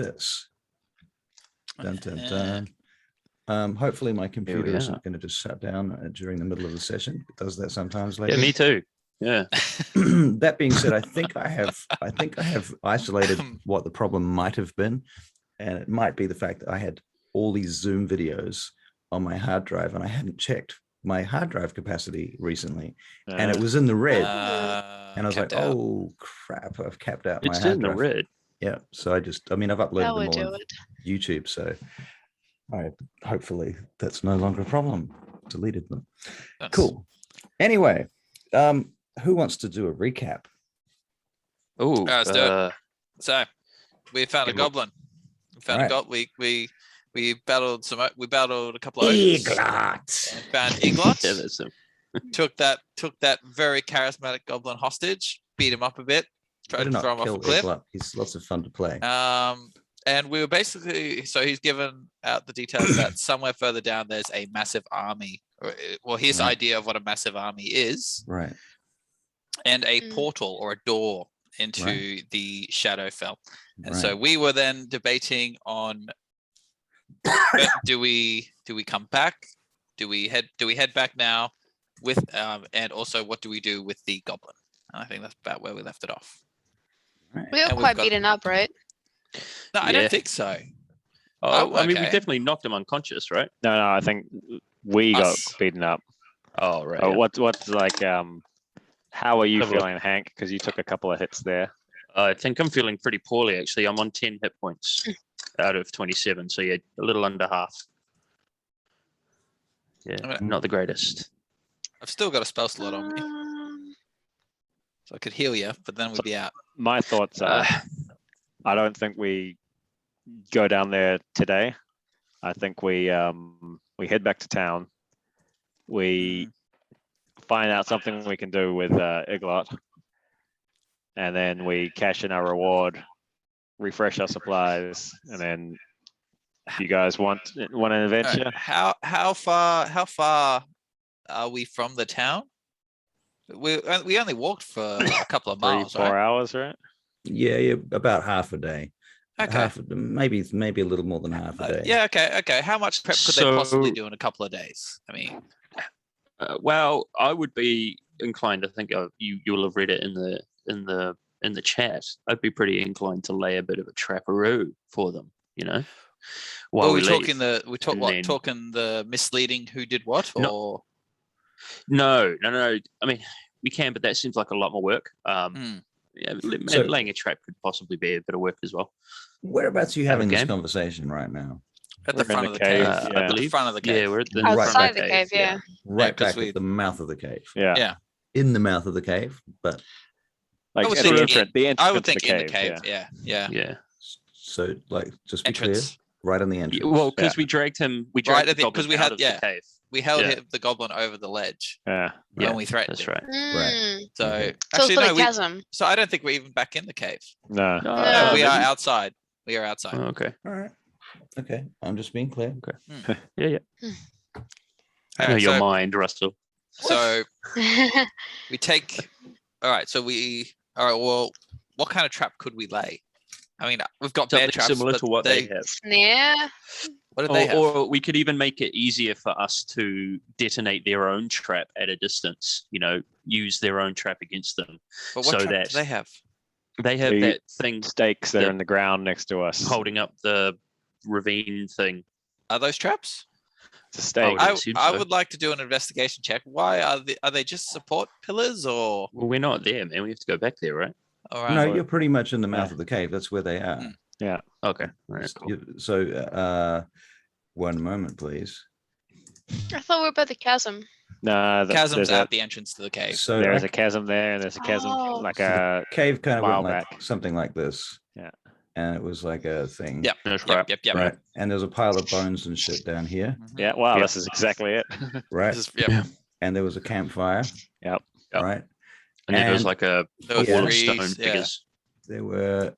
this. Dun, dun, dun. Hopefully my computer isn't going to just shut down during the middle of the session. It does that sometimes. Yeah, me too. Yeah. That being said, I think I have isolated what the problem might have been, and it might be the fact that I had all these Zoom videos on my hard drive, and I hadn't checked my hard drive capacity recently, and it was in the red. And I was like, "Oh crap! I've capped out my hard drive." It's in the red. Yeah. So I've uploaded them all on YouTube. So hopefully that's no longer a problem. Deleted them. Cool. Anyway, who wants to do a recap? Oh, let's do it. So we found a goblin. We found a goblin. We battled a couple of ogres. Found Eglot. took that very charismatic goblin hostage, beat him up a bit, tried to throw him off a cliff. He's lots of fun to play. And we were basically, so he's given out the details that somewhere further down there's a massive army. Well, his idea of what a massive army is. Right. And a portal or a door into the Shadowfell. And so we were then debating on do we come back? Do we head back now with and also what do we do with the goblin? And I think that's about where we left it off. Right. We got quite beaten up, right? No, I don't think so. Oh, I mean, we definitely knocked him unconscious, right? No, I think we got beaten up. Oh, right. What's like? How are you feeling, Hank? Because you took a couple of hits there. I think I'm feeling pretty poorly, actually. I'm on 10 hit points out of 27, so yeah, a little under half. Yeah, not the greatest. I've still got a spell slot on me, so I could heal you, but then we'd be out. My thoughts are, I don't think we go down there today. I think we head back to town. We find out something we can do with Iglot, and then we cash in our reward, refresh our supplies, and then if you guys want an adventure. How far are we from the town? We only walked for a couple of miles, 4 hours, right? Yeah, about half a day. Okay. Maybe a little more than half a day. Yeah, okay. How much prep could they possibly do in a couple of days? I mean, well, I would be inclined to think you'll have read it in the chat. I'd be pretty inclined to lay a bit of a trapperoo for them, you know. While we're talking the misleading who did what, or no. I mean, we can, but that seems like a lot more work. Yeah, laying a trap could possibly be a bit of work as well. Whereabouts are you having this conversation right now? At the front of the cave, I believe. Front of the cave. Yeah, we're at the outside the cave. Yeah. Right back at the mouth of the cave. Yeah. In the mouth of the cave, but like I would at think the entrance. I would think in the cave. Yeah. So, like, just be clear, right on the entrance. Well, because we dragged him. We dragged the goblin we had out of the cave. We held the goblin over the ledge. When we threatened. That's right. Right. So actually, no. Chasm. So I don't think we're even back in the cave. No. We are outside. We are outside. Oh, okay. All right. Okay. I'm just being clear. Okay. Yeah. I know your mind, Russell. So we take. All right. So well, what kind of trap could we lay? I mean, we've got bear traps similar to what they have. Yeah. What do they have? Or we could even make it easier for us to detonate their own trap at a distance. You know, use their own trap against them. But what trap do they have? They have that thing. Stakes that are in the ground next to us, holding up the ravine thing. Are those traps? It's a stake. I would like to do an investigation check. Why are they just support pillars or? Well, we're not there, man. We have to go back there, right? All right. No, you're pretty much in the mouth of the cave. That's where they are. Yeah. Okay. All right, cool. So, 1 moment, please. I thought we were by the chasm. No, chasm's at the entrance to the cave. So there's a chasm there, and there's a chasm like a cave kind of mile went like back. something like this. Yeah. And it was like a thing. Yep. Right. And there's a pile of bones and shit down here. Yeah. Wow. This is exactly it. Right. Yep. And there was a campfire. Yep. Right. And then there was like a wall of stone figures. There were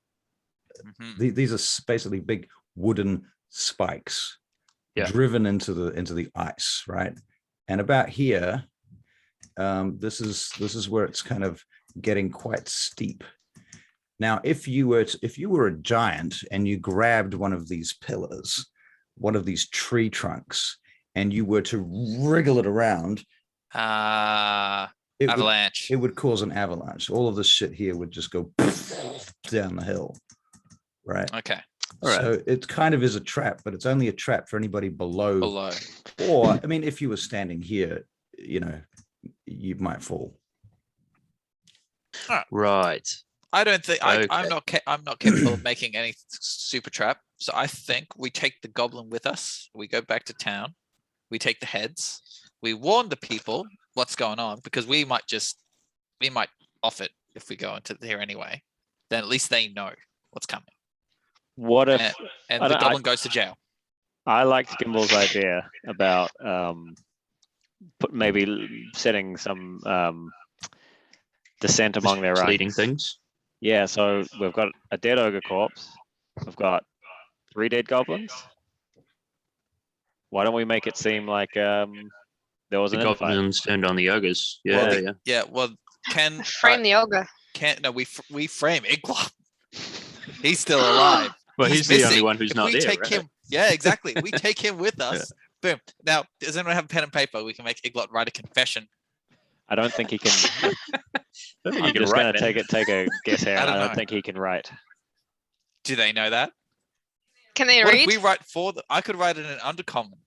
these are basically big wooden spikes driven into the ice, right? And about here, this is where it's kind of getting quite steep. Now, if you were a giant and you grabbed one of these pillars, one of these tree trunks, and you were to wriggle it around, Avalanche. it would cause an avalanche. All of this shit here would just go down the hill, right? Okay. So it kind of is a trap, but it's only a trap for anybody below. Below. Or, I mean, if you were standing here, you know, you might fall. Right. I don't think Okay. I'm not capable of making any super trap. So I think we take the goblin with us. We go back to town. We take the heads. We warn the people what's going on because we might off it if we go into here anyway. Then at least they know what's coming. What if And the goblin goes to jail? I liked Gimble's idea about maybe setting some dissent among their Leading ranks. things. Yeah, so we've got a dead ogre corpse. We've got 3 dead goblins. Why don't we make it seem like there was The an infight? goblins turned on the ogres. Yeah, Well, yeah. Yeah. Well, Frame the ogre. we frame Iglot. He's still alive. Well, he's the only missing. one who's If not we there, take right? him, yeah, exactly. We take him with us. Boom. Now, does anyone have a pen and paper? We can make Iglot write a confession. I don't think he can. I don't think I'm you can just write going to that. take a guess here. I I don't don't know. think he can write. Do they know that? Can they What if read? we write for the? I could write it in undercommon.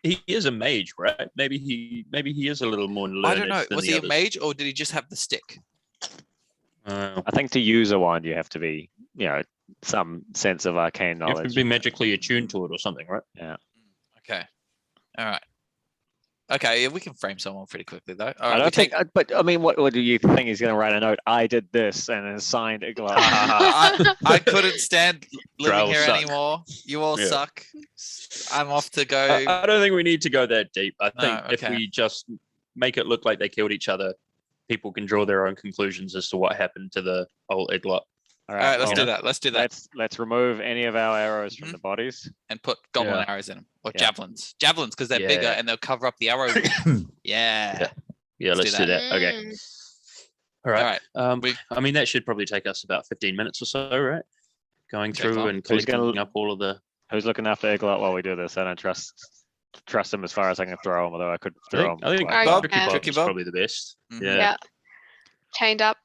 He is a mage, right? Maybe he is a little more learned. I don't know. than Was the he a others. mage or did he just have the stick? I think to use a wand, you have to be, some sense of arcane You have knowledge. to be magically attuned to it or something, right? Yeah. Okay. All right. Okay, yeah, we can frame someone pretty quickly though. All I right, don't think, but I mean, what do you think he's going to write a note? I did this and then signed Iglot. I couldn't stand living Drow here suck. anymore. You all Yeah. suck. I'm off to go. I don't think we need to go that deep. I think if okay. we just make it look like they killed each other, people can draw their own conclusions as to what happened to the old Iglot. All All right, let's well, do that. Let's do that Let's remove any of our arrows from Mhm. the bodies. and put goblin Yeah. arrows in them or Yeah. javelins. Javelins because they're bigger Yeah. and they'll cover up the arrow. Yeah. Yeah, let's do that. Okay. All right. All right. I mean, that should probably take us about 15 minutes or so, right? Going Okay, through fine. and Who's collecting gonna- up all of the. Who's looking after Iglot while we do this? I don't trust him as far as I can throw him, although I could throw him. I think Alright, Tricky yeah. Bob Tricky is Bob? probably the best. Mhm. Yeah. Yeah. Chained up.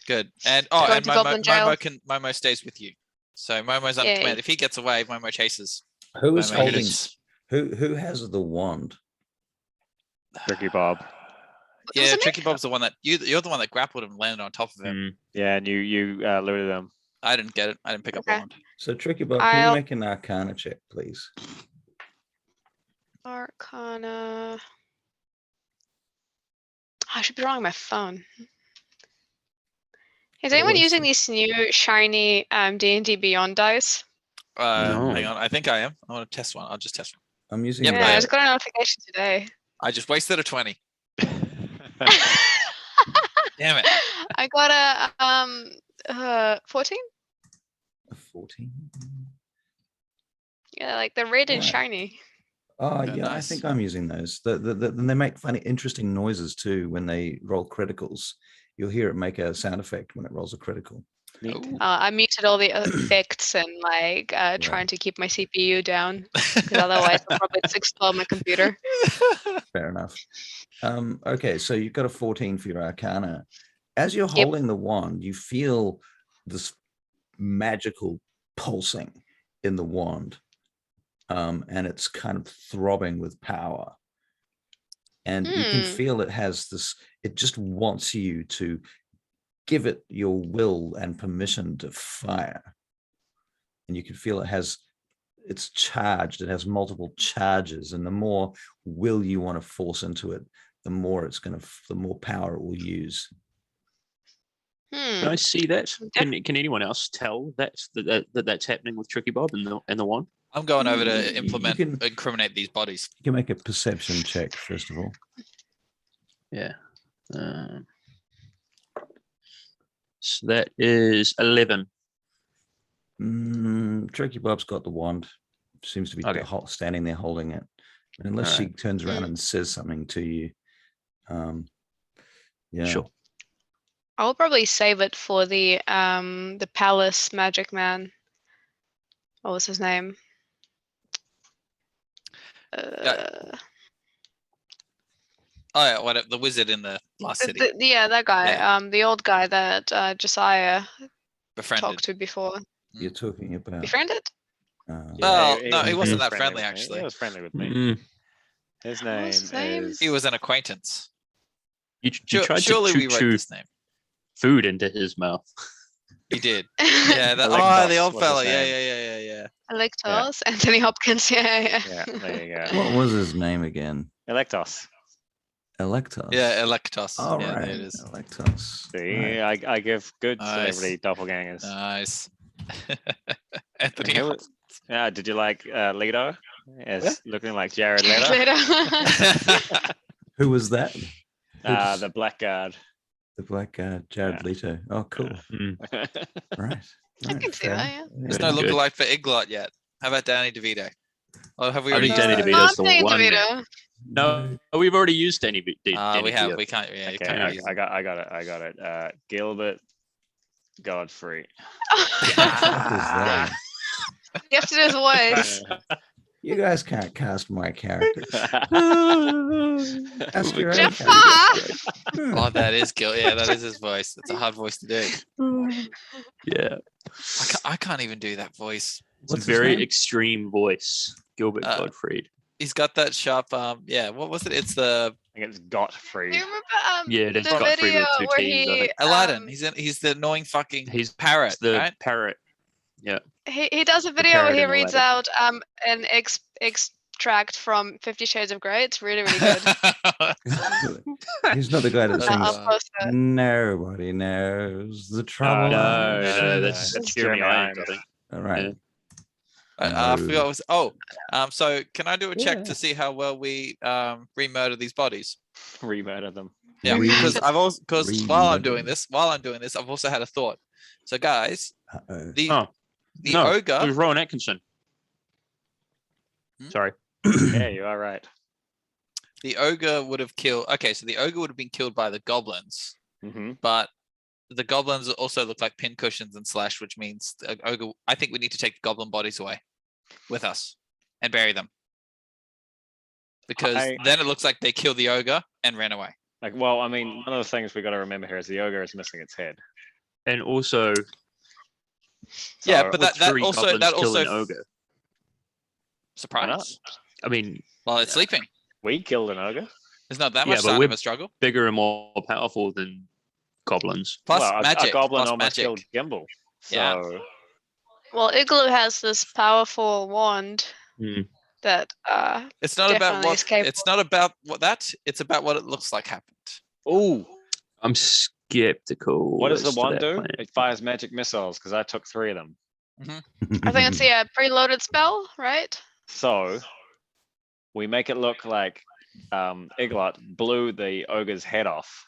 Good. And Going and to goblin jail. Momo stays with you. So Momo's under Yay. command. If he gets away, Momo chases. Who is Momo holding? hits. Who has the wand? Tricky Bob. Yeah, Wasn't it? Tricky Bob's the one that you're the one that grappled him and landed on top of him. Mm. Yeah, and you looted him. I didn't get it. I didn't pick up the Okay. wand. So Tricky Bob, can you I'll- make an Arcana check, please? Arcana. I should be wrong on my phone. Is anyone Always using so. these new shiny D&D Beyond dice? No. Hang on. I think I am. I want to test one. I'll just test one. I'm using. Yep, Yeah, I the- just got a notification today. I just wasted a 20. Damn it. I got a 14. a 14. Yeah, like the red and Right. shiny. Oh Yeah, yeah, I nice. think I'm using those. And they make funny, interesting noises too when they roll criticals. You'll hear it make a sound effect when it rolls a critical. Ooh. I muted all the effects and like trying to keep my CPU down because otherwise I'll probably just explode my computer. Fair enough. Okay, so you've got a 14 for your Arcana. As you're Yep. holding the wand, you feel this magical pulsing in the wand, and it's kind of throbbing with power. And you can feel it has this. It just wants you to give it your will and permission to fire. And you can feel it's charged. It has multiple charges, and the more will you want to force into it, the more the more power it will use. Can I see that? Can anyone else tell that's happening with Tricky Bob and the wand? I'm going over to You implement, can- incriminate these bodies. You can make a perception check first of all. Yeah. So that is 11. Tricky Bob's got the wand. Seems to be Okay. standing there holding it. And unless she Alright. turns around and says something to you. Yeah. Sure. I'll probably save it for the palace magic man. What was his name? Oh yeah, whatever. The wizard in the last city. Yeah, that guy. Yeah. The old guy that Josiah Befriended. talked to before. You're talking about. Befriended? Well, no, he was wasn't that friendly friendly, with me. actually. He was friendly with me. Mm. His What name was his name? is. He was an acquaintance. You tried Surely to we wrote chew this name. food into his mouth. He did. Yeah. The Electos old was his fella. name. Yeah. Electos, Anthony Hopkins. Yeah. Yeah, there you go. What was his name again? Electos. Electos. Yeah, Electos. All yeah, right. there it is. Electos. See, Right. I give good Nice. celebrity doppelgangers. Nice. And Anthony. who was- Yeah, did you like Leto as looking like Jared Leto? Later. Who was that? The blackguard. The black Jared Yeah. Leto. Oh, cool. Mm. Right. I can see that, yeah. There's Very no good. lookalike for Iglot yet. How about Danny DeVito? Or have we I already think used Danny that? DeVito's the Anthony one. DeVito. No, we've already used Danny. We Danny have. DeVito. We can't. Yeah, you Okay, can't use I got it. Gilbert Godfrey. What is that? You have to do his voice. You guys can't cast my character. Cast your own Jafar! character. Oh, that is Gil. Yeah, that is his voice. It's a hard voice to do. Yeah, I can't even do that voice. it's a What's his very name? extreme voice. Gilbert Gottfried. He's got that sharp. Yeah. What was it? It's the I think it's Gottfried. Do you remember Yeah, it is the Gottfried video with two where T's, I he think. Aladdin. He's the annoying fucking He's parrot. the Right? parrot. Yeah. he does a video where parrot he in reads Aladdin. out an extract from 50 Shades of Grey. It's really good. He's not the guy that That's sings. I'll post it. Nobody knows the trouble. No, no, that's that's Jeremy Jeremy Irons, I Irons. think. All right. Yeah. I forgot. What was, so can I do a check Yeah. to see how well we re-murder these bodies? Remurder them. Yeah, Re- because while I'm re-murder doing this, I've also had a thought. So guys, Uh-oh. the Oh, the no, ogre. It was Rowan Atkinson. Hmm? Sorry. Yeah, you are right. The ogre would have killed. Okay, so the ogre would have been killed by the goblins, Mm-hmm. but the goblins also look like pincushions and slash, which means the ogre. I think we need to take the goblin bodies away with us and bury them, because then it looks like they killed the ogre and ran away. Like, well, I mean, one of the things we got to remember here is the ogre is missing its head. And also, Yeah, So- but would that three also goblins kill an ogre? Why not? surprise. I mean, While it's sleeping, We killed an ogre. there's not that Yeah, much but time we're- of a struggle. bigger and more powerful than goblins. Plus well, magic. a goblin plus almost magic. killed Gimbal. So Yeah. Well, Igloo has this powerful wand Hmm. that It's not about Definitely what. escapable. It's not about what that. It's about what it looks like happened. Ooh, I'm skeptical. what does the as to wand that do? plan. It fires magic missiles because I took 3 of them. I think it's a preloaded spell, right? So we make it look like Iglot blew the ogre's head off.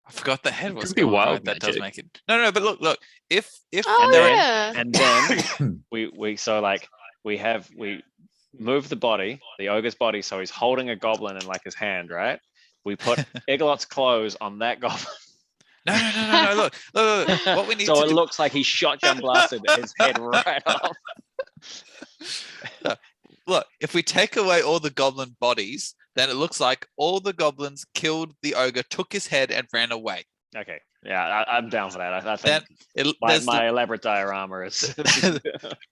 I forgot the head was Could be gone, wild right? That does magic. make it. No, but look. If Oh And then- yeah. And then we move the body, the ogre's body, so he's holding a goblin in like his hand, right? We put Iglot's clothes on that goblin. No. Look. What we need So to it do. looks like he shotgun blasted his head right off. Look, if we take away all the goblin bodies, then it looks like all the goblins killed the ogre, took his head, and ran away. Okay. Yeah, I'm down for that. I Then think there's my elaborate diorama is. there's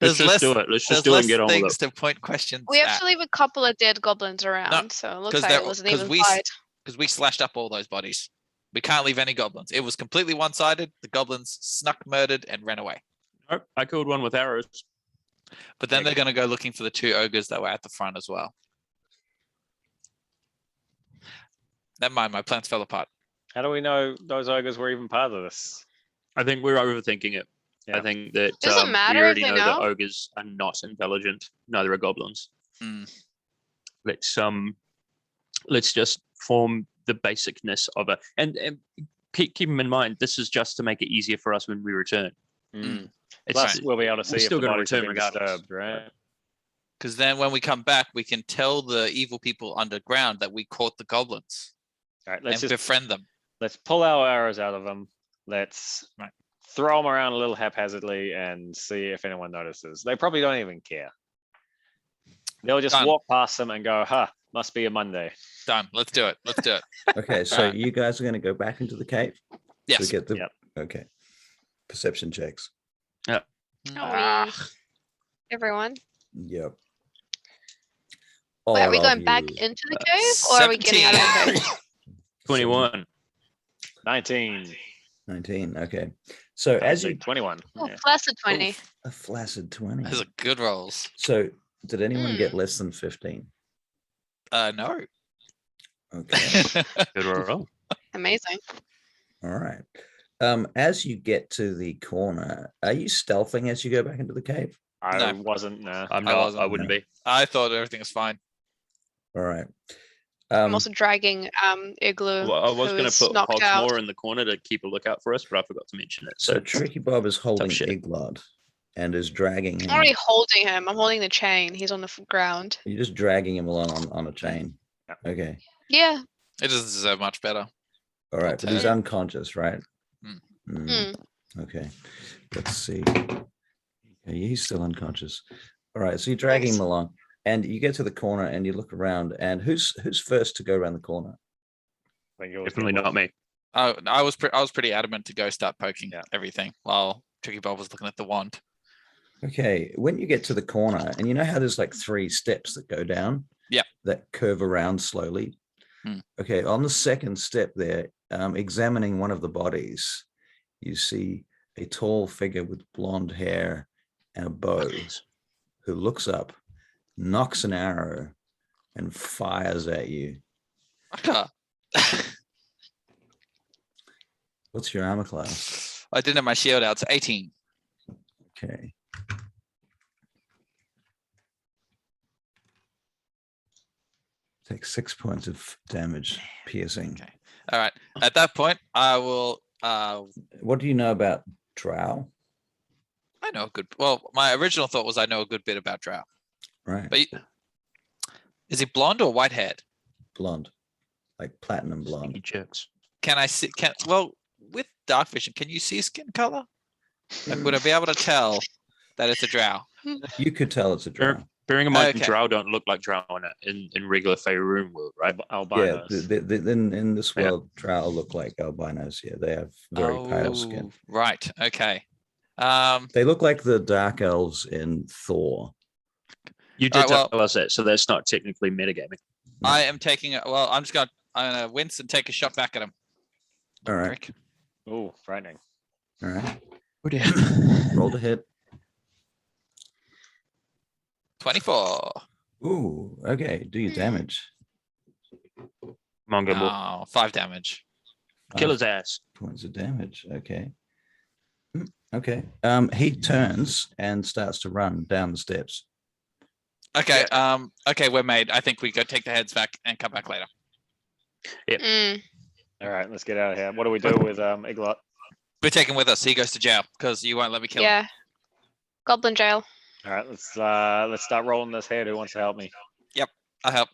Let's just less, do it. Let's there's just do it less and get on with things it. to point questions We have at. to leave a couple of dead goblins around, so it looks 'cause like they're- it was an 'cause even we s- fight. Because we slashed up all those bodies. We can't leave any goblins. It was completely one-sided. The goblins snuck, murdered, and ran away. Nope, I killed one with arrows. But then Okay. they're going to go looking for the 2 ogres that were at the front as well. Never mind, my plans fell apart. How do we know those ogres were even part of this? I think we're overthinking it. Yeah. I think that Does it matter we already if they know that know? ogres are not intelligent. Neither are goblins. Mm. Let's just form the basicness of it, and keep them in mind. This is just to make it easier for us when we return. Mm. It's Plus, we'll be able to see if still the gonna bodies have return been regardless. disturbed, right? Because then when we come back, we can tell the evil people underground that we caught the goblins. All right, and befriend them. let's pull our arrows out of them. Let's Right. throw them around a little haphazardly and see if anyone notices. They probably don't even care. They'll just Done. walk past them and go, "Huh, must be a Monday." Done. Let's do it. Let's do it. Okay, so you guys are going to go back into the cave Yes. to get the. Yep. Okay. Perception checks. Everyone. Yep. Wait, are we All going of back you. into the cave, or are we getting out of the cave? 21. 19. 19. Okay. So as Actually, you 21. Oh, Yeah. flaccid 20. a flaccid 20. Those are good rolls. So did anyone get less than 15? No. Okay. Good roll. Amazing. All right. As you get to the corner, are you stealthing as you go back into the cave? I No. wasn't. Nah. I'm I not. wasn't. I wouldn't be. I thought everything was fine. All right. I'm also dragging Igloo, Well, I was going who's to put knocked out. Hogsmoor in the corner to keep a lookout for us, but I forgot to mention it. So So Tricky Bob is holding shit. Iglod and is dragging him. I'm already holding him. I'm holding the chain. He's on the ground. You're just dragging him along on a chain. Yep. Okay. Yeah. It doesn't deserve much better. All right. But he's Okay. unconscious, right? Mm. Mm. Okay. Let's see. Okay, he's still unconscious. All right. So you're dragging him along and you get to the corner and you look around and who's first to go around the corner? I think it was definitely not me. I was pretty adamant to go start poking Yeah. everything while Tricky Bob was looking at the wand. Okay. When you get to the corner and you know how there's like 3 steps that go down? Yeah. That curve around slowly. Hmm. Okay. On the second step there, examining one of the bodies, you see a tall figure with blonde hair and a bow who looks up, knocks an arrow, and fires at you. What's your armor class? I didn't have my shield out. So 18. Okay. Take 6 points of damage, piercing. Okay. All right. At that point, I will. What do you know about drow? I know a good. Well, my original thought was I know a good bit about Drow. Right. But is he blonde or white haired? Blonde, like platinum He blonde. jerks. Can I see? Well, with dark vision, can you see skin color? Like, would I be able to tell that it's a Drow? You could tell it's a drow. Bearing in mind, Okay. Drow don't look like Drow in regular Faerun world, right? Yeah, albinos. in this Yeah. world, drow look like albinos. Yeah, they have very pale skin. Right. Okay. They look like the dark elves in Thor. You did Alright, tell us that, so that's not technically metagaming. I am taking it. Well, I'm gonna wince and take a shot back at him. All right. Drink. Ooh, frightening. All right. Oh dear. Roll to hit. 24. Ooh, okay. Do your damage. Mongo boy. Oh, 5 damage. Kill his ass. Points of damage. Okay. Okay. He turns and starts to run down the steps. Okay. Okay, we're made. I think we go take the heads back and come back later. All right, let's get out of here. What do we do with Iglot? We're taking with us. He goes to jail because you won't let me kill him. Yeah. Goblin jail. All right, let's start rolling this head. Who wants to help me? I'll help.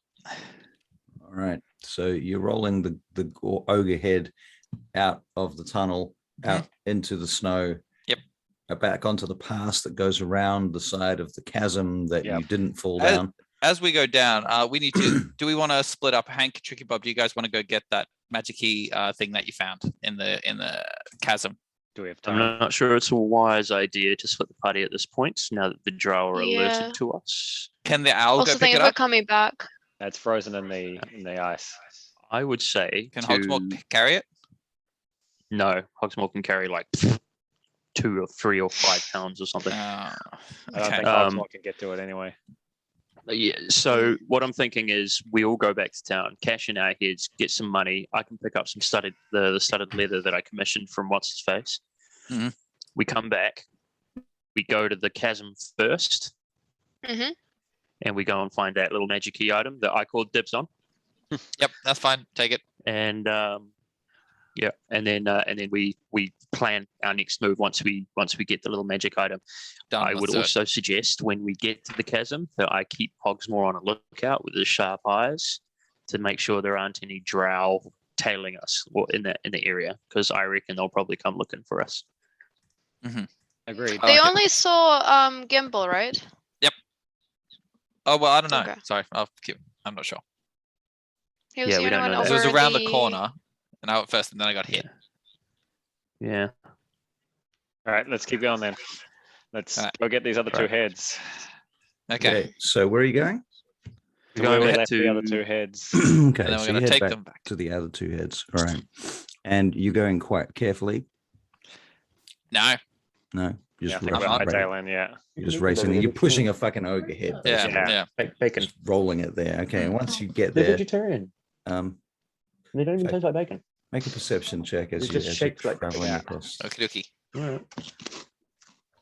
All right. So you're rolling the ogre head out of the tunnel, out into the snow. Yep. Back onto the pass that goes around the side of the chasm that you didn't fall down. As we go down, we need to. Do we want to split up? Hank, Tricky Bob, do you guys want to go get that magic-y thing that you found in the chasm? Do we have I'm time? not sure it's a wise idea to split the party at this point, now that the Drow are Yeah. alerted to us. Can the owl Also, go think pick if it we're up? coming back. That's frozen in the ice. I would say Can to... Hogsmoor carry it? No, Hogsmoor can carry like 2 or 3 or 5 pounds or something. I don't Okay. think Hogsmoor can get to it anyway. Yeah, so what I'm thinking is we all go back to town, cash in our heads, get some money. I can pick up some the studded leather that I commissioned from what's his face. Mhm. We come back, we go to the chasm first, and we go and find that little magic key item that I called dibs on. Yep, that's fine. Take it. And and then we plan our next move once we get the little magic item. Done. I Let's would do it. also suggest when we get to the chasm that I keep Hogsmoor on a lookout with his sharp eyes to make sure there aren't any drow tailing us or in the area, because I reckon they'll probably come looking for us. Agreed. I They like it. only saw Gimbal, right? Oh well, I don't know. Okay. Sorry, I'm not sure. He was Yeah, the we don't only know one that. It was over around the corner, and I went first, and then I got hit. Yeah. All right, let's keep going then. Let's All right. go get these other two Right. heads. Okay. So where are you going? To We're where going we back left the other to- two heads. Okay, And then we're so gonna you head take back them back. to the other two heads. All right. And you're going quite carefully. No. No, Yeah, I just think we're rushing, hightailing, yeah. you're just racing. You're pushing a fucking ogre head. Yeah. basically. Yeah. Bacon. Just rolling it there. Okay, and once you get They're there, vegetarian. They don't even Okay. taste like bacon. make a perception check as It's you just as shaped you're like traveling yeah. across. Okie dokie. Alright.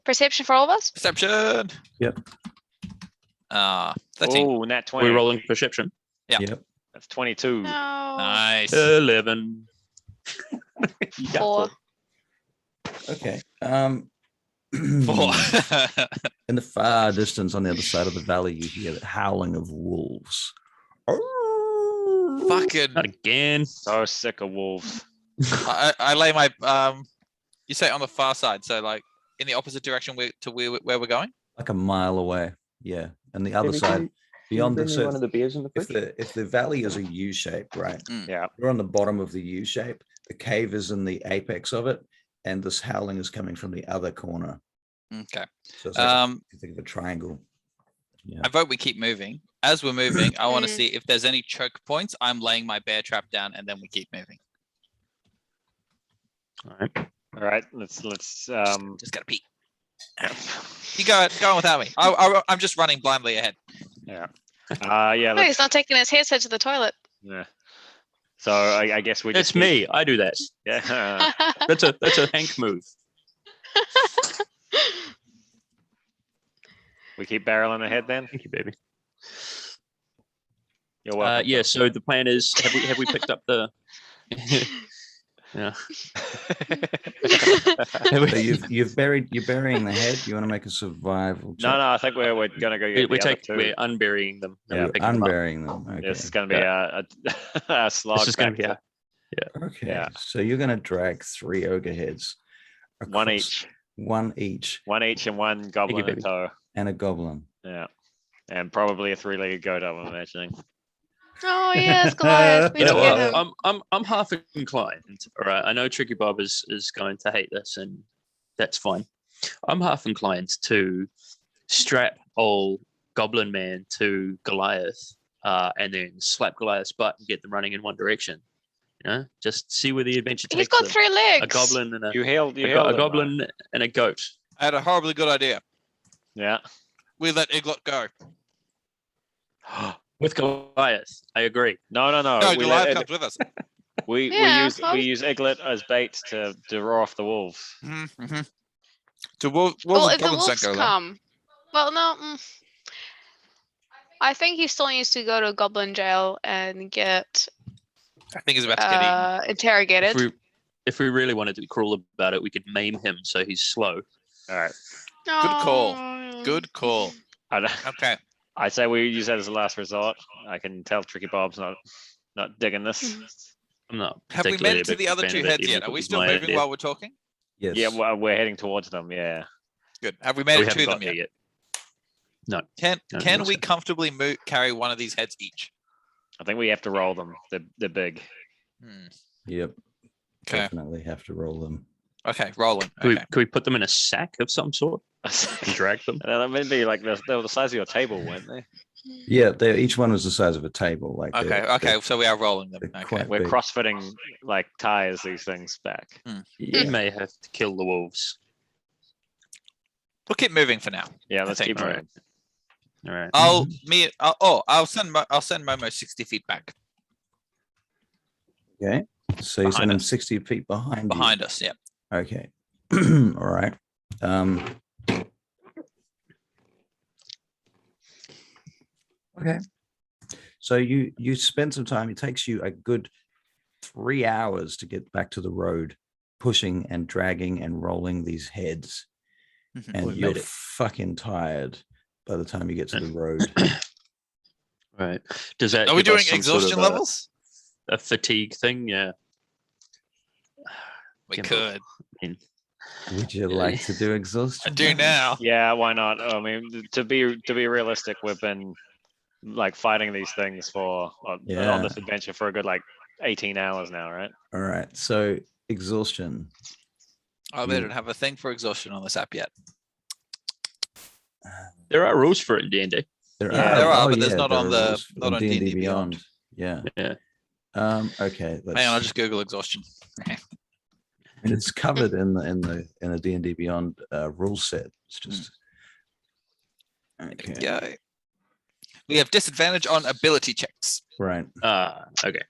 Perception for all of us? Perception. Yep. 13. Oh, nat 20. We're rolling perception. Yeah. Yep. That's 22. No. Nice. 11. You got 4. Okay. Four. In the far distance on the other side of the valley, you hear the howling of wolves. Fucking. Not again. So sick of wolves. I lay my You say on the far side, so like in the opposite direction to where we're going. Like a mile away. Yeah, and the other Maybe side, can beyond you the bring me one of so the beers in the if fridge? the valley is a U shape, right? Yeah. You're on the bottom of the U shape. The cave is in the apex of it, and this howling is coming from the other corner. Okay. So it's like you think of a triangle. Yeah. I vote we keep moving. As we're moving, I want to Mm. see if there's any choke points. I'm laying my bear trap down, and then we keep moving. All right. All right, let's Just gotta pee. You go on without me. I'm just running blindly ahead. yeah. No, Let's, he's not taking his headset to the toilet. yeah. So I guess we That's just keep- me. I do that. Yeah. That's a Hank move. We keep barreling ahead then. Thank you, baby. You're welcome. Yeah. So the plan is, have we picked up the? Yeah. So you're burying the head. You want to make a survival check? No, I think we're gonna go get We're the other two. we're unburying them. Yeah, We're You're picking them up. unburying them. Okay. This is gonna be a slog. This is going to be back Okay. Yeah. So you're going to drag 3 ogre heads. one across- each, One each, and one goblin in baby. tow. and a goblin. Yeah, and probably a 3-legged goat. I'm imagining. Oh yes, Goliath. We You know didn't get what? him. I'm half inclined. All right. I know Tricky Bob is going to hate this, and that's fine. I'm half inclined to strap old Goblin Man to Goliath, and then slap Goliath's butt and get them running in one direction. You know, just see where the adventure He's takes got them. 3 legs. A goblin and You healed. a goblin and a goat I had a horribly good idea. Yeah. We let Iglot go. with Goliath. I agree. No. No, we Goliath let comes with us. Yeah, we use Iglet as bait to draw off the wolves. Mm-hmm. So wolves Well, and if the goblins wolves don't go though. come, well, no. I think he still needs to go to Goblin Jail and get I think he's about to get eaten. interrogated. If we really wanted to be cruel about it, we could maim him so he's slow. All right. Good call. Oh. Good call. Okay. I say we use that as a last resort. I can tell Tricky Bob's not digging this. I'm not. Have we made particularly it to a the big other fan two of it, heads even yet? if Are it we was still my moving idea. while we're talking? Yes. Yeah, well, we're heading towards them. Yeah. Good. Have we We made it haven't to got them there yet? No. Can No, can not we so. comfortably carry one of these heads each? I think we have to roll them. They're big. Yep. Okay. Definitely have to roll them. Okay, rolling. Could, Okay. we put them in a sack of some sort and drag them? That may be like they were the size of your table, weren't they? Yeah, each one was the size of a table. Like Okay, they're- okay, so we are rolling them. they're Okay. quite We're big. cross-fitting like tires these things back. We Yeah. may have to kill the wolves. We'll keep moving for now. Yeah, let's think- keep moving. All right. I'll send Momo 60 feet back Okay. So you Behind send them us. 60 feet behind you. behind us. Yeah. Okay. All right. Okay. So you spend some time. It takes you a good 3 hours to get back to the road, pushing and dragging and rolling these heads, Mhm. and We've you're made it. fucking tired by the time you get to the road. Right. Does that? Are we give doing us some sort exhaustion of levels? a fatigue thing. Yeah, We Kimbo. could. Would you like to do exhaustion? I do now. Yeah, why not? I mean, to be realistic, we've been like fighting these things for on this adventure for a good like 18 hours now, right? All right. So exhaustion. Oh, they don't have a thing for exhaustion on this app yet. There are rules for it in D&D. There are, but there's yeah, not there on are the rules not on D&D Beyond. Yeah. Yeah. Okay. Hang on, I'll just Google exhaustion. And it's covered in the D&D Beyond rule set. It's just okay. Yeah. We have disadvantage on ability checks. Right. Okay.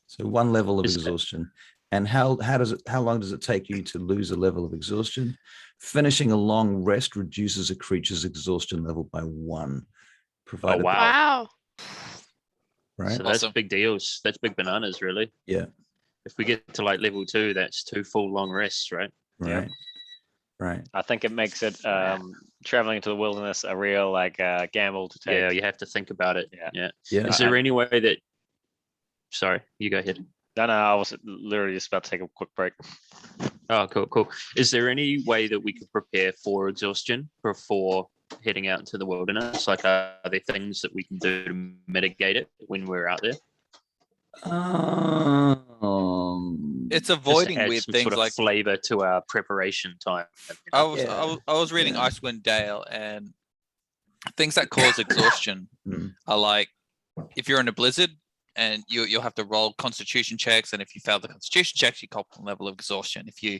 So 1 level of Is it- exhaustion. And how long does it take you to lose a level of exhaustion? Finishing a long rest reduces a creature's exhaustion level by 1. Provided wow. Wow. right? So that's Awesome. big deals. That's big bananas, really. Yeah. If we get to like level 2, that's 2 full long rests, right? Right. Right. I think it makes it traveling into the wilderness a real like gamble to take. Yeah, you have to think about it. Yeah. Yeah. Is there any way that? Sorry, you go ahead. No, I was literally just about to take a quick break. Oh, cool. Is there any way that we could prepare for exhaustion before heading out into the wilderness? Like, are there things that we can do to mitigate it when we're out there? It's Just to avoiding add weird some things sort of like flavor to our preparation time. I was Yeah. I was reading Yeah. Icewind Dale, and things that cause exhaustion are like if you're in a blizzard and you'll have to roll constitution checks, and if you fail the constitution checks, you cop a level of exhaustion. If you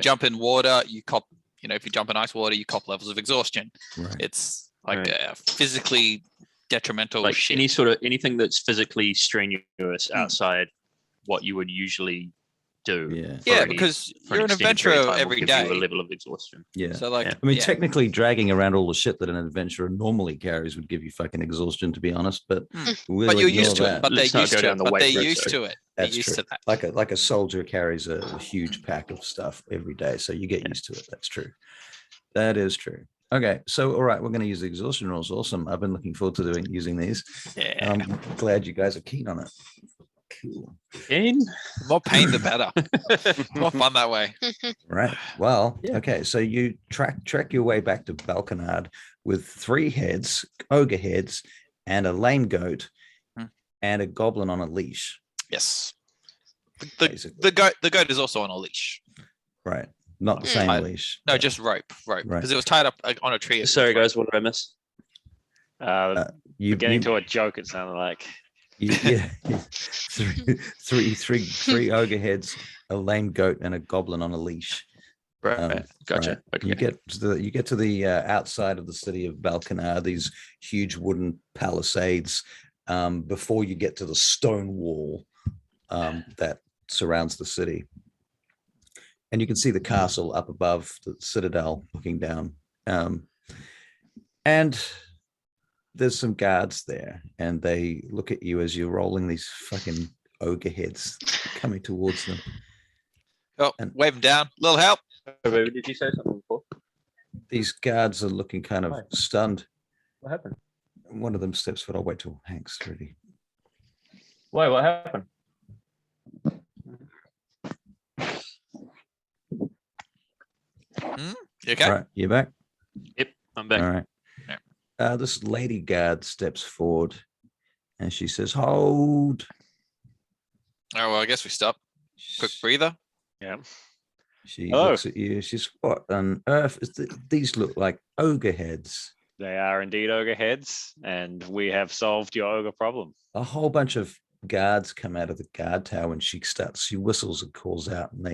jump in water, you cop, if you jump in ice water, you cop levels of exhaustion. Right. It's like Right. physically detrimental Like shit. anything that's physically strenuous outside what you would usually do. Yeah. Yeah, for because for you're an extended period adventurer of time will every give you day. a level of exhaustion. Yeah. So like, Yeah. I mean, yeah. technically dragging around all the shit that an adventurer normally carries would give you fucking exhaustion, to be honest, but we'll But you're ignore used to that. it. But Let's they're not used go to down it. the But weight they're route, used sorry. to it. They're That's used true. to that. Like a soldier carries a huge pack of stuff every day, so you get used to it. That's true. That is true. Okay, so all right, we're going to use the exhaustion rules. Awesome. I've been looking forward to using these. Yeah. And I'm glad you guys are keen on it. Cool. Again? The more pain, the better. More fun that way. Right. Well, Yeah. okay. So you trek your way back to Balkanard with 3 heads, ogre heads, and a lame goat, and a goblin on a leash. Yes. Basically. The goat is also on a leash. Right. Not the same leash. No, but- just rope, Right. because it was tied up on a tree. Sorry, guys. What did I miss? you Getting to a joke, it sounded like. yeah. three ogre heads, a lame goat, and a goblin on a leash. Right. Gotcha. Right. Okay. You get to the outside of the city of Balkanar, these huge wooden palisades, before you get to the stone wall that surrounds the city. And you can see the castle up above the citadel looking down. And there's some guards there, and they look at you as you're rolling these fucking ogre heads coming towards them. Oh, And- wave him down. Little help. Did you say something before? These guards are looking kind of Hi. stunned. What happened? One of them steps forward. I'll wait till Hank's ready. Why? What happened? You okay? All right, you back? Yep, I'm back. All right. Yeah. This lady guard steps forward and she says, "Hold." Oh, well, I guess we stop. Quick breather. Yeah. She Hello. looks at you. She's, "What on earth is these look like ogre heads." They are indeed ogre heads, and we have solved your ogre problem. A whole bunch of guards come out of the guard tower, and she whistles and calls out, and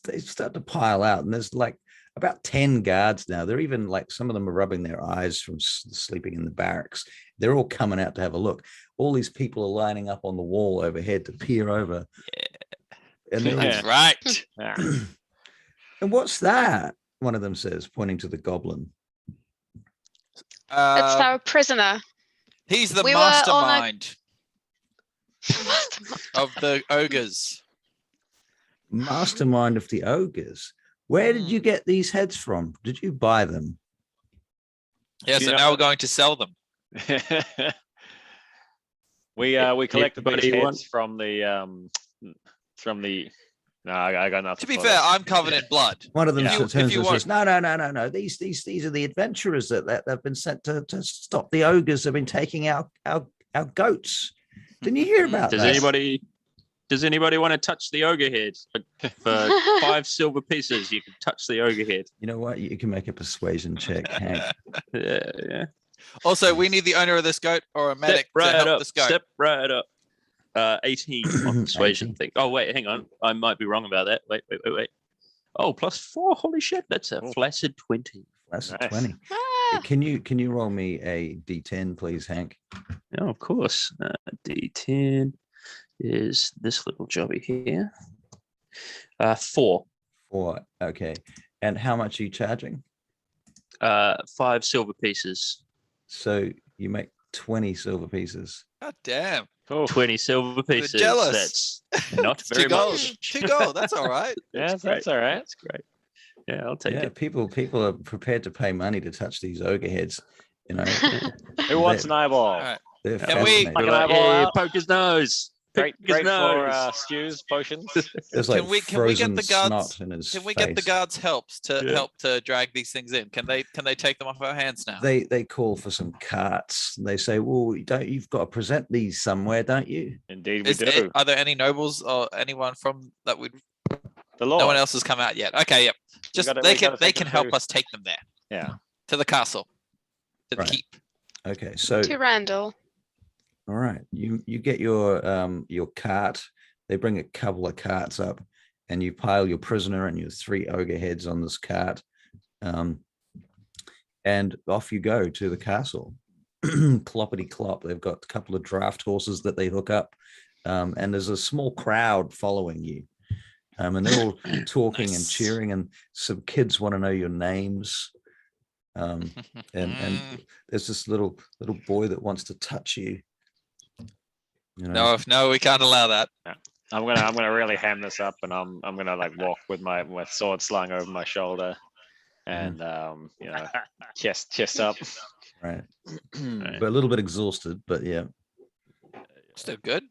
they start to pile out, and there's like about 10 guards now. They're even like, some of them are rubbing their eyes from sleeping in the barracks. They're all coming out to have a look. All these people are lining up on the wall overhead to peer over. And they're all- That's right. Yeah. and what's that? One of them says, pointing to the goblin. That's Uh, our prisoner. he's the we were on a- mastermind of the ogres. Mastermind of the ogres. Where did you get these heads from? Did you buy them? Yeah, so Yeah. now we're going to sell them. We collected these Anybody want- heads from the. No, I got nothing. To be for fair, that. I'm covered in blood. One of them Yeah. turns If you and want- says, no. These are the adventurers that have been sent to stop the ogres that have been taking our goats. Didn't you hear about Does that? anybody want to touch the ogre head for 5 silver pieces? You can touch the ogre head. You know what? You can make a persuasion check, Hank. Yeah. Also, we need the owner of this goat or a medic to help this goat. Step right up. 18 on persuasion 18. thing. Oh wait, hang on. I might be wrong about that. Wait. Oh, +4. Holy shit, that's a flaccid 20. That's a Nice. 20. Ah, Can you roll me a d10, please, Hank? Oh, of course. D10 is this little jobby here. 4. 4. Okay. And how much are you charging? 5 silver pieces. So you make 20 silver pieces. God damn. Oh, 20 silver pieces. jealous. That's not Two very gold. much. 2 gold. That's all right. yeah, great. that's all right. That's great. Yeah, I'll take Yeah, it. people are prepared to pay money to touch these ogre heads. You know, Who wants an eyeball? All right. they're Can we- fascinating. Like an Like, eyeball yeah, out? poke his nose. Great Pick his for nose. stews, potions. There's like Can we frozen get the guards? snot in his Can we get the face. guards helps to Yeah. help to drag these things in? Can they take them off our hands now? They call for some carts. And they say, "Well, you've got to present these somewhere, don't you?" Indeed, we do. Are there any nobles or anyone from that would? The law. No one else has come out yet. Okay, yep. Just gotta- they we can gotta they take can them help through- us take them there Yeah. to the castle, to the Right. keep. Okay, so to Randall. all right, you get your cart. They bring a couple of carts up, and you pile your prisoner and your 3 ogre heads on this cart, and off you go to the castle. Cloppity clop. They've got a couple of draft horses that they hook up, and there's a small crowd following you, and they're all talking and Nice. cheering, and some kids want to know your names. And there's this little boy that wants to touch you. You know, No, we can't allow that. I'm gonna really ham this up, and I'm gonna like walk with my sword slung over my shoulder, and chest up. right? Right. But a little bit exhausted, but yeah. Still good.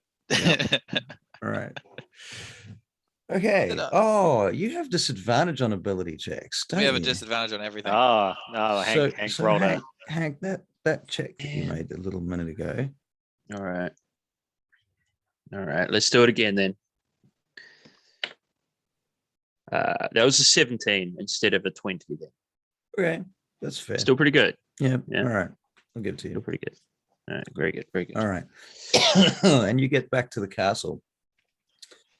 All right. Okay. Did I- Oh, you have disadvantage on ability checks, don't We have a you? disadvantage on everything. Oh no, Hank So rolled Hank, that check that you made a little minute ago. All right. Let's do it again then. That was a 17 instead of a 20 then. Okay, that's fair. Still pretty good. Yeah. Yeah. All right. I'll give it to Still you. pretty good. All right. Very good. Very good. All right. And you get back to the castle,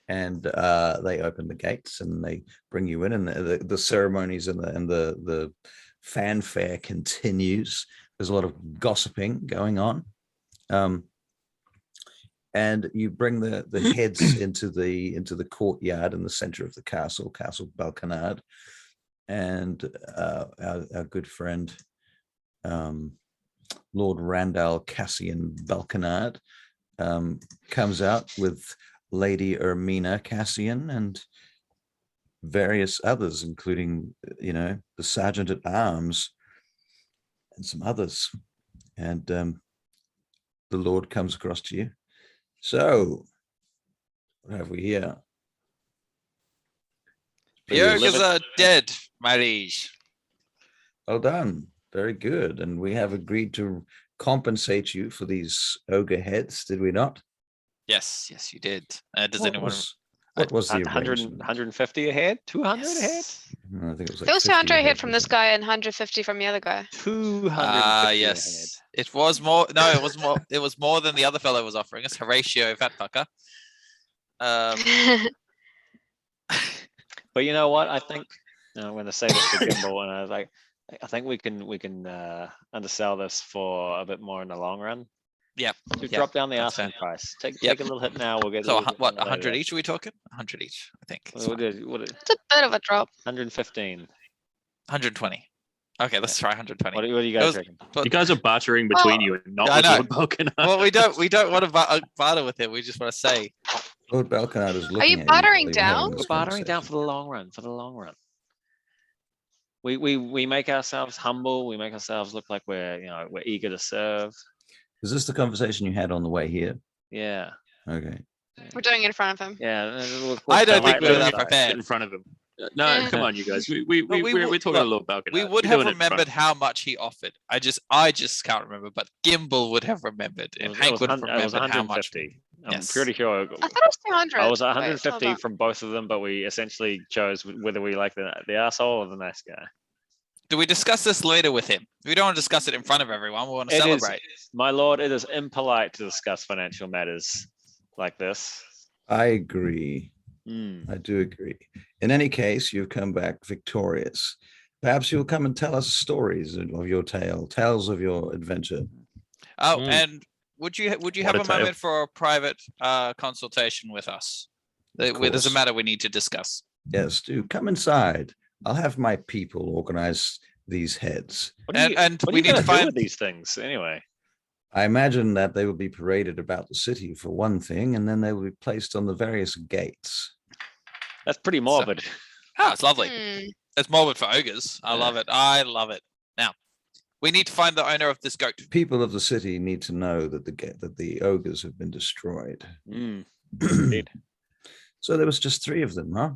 and they open the gates and they bring you in, and the ceremonies and the fanfare continues. There's a lot of gossiping going on. And you bring the heads into the courtyard in the center of the castle balconade, and our good friend Lord Randall Cassian Balconade comes out with Lady Ermina Cassian and various others, including the Sergeant at Arms and some others, and the Lord comes across to you. So, what have we here? The ogres are dead, my liege. Well done. Very good. And we have agreed to compensate you for these ogre heads, did we not? Yes, you did. Does What anyone? was the 100, arrangement? 150 a head, 200 a head, Yes. I think it was like There was 50 200 a hit head, from this wasn't guy and 150 from the other guy. 250 Ah, a head. yes. It was more. No, it was more. It was more than the other fellow was offering us. Horatio, fat fucker. But you know what? I think I'm going to say this to Gimbal, and I was like, I think we can undersell this for a bit more in the long run. Yep. To Yep, drop down the that's asking fair. price. Take Yep. a little hit now. We'll get. a So little bit what? more 100 later. each? Are we talking? 100 each, I think. It's What fine. is It's a bit of a drop. 115. 120. Okay, let's try 120. What do you It guys was- reckon? You guys are bartering between you and not Yeah, I with know. Lord Balkan. Well, we don't want to barter with him. We just want to say. Lord Balconade is looking you at you bartering while you're having down? this We're bartering down conversation. for the long run. For the long run. We make ourselves humble. We make ourselves look like we're eager to serve. Is this the conversation you had on the way here? Yeah. Okay. We're doing it in front of him. Yeah. I don't think we were Politely that aside. prepared. in front of him. No, come on, you guys. We're would- talking a look, little about We would have remembered how much he offered. I just can't remember, but Gimbal would have remembered, and Hank would have It was remembered how much. 150. I'm Yes. pretty sure I thought it was 200. I was Wait, 150 hold on. from both of them, but we essentially chose whether we like the asshole or the nice guy. Do we discuss this later with him? We don't want to discuss it in front of everyone. We want to It is- celebrate. My lord, it is impolite to discuss financial matters like this. I agree. I do agree. In any case, you've come back victorious. Perhaps you'll come and tell us stories of your tales of your adventure. Oh, and would you have What a a tale. moment for a private consultation with us? There's a course. matter we need to discuss. Yes, do come inside. I'll have my people organize these heads. What are And what are we you need to gonna do find with these things anyway? I imagine that they will be paraded about the city for one thing, and then they will be placed on the various gates. That's pretty morbid. Oh, it's lovely. Hmm. It's morbid for ogres. I love it. I love it. Now, we need to find the owner of this goat. People of the city need to know that the ogres have been destroyed. Indeed. So there was just 3 of them, huh?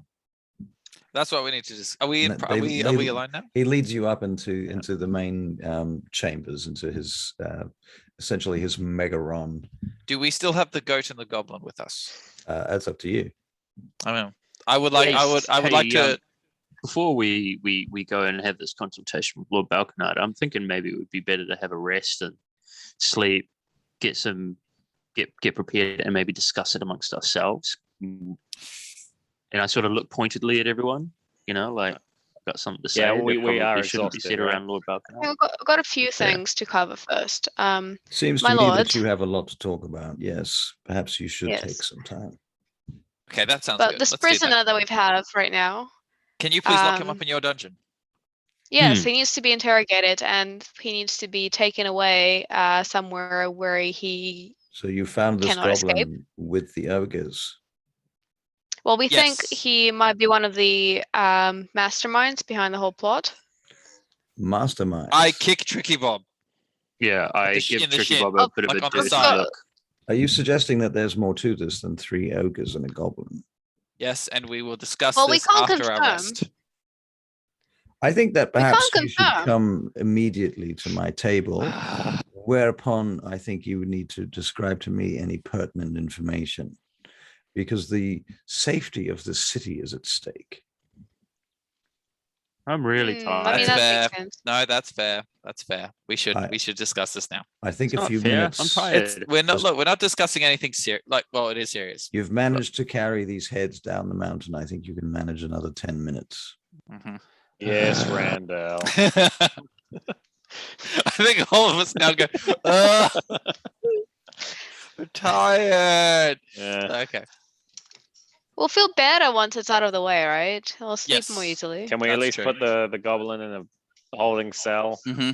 That's what we need to just. Are we? And Are we alone now? He leads you up into the main chambers, into his essentially his megaron. Do we still have the goat and the goblin with us? That's up to you. I mean, I would like. I would like to. Before we go and have this consultation with Lord Balconard, I'm thinking maybe it would be better to have a rest and sleep, get prepared, and maybe discuss it amongst ourselves. And I sort of look pointedly at everyone, like I've got something to say. Yeah, that we probably are shouldn't be exhausted, said right? around Lord Balconard. We've got a few things to cover first. Seems My to me lord. that you have a lot to talk about. Yes, perhaps you should Yes. take some time. Okay, that sounds But good. this Let's do that. prisoner that we have right now, Can you please lock him up in your dungeon? yes, he needs to be interrogated and he needs to be taken away somewhere where he. So you found this Cannot escape. goblin with the ogres. Well, we think Yes. he might be one of the masterminds behind the whole plot. Mastermind. I kick Tricky Bob. Yeah, I the give in the Tricky shin, Bob a bit of like a on the dirty side. look. Are you suggesting that there's more to this than 3 ogres and a goblin? Yes, and we will discuss Well, we this can't after our confirm. rest. I think that We perhaps can't you should confirm. come immediately to my table, whereupon I think you would need to describe to me any pertinent information, because the safety of the city is at stake. I'm really I tired. mean, That's that fair. makes sense. No, that's fair. That's fair. We should I- discuss this now. I think It's a not few fair. minutes. I'm tired. We're not Just- we're not discussing anything serious. It is serious. You've managed to carry these heads down the mountain. I think you can manage another 10 minutes. Mhm. Yes, Randall. I think all of us now go. "Ugh, I'm tired. Yeah. Okay. We'll feel better once it's out of the way, right? We'll sleep more Yes. easily. Can we at That's least true. put the goblin in a holding cell? Mm-hmm.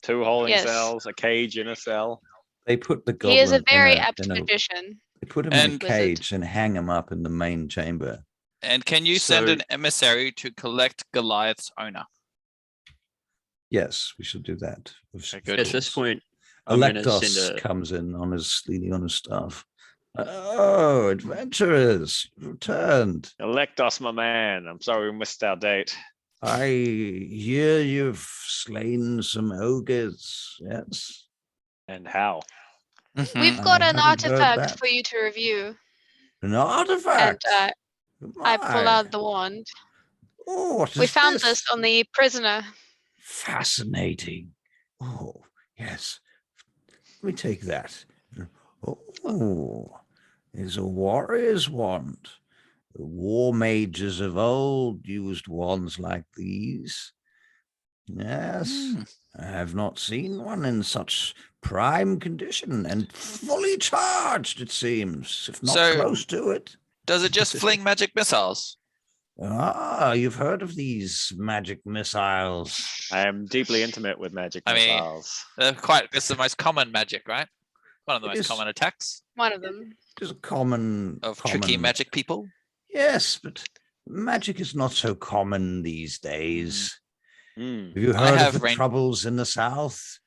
2 holding Yes. cells, a cage in a cell. They put the goblin He is a very in apt in a, magician. they put him in a And- cage and hang him up in the main chamber. And can you send So- an emissary to collect Goliath's owner? Yes, we should do that. Okay, good. At this point, I'm going to Electos send a. comes in leaning on his staff. Oh, adventurers, you've returned. Elect us, my man. I'm sorry we missed our date. I hear you've slain some ogres. Yes. And how? Mhm. We've got I an haven't heard artifact that. for you to review. An And artifact. I pull My. out the wand. Oh, what We is found this on the prisoner. Fascinating. Oh, yes. Let me take that. Oh, it's a warrior's wand. The war mages of old used wands like these. Yes, Hmm. I have not seen one in such prime condition and fully charged, it seems, if not So- close to it. Does it just fling magic missiles? Ah, you've heard of these magic missiles. I am deeply intimate with magic I mean, missiles. It's the most common magic, right? One of the It most is- common attacks One of them. It is a common of tricky common- magic people. Yes, but magic is not so common these days. Mm. Have you I heard have of the rain- troubles in the south?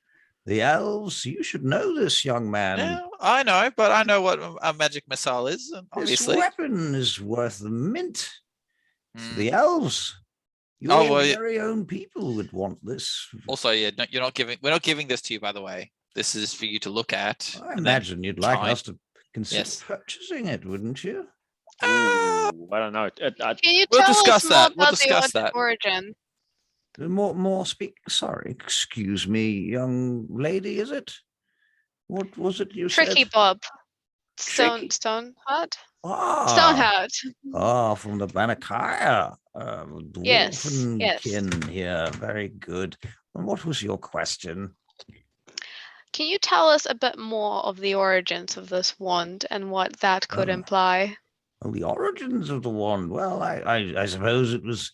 The elves, you should know this, young man. Yeah, I know, but I know what a magic missile is, obviously. This weapon is worth the mint. Mm. The elves, your well, very own people would want this. Also, yeah, no, we're not giving this to you, by the way. This is for you to look at. I imagine you'd like us to consider Yes. purchasing it, wouldn't you? Ooh, I don't know. Can you We'll tell discuss us more that. We'll about discuss the that. origin? More speak. Sorry, excuse me, young lady. Is it? What was it you Tricky said? Bob. Tricky? Stone Heart? Ah, Stone Heart. from the Banakaya. Yes, Dwarfen yes. kin here. Very good. And what was your question? Can you tell us a bit more of the origins of this wand and what that could imply? Well, the origins of the wand. Well, I suppose it was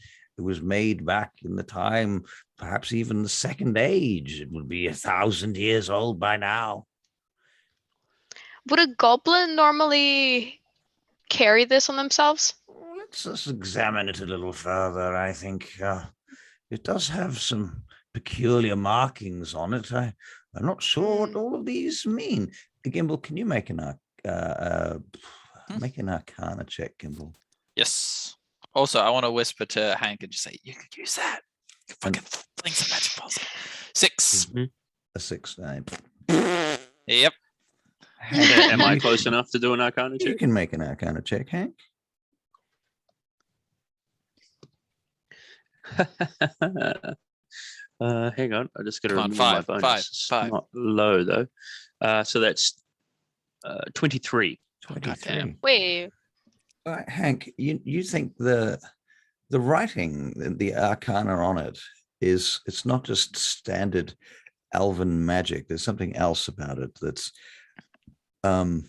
made back in the time, perhaps even the Second Age. It would be 1,000 years old by now. Would a goblin normally carry this on themselves? Let's just examine it a little further. I think it does have some peculiar markings on it. I'm not sure what all of these mean. Gimbal, can you make an Arcana check, Gimbal? Yes. Also, I want to whisper to Hank and just say, you could use that. You could fucking fling some magic balls. 6. A 6. Yep. Am I close enough to do an Arcana check? You can make an Arcana check, Hank. Hang on, I just got to remove Five, my bonus. five. Not low though. So that's 23. 23. Wait, Hank, you think the writing, the Arcana on it it's not just standard elven magic. There's something else about it that's Also,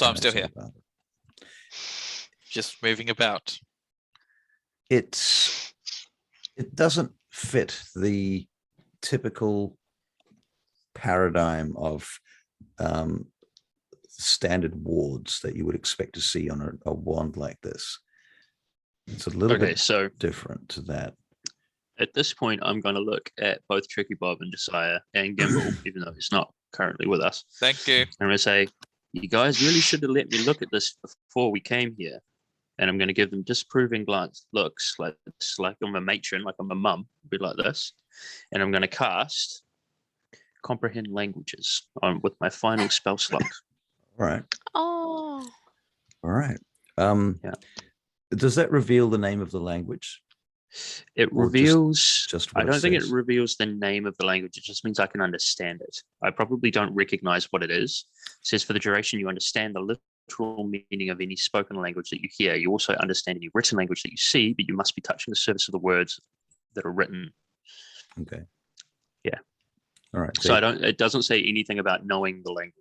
I'm still here. Just moving about. It doesn't fit the typical paradigm of standard wards that you would expect to see on a wand like this. It's a little bit different to that. At this point, I'm going to look at both Tricky Bob and Josiah and Gimbal, even though he's not currently with us. Thank you. I'm going to say, you guys really should have let me look at this before we came here. And I'm going to give them disapproving looks like I'm a matron, like I'm a mum, be like this. And I'm going to cast Comprehend Languages with my final spell slot. All right. oh, All right. Yeah. Does that reveal the name of the language? It reveals, just what I don't think it says? reveals the name of the language. It just means I can understand it. I probably don't recognize what it is. It says for the duration, you understand the literal meaning of any spoken language that you hear. You also understand any written language that you see, but you must be touching the surface of the words that are written. Okay. Yeah. All right. So it doesn't say anything about knowing the language.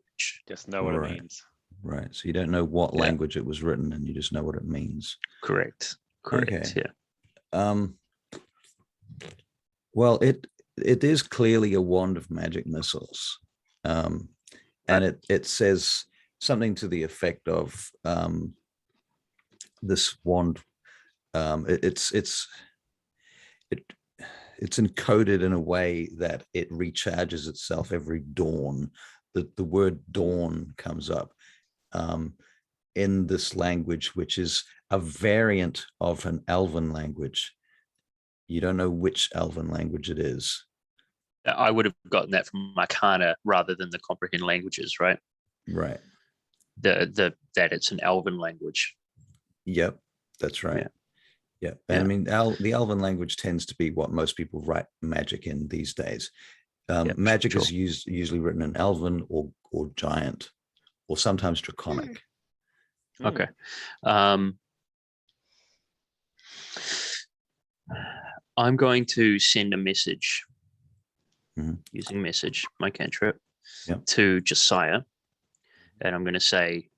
Just know what it means. Right. So you don't know what language it was written and you just know what it means. Correct. Okay. Yeah. Well, it is clearly a wand of magic missiles. And it says something to the effect of this wand. It's encoded in a way that it recharges itself every dawn. The word dawn comes up in this language, which is a variant of an elven language. You don't know which elven language it is. I would have gotten that from Arcana rather than the Comprehend Languages, right? Right. That it's an elven language. Yep, that's right. Yeah. And I mean, the elven language tends to be what most people write magic in these days. Magic is usually written in elven or giant, or sometimes draconic. Okay. I'm going to send a message using message, my cantrip, to Josiah. And I'm going to say,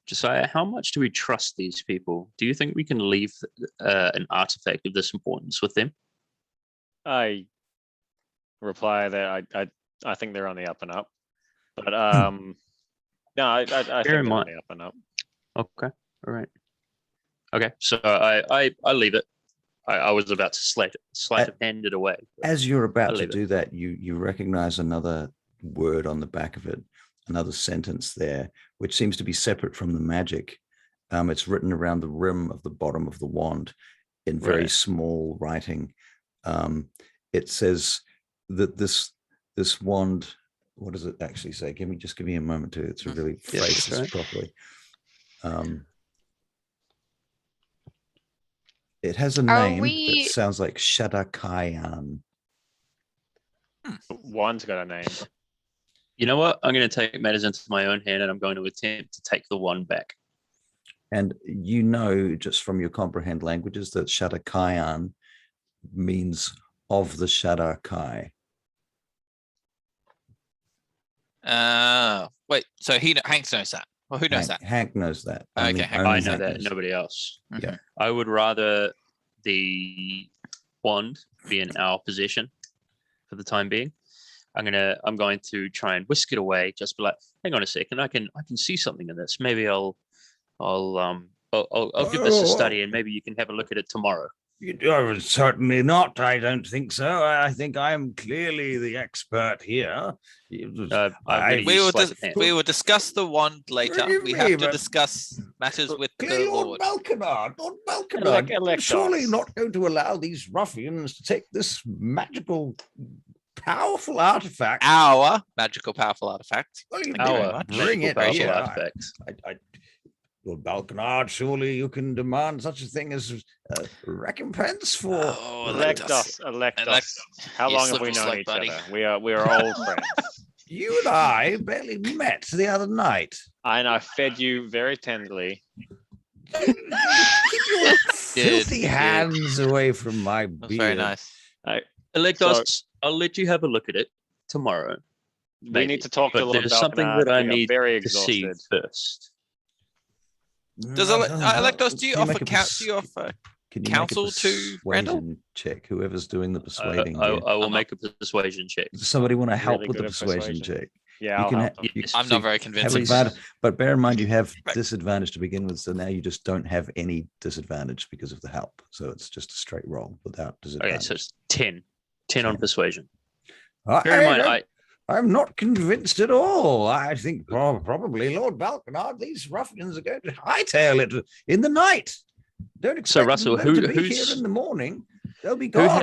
Josiah, how much do we trust these people? Do you think we can leave an artifact of this importance with them? I reply that I think they're on the up and up. But no, I think they're on the up and up. Okay. All right. Okay. So I leave it. I was about to sleight of hand it away. As you're about to leave it. do that, you recognize another word on the back of it, another sentence there, which seems to be separate from the magic. It's written around the rim of the bottom of the wand in very Right. small writing. It says that this wand, what does it actually say? Give me a moment to really Yeah, phrase that's this right. properly. It has a Are name we- that sounds like Shadakayan. One's got a name. You know what? I'm going to take matters into my own hand, and I'm going to attempt to take the one back. And you know, just from your comprehend languages, that Shadakayan means of the Shadakai. Wait, so Hank knows that. Well, who knows that? Hank knows that. Okay, Hank I only know Hank that. knows Nobody else. Yeah. I would rather the wand be in our possession for the time being. I'm going to try and whisk it away. Just be like, hang on a second. I can see something in this. Maybe I'll give this a study, and maybe you can have a look at it tomorrow. Certainly not. I don't think so. I think I'm clearly the expert here. We will discuss the wand later. Forgive We me, have to but- discuss matters with the Lord Lord. Balkanard, Electos. surely not going to allow these ruffians to take this magical, powerful artifact. Our magical powerful artifact. Well, you Thank you very Our much. bring it powerful here. artifact. Lord Balkanard, surely you can demand such a thing as recompense for. Oh, Electos. Electos. How You long have we slippery known slope, each buddy. other? We are old friends. You and I barely met the other night. And I fed you very tenderly. Keep your filthy Did. hands away from my That's beard. very nice. Electos, I'll let you have a look at it tomorrow. We Maybe. need to talk to But Lord there's something Balkanard. that I We are need very to see exhausted. first. Does Electos, do you Can offer make a can you make a counsel to Randall? persuasion check? Whoever's doing the persuading. I here. will I'm make a persuasion check. Does somebody want to help Really with the good at persuasion persuasion. check? Yeah, You I'll can help ha- them. you- I'm so not very have convincing. advantage, but bear in mind you have Right. disadvantage to begin with, so now you just don't have any disadvantage because of the help. So it's just a straight roll without Okay, disadvantage. so it's 10. 10 on 10. persuasion. Bear in mind, I'm not convinced at all. I think probably Lord Balkanard, these ruffians are going to hightail it in the night. Don't expect Russell, them to be who's- here in the morning. They'll be who gone.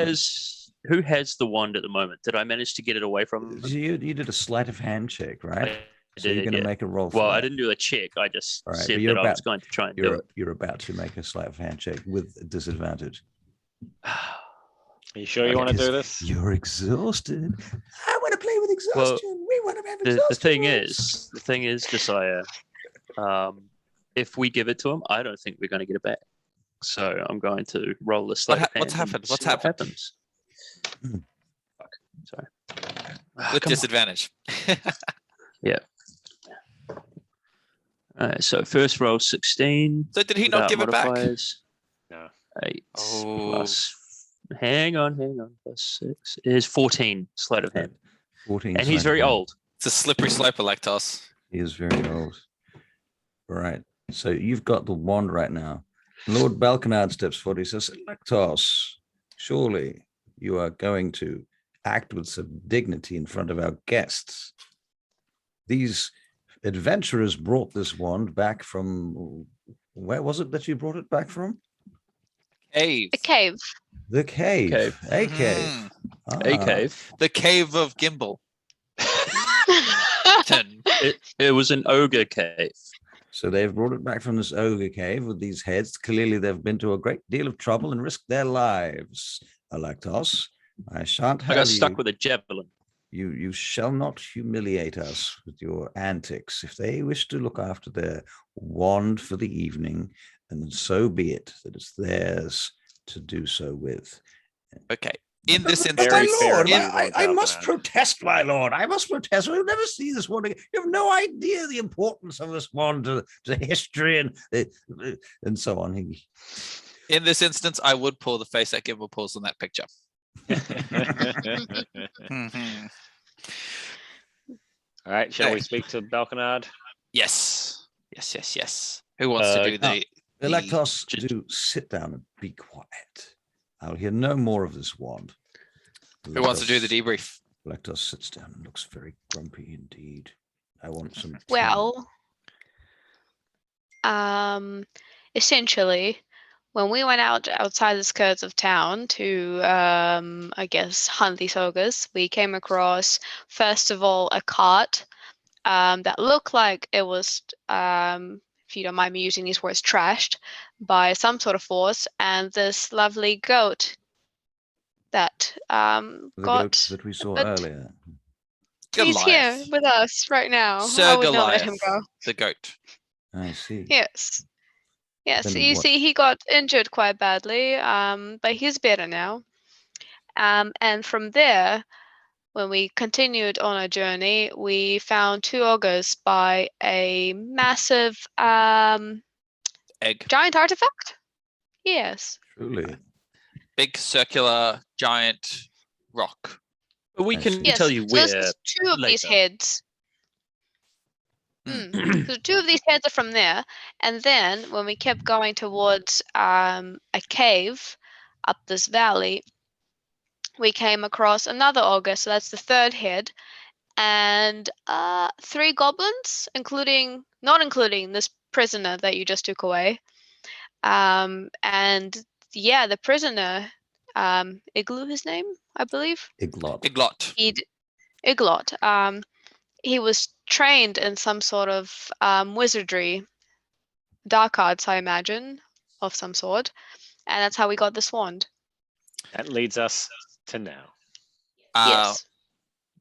has the wand at the moment? Did I manage to get it away from them? You did a sleight of hand check, right? I So you're did, going to yeah. make a roll for Well, that. I didn't do a check. I just All right, said but you're that I was about- going to try and do You're about to make a sleight of hand check with disadvantage. it. Are you sure you want to do this? You're exhausted. I want to play with exhaustion. We want to have exhaustion. The thing is, Josiah, if we give it to him, I don't think we're going to get it back. So I'm going to roll the sleight of hand. what's happened? and What's see what happened? happens. Fuck. Sorry. With Come on. disadvantage. All right, so first roll 16. So did he not without give it back? modifiers. No. 8 Oh. plus. Hang on. Plus 6 is 14 sleight of hand. 14. And he's sleight of very hand. old. It's a slippery slope, Electos. He is very old. All right. So you've got the wand right now. Lord Balkanard steps forward. He says, Electos, surely you are going to act with some dignity in front of our guests. These adventurers brought this wand back from, where was it that you brought it back from? Cave. The cave. The cave. Cave. A cave. Mhm. A Ah, cave. The cave of Gimbal. It was an ogre cave. So they've brought it back from this ogre cave with these heads. Clearly, they've been to a great deal of trouble and risked their lives. Electos, I shan't I have got stuck you. with a javelin. You shall not humiliate us with your antics. If they wish to look after their wand for the evening, and so be it, that it's theirs to do so with. Okay. In this But instance, my fair lord, of you, I Lord must Balkanard. protest, my lord. I must protest. We'll never see this wand again. You have no idea the importance of this wand to history and so on. in this instance, I would pull the face that Gimbal pulls on that picture. Mhm. All right, shall we Okay. speak to Balkanard? Yes. Yes. Who wants to do the Electos, just- do sit down and be quiet. I'll hear no more of this wand. Who wants to do the debrief? Lectos sits down and looks very grumpy indeed. I want some tea. Well, essentially, when we went outside the skirts of town to, I guess, hunt these ogres, we came across, first of all, a cart that looked like it was, if you don't mind me using these words, trashed by some sort of force, and this lovely goat that The goat got. that we saw but- earlier. He's here Goliath. with us right now. Sir I would not let him Goliath, go. the goat. I see. Yes. Yes, Then you what- see, he got injured quite badly, but he's better now. And from there, when we continued on our journey, we found 2 ogres by a massive Egg. giant artifact. Yes. Truly. Big circular giant rock. But we I can see. Yes. tell you So where. this is 2 of these later. heads. So 2 of these heads are from there, and then when we kept going towards a cave up this valley, we came across another ogre. So that's the 3rd head, and 3 goblins, not including this prisoner that you just took away. And yeah, the prisoner, Igloo, his name, I believe. Iglot. Iglot. Iglot. He was trained in some sort of wizardry, dark arts, I imagine, of some sort, and that's how we got this wand. That leads us to now. Yes.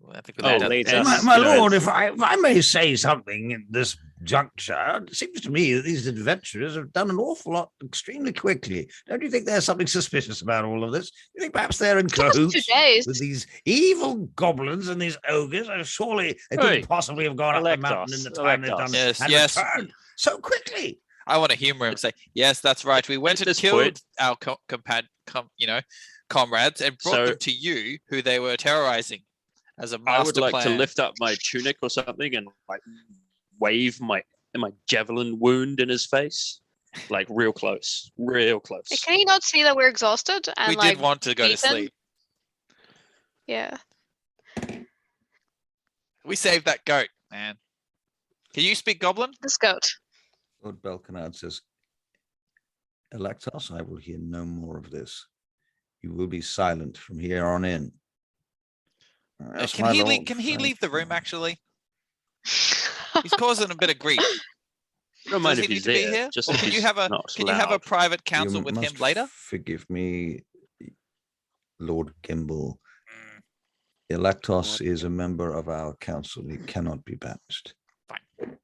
I think That that leads and us. My you know, lord, if I may say something in this juncture, it seems to me that these adventurers have done an awful lot extremely quickly. Don't you think there's something suspicious about all of this? You think perhaps they're in Just 2 cahoots days. with these evil goblins and these ogres? Surely they couldn't Hey, possibly have gone up the mountain in the time they've done Yes, and yes. returned so quickly. I want to humor him. Say, yes, that's right. We went At and this killed point- our comrades and brought So- them to you, who they were terrorizing, as a master I would like plan. to lift up my tunic or something and like wave my javelin wound in his face, like real close, real close. Hey, can you not see that we're exhausted and We like did want to go to beaten? sleep. Yeah. We saved that goat, man. Can you speak Goblin? This goat. Lord Belcanard says, Electos, I will hear no more of this. You will be silent from here on in. Yes, Can my he lord, can he thank leave the you. room? Actually, he's causing a bit of grief. I don't mind Does if he he's need to be there. here? Just Or if can you he's have a not can you have a loud. private You council with him must later? Forgive me, Lord Gimble. Electos is a member of our council. He cannot be banished. Fine.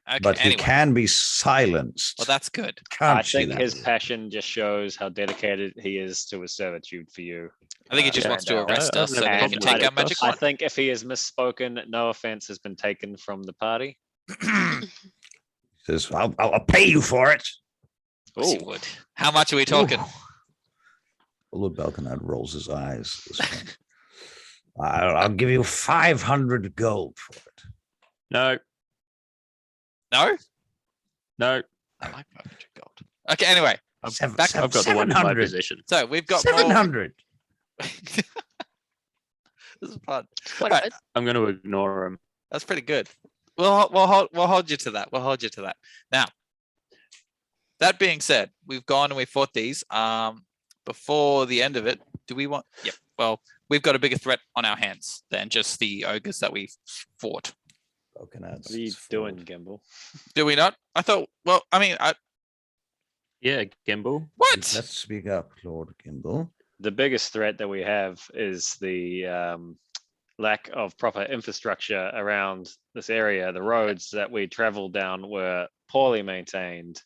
Okay, But he anyway. can be silenced. Well, that's good. Can't I think you? his passion just shows how dedicated he is to his servitude for you. I think he just Yeah, wants to no, arrest I us so don't that have he a can problem take with our magic I wand. think if he has misspoken, no offense has been taken from the party. He says, I'll pay you for it. Yes, he Ooh. would. How much are we talking? Ooh. Lord Belcanard rolls his eyes. At this point. I'll give you 500 gold for it. No, No? no, I like 500 gold. Okay, anyway. Seven- back- seven- I've got the one in my 700. possession. So we've got more. 700. This is fun. What Right. a- I'm going to ignore him. That's pretty good. We'll hold you to that. We'll hold you to that. Now, that being said, we've gone and we fought these. Before the end of it, do we want? Yep. Well, we've got a bigger threat on our hands than just the ogres that we fought. Belcanard's What are you doing, Gimble? Do we not? I thought. Well, I mean, Yeah, Gimbal. what? Let's speak up, Lord Gimble. The biggest threat that we have is the lack of proper infrastructure around this area. The roads that we traveled down were poorly maintained.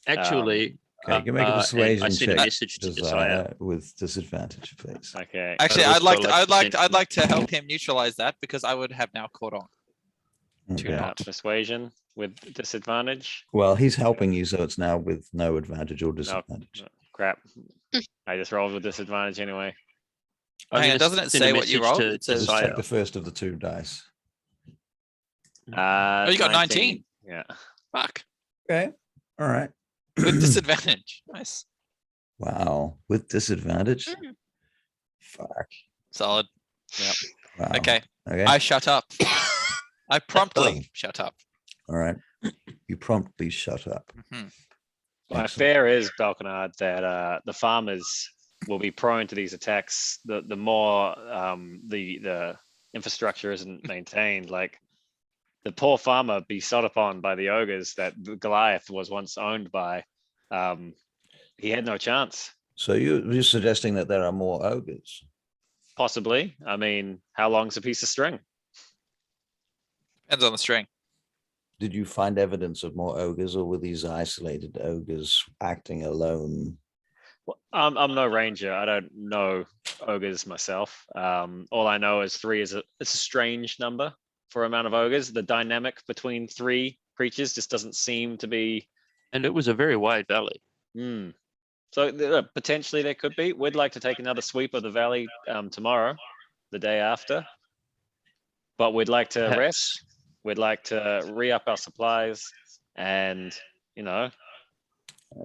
Actually, Okay, you can make a and persuasion I sent a check. message to Desire. Desire with disadvantage, please. Okay. Actually, I'd I'd like also to. like I'd to like. To, I'd send- like to help him neutralize that because I would have now caught on. Okay. not. Persuasion with disadvantage. Well, he's helping you, so it's now with no advantage or disadvantage. Crap. I just rolled with disadvantage anyway. I'm Hang on, gonna doesn't it send a say what you message rolled? to It says- Just Desire. take the first of the 2 dice. Oh, you got 19. Yeah. Fuck. Okay. All right. With disadvantage. Nice. Wow, with disadvantage. Mm. Fuck. Solid. Wow. Okay. Okay. I shut up. I promptly shut up. All right. You promptly shut up. Mhm. My Excellent. fear is, Balkanard, that the farmers will be prone to these attacks. The more the infrastructure isn't maintained, like the poor farmer be sot upon by the ogres that Goliath was once owned by. He had no chance. So you're suggesting that there are more ogres? Possibly. I mean, how long's a piece of string? Depends on the string. Did you find evidence of more ogres, or were these isolated ogres acting alone? Well, I'm no ranger. I don't know ogres myself. All I know is 3 is it's a strange number for amount of ogres. The dynamic between 3 creatures just doesn't seem to be. And it was a very wide valley. So potentially there could be. We'd like to take another sweep of the valley tomorrow, the day after. But we'd like to rest. We'd like to re-up our supplies, and I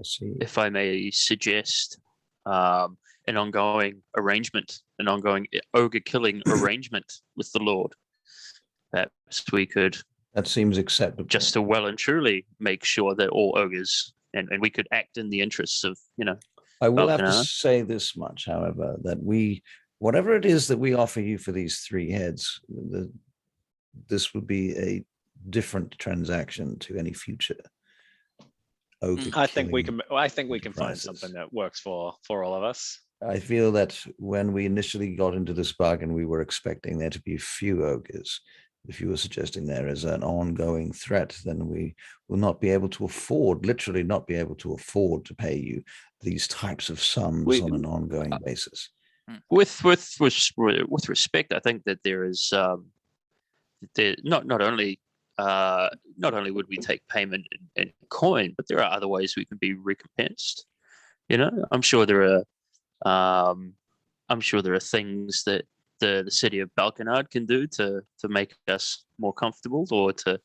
see. If I may suggest an ongoing arrangement, an ongoing ogre killing arrangement with the Lord. Perhaps we could, That seems acceptable. just to well and truly make sure that all ogres, and we could act in the interests of, I will have to Balkanard. say this much, however, that whatever it is that we offer you for these 3 heads, this would be a different transaction to any future. I think we can find enterprises. something that works for all of us. I feel that when we initially got into this bargain, we were expecting there to be few ogres. If you were suggesting there is an ongoing threat, then we will not be able to afford, literally not be able to afford to pay you these types of sums on an ongoing basis. With respect, I think that there is not only would we take payment in coin, but there are other ways we can be recompensed. I'm sure there are things that the city of Balkanard can do to make us more comfortable, or to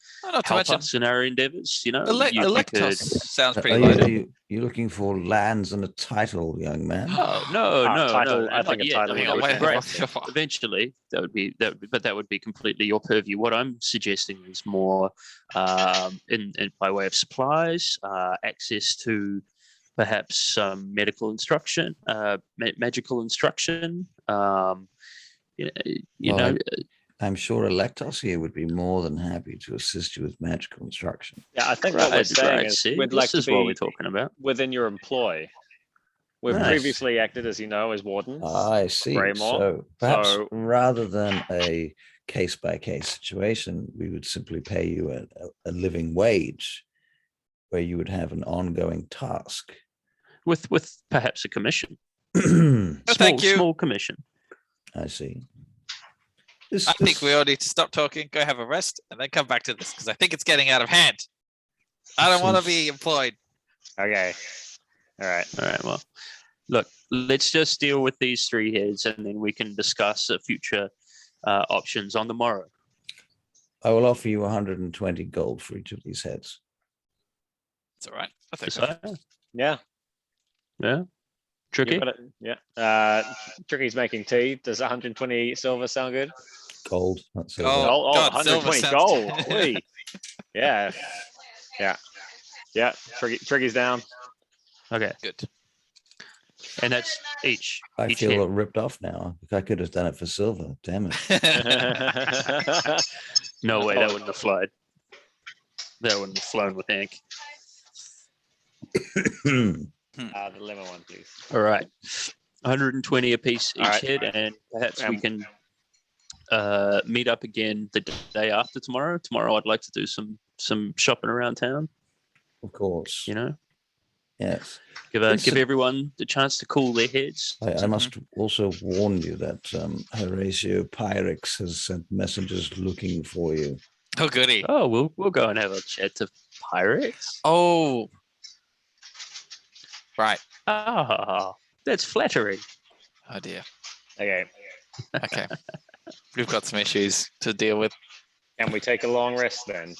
help us in our endeavors. Electos sounds pretty Are loaded. you looking for lands and a title, young man? Oh, no, title, I not think a yet. title I mean, would that be would be fantastic. great. Eventually, that would be completely your purview. What I'm suggesting is more in by way of supplies, access to perhaps some medical instruction, magical instruction. I'm sure Electos here would be more than happy to assist you with magical instruction. Yeah, I think what we're saying is See, we'd this like to is what we're be talking about. within your employ. We've Nice. previously acted, as you know, as wardens. I see. Greymore. So perhaps So- rather than a case-by-case situation, we would simply pay you a living wage where you would have an ongoing task. With perhaps a commission. Thank you. Small commission. I see. I think we all need to stop talking, go have a rest, and then come back to this, because I think it's getting out of hand. I don't want to be employed. Okay. All right. Well, look, let's just deal with these 3 heads, and then we can discuss future options on the morrow. I will offer you 120 gold for each of these heads. It's all right. I think So, Yeah. yeah. Tricky. You got it. Yeah. Tricky's making tea. Does 120 silver sound good? Gold. That's it. Oh, God, 120 silver gold. sounds- Whee. Yeah. Tricky's down. Okay, Good. and that's each. I each feel head. ripped off now. I could have done it for silver. Damn it. No way, that wouldn't have flown. That wouldn't have flown with ink. The lemon one, please. All right, 120 apiece each All right. head, and perhaps we can meet up again the day after tomorrow. Tomorrow, I'd like to do some shopping around town. Of course. Yes. Give everyone the chance to cool their heads. I must also warn you that Horatio Pyrex has sent messengers looking for you. Oh, goody. Oh, we'll go and have a chat to pirates. Oh. Right. Ah, that's flattering. Oh, dear. Okay. Okay. We've got some issues to deal with. Can we take a long rest then?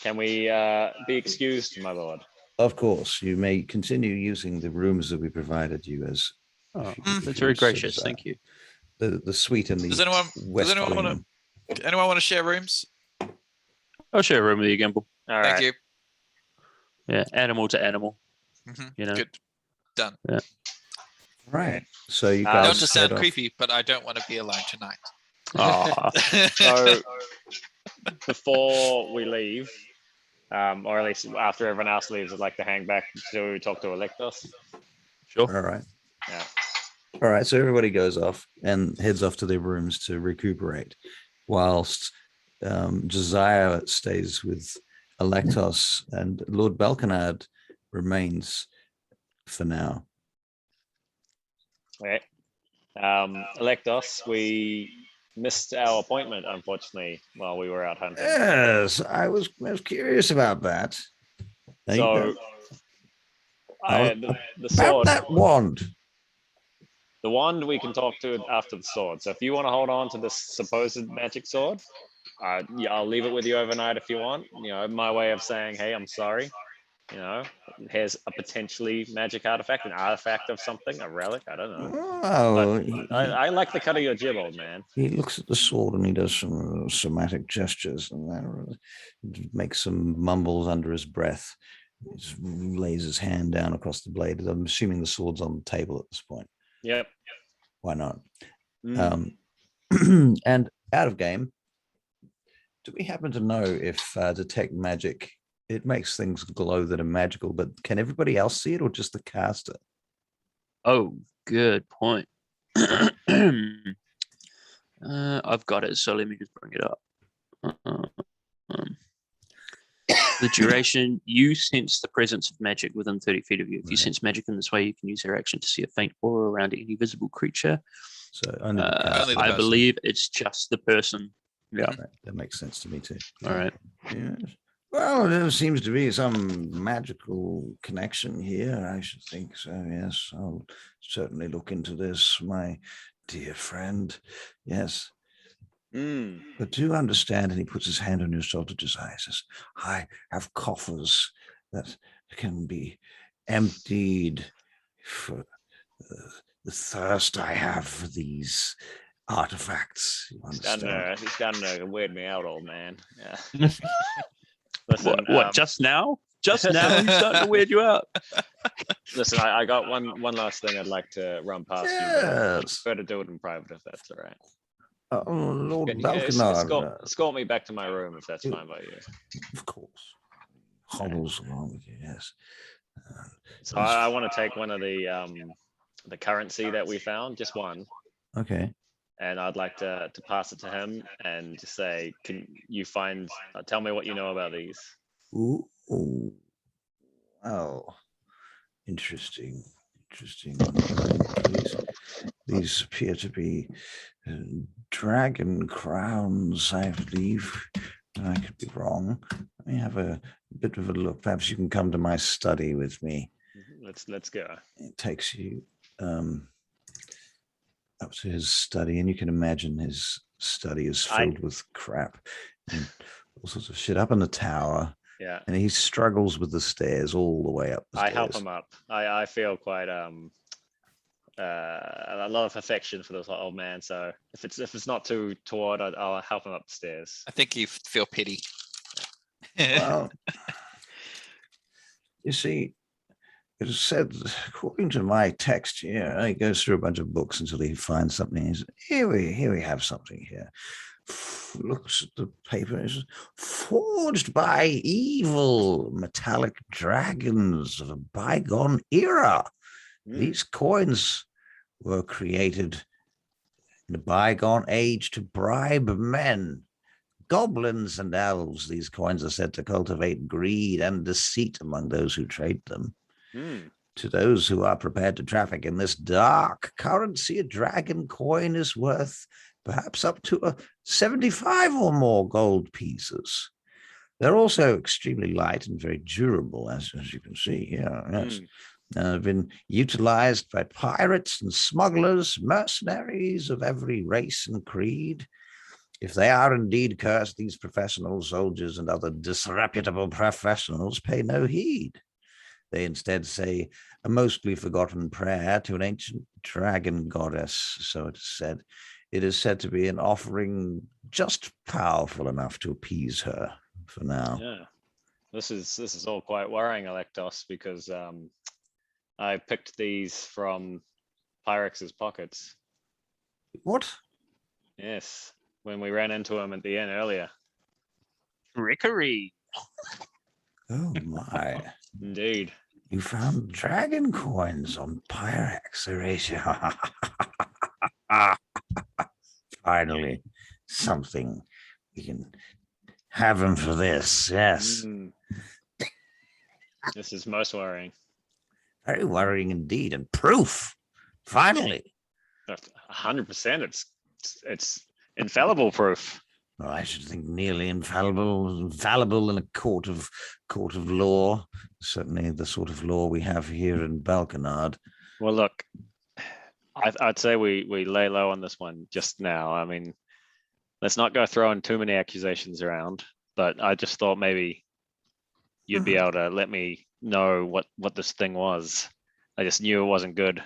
Can we be excused, my lord? Of course, you may continue using the rooms that we provided you as. Oh, if that's you very so gracious. desire. Thank you. The suite in the Does anyone west want wing. to? Anyone want to share rooms? I'll share a room with you, Gimble. All Thank right. you. Yeah, animal to animal. Mhm. You know. Good. Done. Right. So you Not guys Not to sound head off. creepy, but I don't want to be alone tonight. Aw. So before we leave, or at least after everyone else leaves, I'd like to hang back to talk to Electos. Sure. All right. Yeah. All right. So everybody goes off and heads off to their rooms to recuperate, whilst Josiah stays with Electos and Lord Balkanard remains for now. Okay. Electos, we missed our appointment, unfortunately, while we were out hunting. Yes, I was curious about that. So the about sword, that wand. the wand we can talk to after the sword. So if you want to hold on to this supposed magic sword, yeah, I'll leave it with you overnight if you want. You know, my way of saying, hey, I'm sorry. You know, here's a potentially magic artifact, an artifact of something, a relic. I don't know. Oh, I like the cut of your jib, old man. he looks at the sword and he does some somatic gestures and then makes some mumbles under his breath. He just lays his hand down across the blade. I'm assuming the sword's on the table at this point. Yep. Why not? Mm. And out of game, do we happen to know if detect magic, it makes things glow that are magical, but can everybody else see it or just the caster? Oh, good point. I've got it, so let me just bring it up. The duration, you sense the presence of magic within 30 feet of you. If you sense magic in this way, you can use your action to see a faint aura around any visible creature. So only the caster. Only the I person. believe it's just the person. Yeah. Right, that makes sense to me too. All right. Yes. Well, there seems to be some magical connection here. I should think so. Yes, I'll certainly look into this, my dear friend. Yes. But do understand, and he puts his hand on your shoulder, Josiah says, I have coffers that can be emptied for the thirst I have for these artifacts. You understand? He's starting to weird me out, old man. Yeah. Listen, What just now? Just now he's starting to weird you out. Listen, I got one last thing I'd like to run past you. But prefer to do it in private if that's all right. Oh, Lord Can you Balkanard. escort me back to my room if that's fine by you. Of course. Hobbles along with you, yes. So I want to take one of the currency that we found, just one. Okay. And I'd like to pass it to him and just say, can you tell me what you know about these? Ooh. Oh, interesting. These appear to be dragon crowns, I believe. I could be wrong. Let me have a bit of a look. Perhaps you can come to my study with me. Let's go. It takes you up to his study, and you can imagine his study is filled with crap and all sorts of shit up in the tower. Yeah. And he struggles with the stairs all the way up the stairs. I help him up. I feel quite a lot of affection for this old man. So if it's not too toward, I'll help him up the stairs. I think you feel pity. Well, you see, it is said, according to my text here, he goes through a bunch of books until he finds something. He says, here we have something here. Looks at the paper. It's forged by evil metallic dragons of a bygone era. These coins were created in a bygone age to bribe men. Goblins and elves, these coins are said to cultivate greed and deceit among those who trade them. To those who are prepared to traffic in this dark currency, a dragon coin is worth perhaps up to 75 or more gold pieces. They're also extremely light and very durable, as you can see here. Yes. Have been utilized by pirates and smugglers, mercenaries of every race and creed. If they are indeed cursed, these professional soldiers and other disreputable professionals pay no heed. They instead say a mostly forgotten prayer to an ancient dragon goddess, so it is said. It is said to be an offering just powerful enough to appease her for now. Yeah, this is all quite worrying, Electos, because I picked these from Pyrex's pockets. What? Yes, when we ran into him at the inn earlier. Trickery. Oh my. Indeed. You found dragon coins on Pyrex, Horatio. Finally, something. We can have him for this, yes. This is most worrying. Very worrying indeed, and proof. Finally. 100%. It's infallible proof. Well, I should think nearly infallible in a court of law. Certainly the sort of law we have here in Balkanard. Well, look, I'd say we lay low on this one just now. I mean, let's not go throwing too many accusations around, but I just thought maybe you'd be able to let me know what this thing was. I just knew it wasn't good.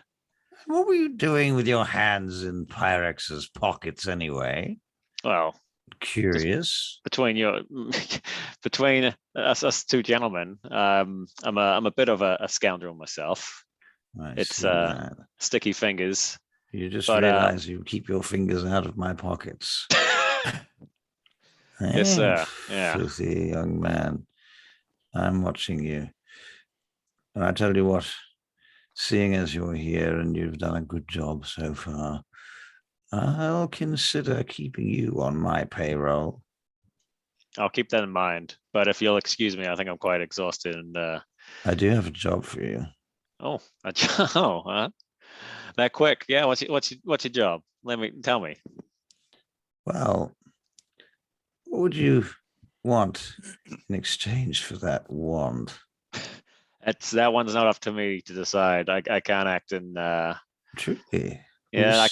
What were you doing with your hands in Pyrex's pockets anyway? Well, curious. Between us two gentlemen, I'm a bit of a scoundrel myself. It's sticky fingers. You just realize you keep your fingers out of my pockets. Yes, sir. Yeah. Filthy young man. I'm watching you. And I tell you what, seeing as you're here and you've done a good job so far, I'll consider keeping you on my payroll. I'll keep that in mind. But if you'll excuse me, I think I'm quite exhausted. And I do have a job for you. Oh, that quick? Yeah. What's your job? Tell me. Well, what would you want in exchange for that wand? That one's not up to me to decide. I can't act in. Truly. Yeah.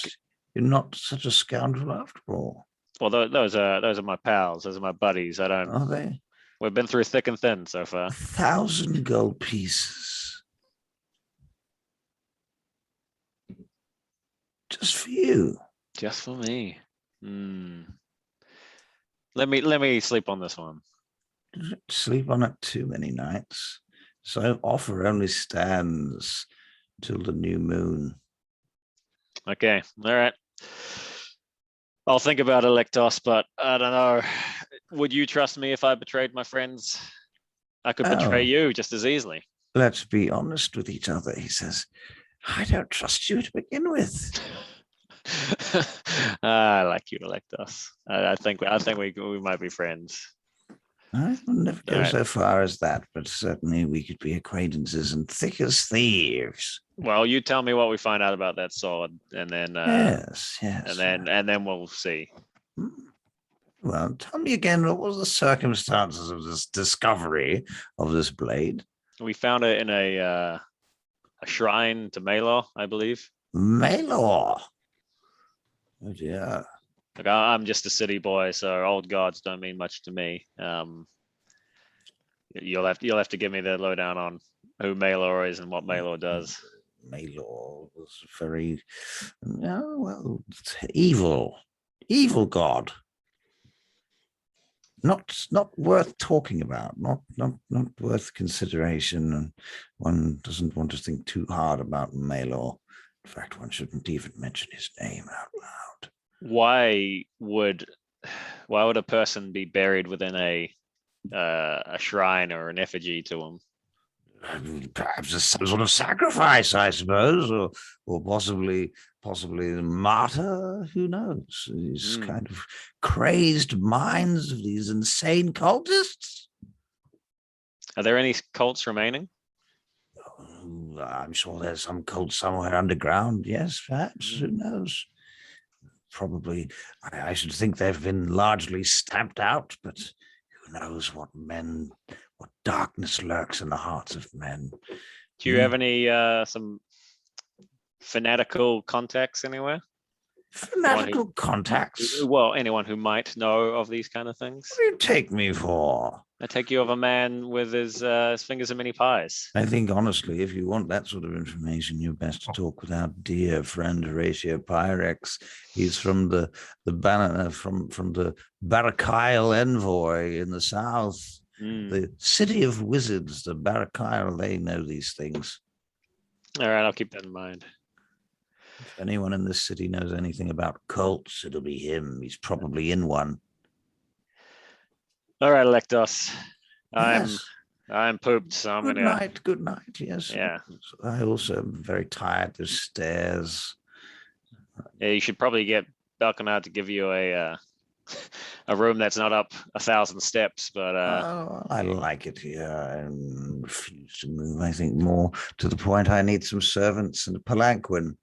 You're not such a scoundrel after all. Well, those are my pals. Those are my buddies. I don't. Are they? We've been through thick and thin so far. 1,000 gold pieces. Just for you. Just for me. Let me sleep on this one. Sleep on it too many nights. So offer only stands till the new moon. Okay. All right. I'll think about Electos, but I don't know. Would you trust me if I betrayed my friends? I could betray you just as easily. Let's be honest with each other, he says. I don't trust you to begin with. I like you, Electos. I think we might be friends. I will never go so far as that, but certainly we could be acquaintances and thick as thieves. Well, you tell me what we find out about that sword, and then yes, and then we'll see. Well, tell me again, what was the circumstances of this discovery of this blade? We found it in a shrine to Malor, I believe. Malor. Oh dear. Look, I'm just a city boy, so old gods don't mean much to me. You'll have to give me the lowdown on who Malor is and what Malor does. Malor was very, evil god. Not worth talking about. Not worth consideration. And one doesn't want to think too hard about Malor. In fact, one shouldn't even mention his name out loud. Why would a person be buried within a shrine or an effigy to him? Perhaps some sort of sacrifice, I suppose, or possibly a martyr. Who knows? These kind of crazed minds of these insane cultists. Are there any cults remaining? I'm sure there's some cult somewhere underground. Yes, perhaps. Who knows? Probably, I should think they've been largely stamped out, but who knows what darkness lurks in the hearts of men. Do you have any some fanatical contacts anywhere? Fanatical contacts? Well, anyone who might know of these kind of things. What do you take me for? I take you of a man with his fingers in many pies. I think honestly, if you want that sort of information, you're best to talk with our dear friend Horatio Pyrex. He's from the banner from the Barakyle Envoy in the south. The city of wizards, the Barakyle, they know these things. All right, I'll keep that in mind. If anyone in this city knows anything about cults, it'll be him. He's probably in one. All right, Electos. Yes. I'm pooped, so I'm Good gonna. night. Good night. Yes. Yeah. I also am very tired. There's stairs. Yeah, you should probably get Balconard to give you a room that's not up 1,000 steps, but I like it here. I refuse to move. I think more to the point, I need some servants and a palanquin.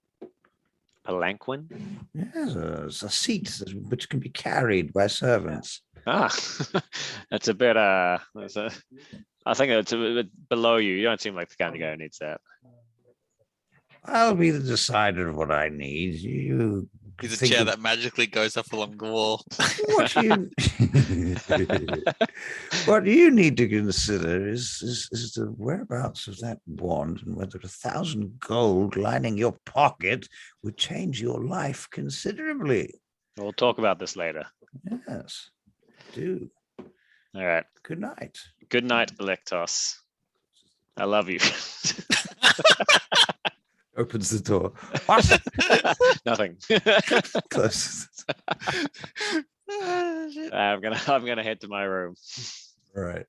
Palanquin? Yes, a seat which can be carried by servants. That's a bit. I think it's a bit below you. You don't seem like the kind of guy who needs that. I'll be the decider of what I need. You He's a chair that magically goes up along the wall. What you need to consider is the whereabouts of that wand and whether 1,000 gold lining your pocket would change your life considerably. We'll talk about this later. Yes, do. All right. Good night. Good night, Electos. I love you. Opens the door. Nothing. Closes. I'm gonna head to my room. All right.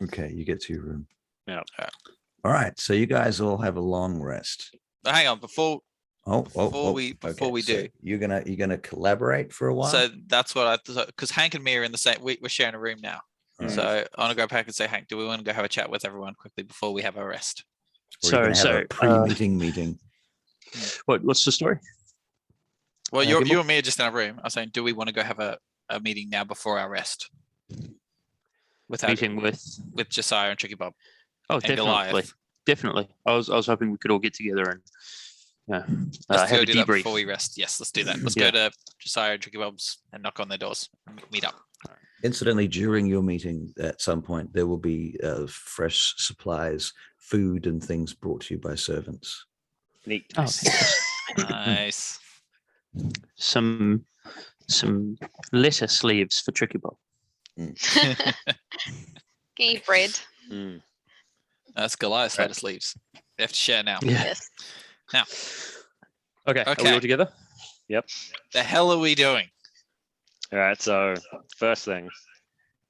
Okay, you get to your room. Yeah. All right. So you guys all have a long rest. Hang on, before we So do, you're gonna collaborate for a while. so that's what I thought, because Hank and me are in the same. We're sharing a room now, All so I want to go back and say, Hank, do we want to go have a chat with everyone quickly before we have our rest? Or you're gonna have a pre-meeting meeting. What's the story? Well, you and me are just in a room. I was saying, do we want to go have a meeting now before our rest? Meeting with Josiah and Tricky Bob. Oh, and definitely, Goliath. definitely. I was hoping we could all get together and Let's have go a do that debrief. before we rest. Yes, let's do that. Let's Yeah. go to Josiah and Tricky Bob's and knock on their doors and meet up. Incidentally, during your meeting, at some point, there will be fresh supplies, food, and things brought to you by servants. Neat. Oh, Nice. some letter sleeves for Tricky Bob. Can eat bread. That's Goliath's letter sleeves. They have to share now. Yeah. Yes. Now, Okay. Are we Okay. all together? Yep. the hell are we doing? All right. So first thing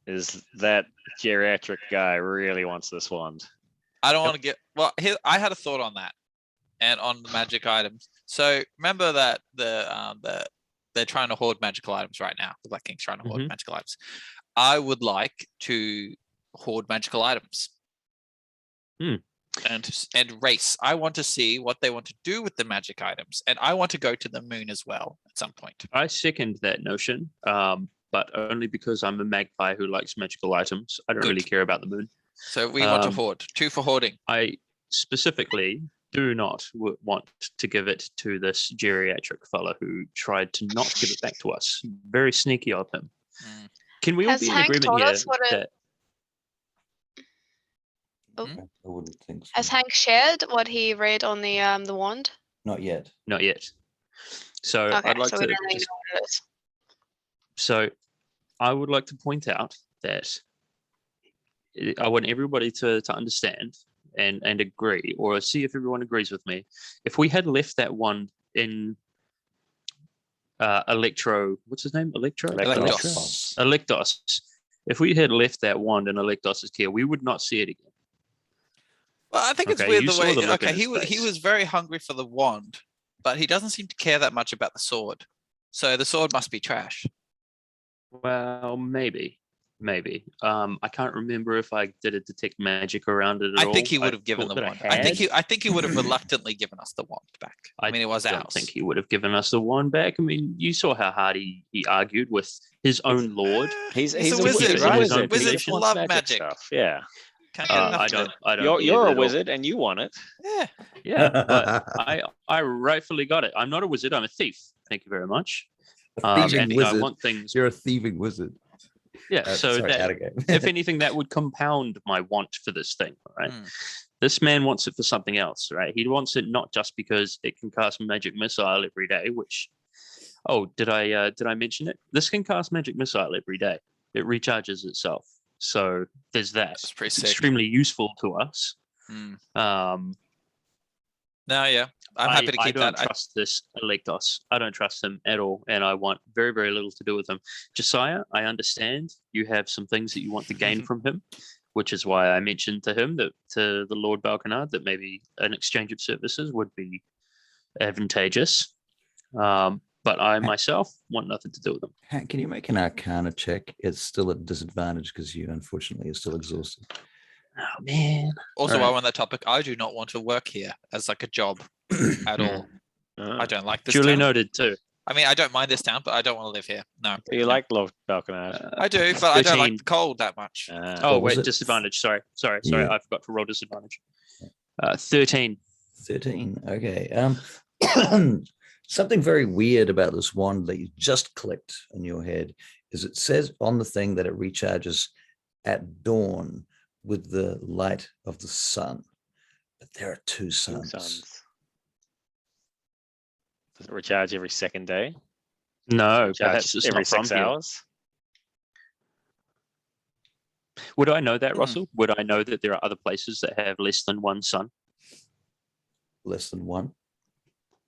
is that geriatric guy really wants this wand. I don't want to get I had a thought on that and on the magic items. So remember that they're trying to hoard magical items right now. The Black King's trying to hoard magical items. I would like to hoard magical items. And race. I want to see what they want to do with the magic items, and I want to go to the moon as well at some point. I second that notion, but only because I'm a magpie who likes magical items. I don't Good. really care about the moon. So we want to hoard. 2 for hoarding. I specifically do not want to give it to this geriatric fella who tried to not give it back to us. Very sneaky of him. Can we all Has be in Hank agreement told here us what that I wouldn't think so. Has Hank shared what he read on the wand? Not yet. not yet? So Okay, I'd like so we to don't really just- know what it is. So I would like to point out that I want everybody to understand and agree, or see if everyone agrees with me. If we had left that one in what's his name? Electos. If we had left that wand in Electos's care, we would not see it again. Well, I think it's Okay, weird you the saw way. the look in Okay, his he face. was very hungry for the wand, but he doesn't seem to care that much about the sword. So the sword must be trash. Well, maybe. I can't remember if I did a detect magic around it at all. I think he would have given the thought that wand. I think had. he would have reluctantly given us the wand back. I mean, it was I ours. don't think he would have given us the wand back. I mean, you saw how hard he argued with his own lord. He's He's a a wizard, wizard, right? right? He just Wizards wants love magic. stuff. Yeah. Can't get enough I of don't. it. I don't. You're get a it at all. wizard and you want it. Yeah. Yeah, but I rightfully got it. I'm not a wizard. I'm a thief. Thank you very much. A thieving And I wizard. want things. You're a thieving wizard. Yeah, so sorry, that, out of game. if anything, that would compound my want for this thing, right? Mm. This man wants it for something else, right? He wants it not just because it can cast magic missile every day, which, did I mention it? This can cast magic missile every day. It recharges itself. So there's that. That's pretty It's sick. extremely useful to us. Mm. Um, No, yeah, I'm happy to I keep don't that. trust this Electos. I don't trust him at all, and I want very, very little to do with him. Josiah, I understand you have some things that you want to gain from him, which is why I mentioned to him that to the Lord Balkanard that maybe an exchange of services would be advantageous. But I myself want nothing to do with them. Can you make an Arcana check? It's still at disadvantage because you unfortunately are still exhausted. Oh man. Also, All right. while we're on that topic, I do not want to work here as like a job at all. I don't like this Duly town. noted too. I mean, I don't mind this town, but I don't want to live here. No. You like Lord Balkanard? I do, but I don't like 13. the cold that much. Oh, What was wait, it? disadvantage. Sorry. Yeah. I forgot to roll disadvantage. 13. 13. Okay. Something very weird about this wand that you just clicked in your head is it says on the thing that it recharges at dawn with the light of the sun. But there are two Two suns. suns. Does it recharge every second day? No, Recharge perhaps it's every not from 6 here. hours? Would I know that, Russell? Would I know that there are other places that have less than one sun? Less than one.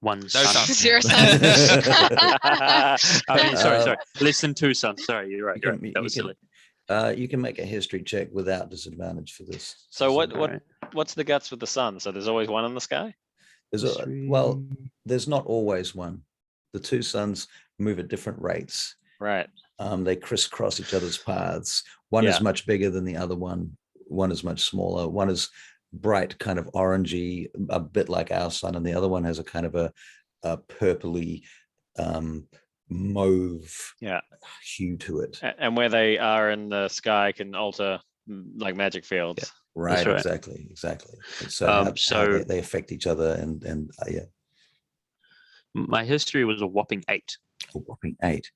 One No sun. sun. 0 suns. I mean, sorry. Uh, Less than 2 suns. Sorry, you're right. That was silly. You can make a history check without disadvantage for this. So what Right. what's the guts with the sun? So there's always one in the sky? Well, there's not always one. The two suns move at different rates. Right. They crisscross each other's paths. One is much bigger than the other one. One is much smaller. One is bright, kind of orangey, a bit like our sun, and the other one has a kind of a purpley mauve hue to it. And where they are in the sky can alter like magic fields. Right, right. exactly. And so, how they affect each other, and yeah. My history was a whopping 8. A whopping 8.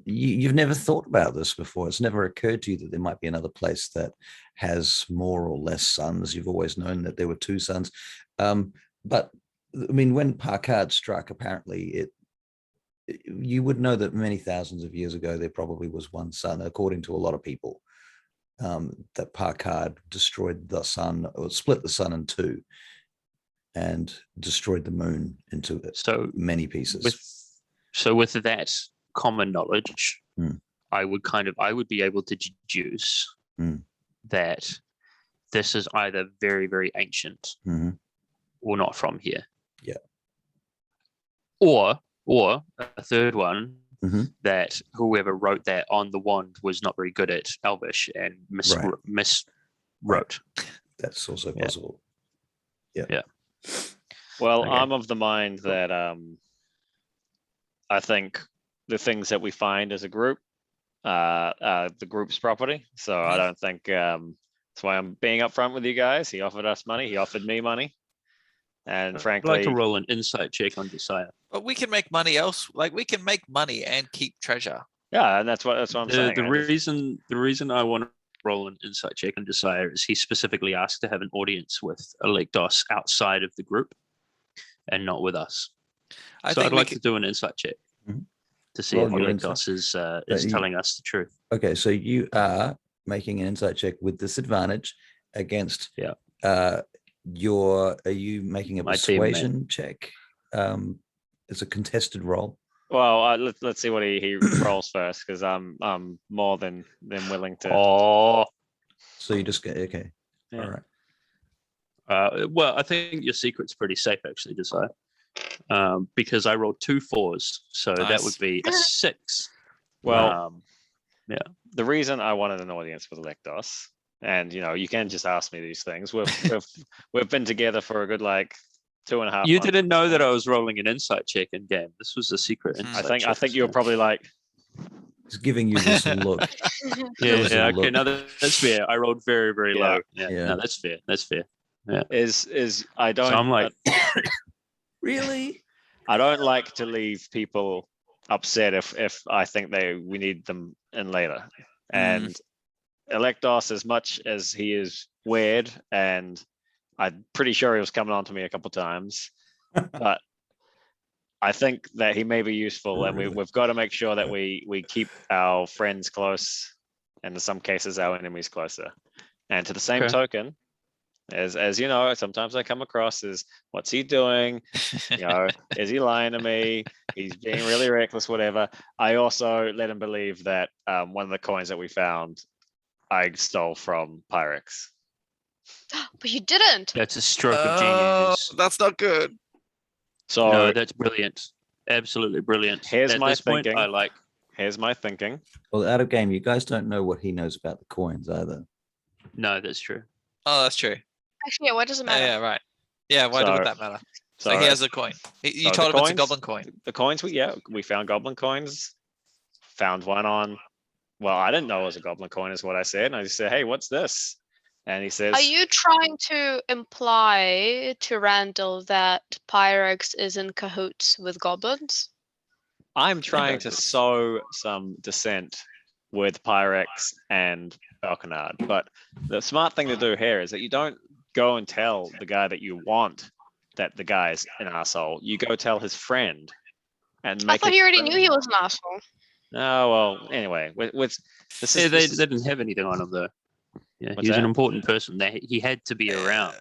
You've never thought about this before. It's never occurred to you that there might be another place that has more or less suns. You've always known that there were two suns. But I mean, when Parkard struck, apparently you would know that many thousands of years ago, there probably was one sun, according to a lot of people, that Parkard destroyed the sun, or split the sun in two and destroyed the moon into many pieces. With that common knowledge, I would be able to deduce that this is either very, very ancient or not from here. Yeah. Or a third one, that whoever wrote that on the wand was not very good at Elvish and miswrote. That's also possible. Yeah. Well, Okay. I'm of the mind that I think the things that we find as a group the group's property. So I don't think that's why I'm being upfront with you guys. He offered us money. He offered me money. And I'd frankly, like to roll an insight check on Josiah. But we can make money else. Like we can make money and keep treasure. yeah, and that's what I'm saying. The reason I want to roll an insight check on Josiah is he specifically asked to have an audience with Electos outside of the group and not with us. So I'd like to do an insight check to see if Electos is telling us the truth. Okay, so you are making an insight check with disadvantage against are you making a persuasion check? It's a contested roll. Well, let's see what he rolls first, because I'm more than willing to. Oh, so you just get okay. Yeah. All right. Well, I think your secret's pretty safe, actually, Josiah, because I rolled 2 4s, so that would be a 6. Well, the reason I wanted an audience with Electos, and you can just ask me these things. We've been together for a good 2.5 months. You didn't know that I was rolling an insight check in game. This was a secret insight check. I think you were probably He's giving you this look. Okay, no, that's fair. I rolled very, very low. Yeah, no, that's fair. Yeah. Is I don't. So I'm like, really? I don't like to leave people upset if I think we need them in later, And Electos, as much as he is weird, and I'm pretty sure he was coming on to me a couple times, but I think that he may be useful, and we've got to make sure that we keep our friends close, and in some cases our enemies closer. And to the same token, as you know, sometimes I come across as, what's he doing? Is he lying to me? He's being really reckless, whatever. I also let him believe that one of the coins that we found, I stole from Pyrex. But you didn't. That's a stroke of genius. That's not good. So No, that's brilliant. Absolutely brilliant. Here's At my this point, thinking. I like. Here's my thinking. Well, out of game, you guys don't know what he knows about the coins either. No, that's true. Oh, that's true. Actually, yeah, what does it matter? Yeah, right. Yeah, why would that matter? So he has a coin. You told him it's a goblin coin. The coins, we found goblin coins. Found one on. Well, I didn't know it was a goblin coin, is what I said. And I just said, hey, what's this? And he says, Are you trying to imply to Randall that Pyrex is in cahoots with goblins? I'm trying to sow some dissent with Pyrex and Falconard. But the smart thing to do here is that you don't go and tell the guy that you want that the guy's an asshole. You go tell his friend and make I thought he already knew he was an asshole. Oh, well, anyway, They didn't have anything on him though. Yeah, he was an important person. He had to be around.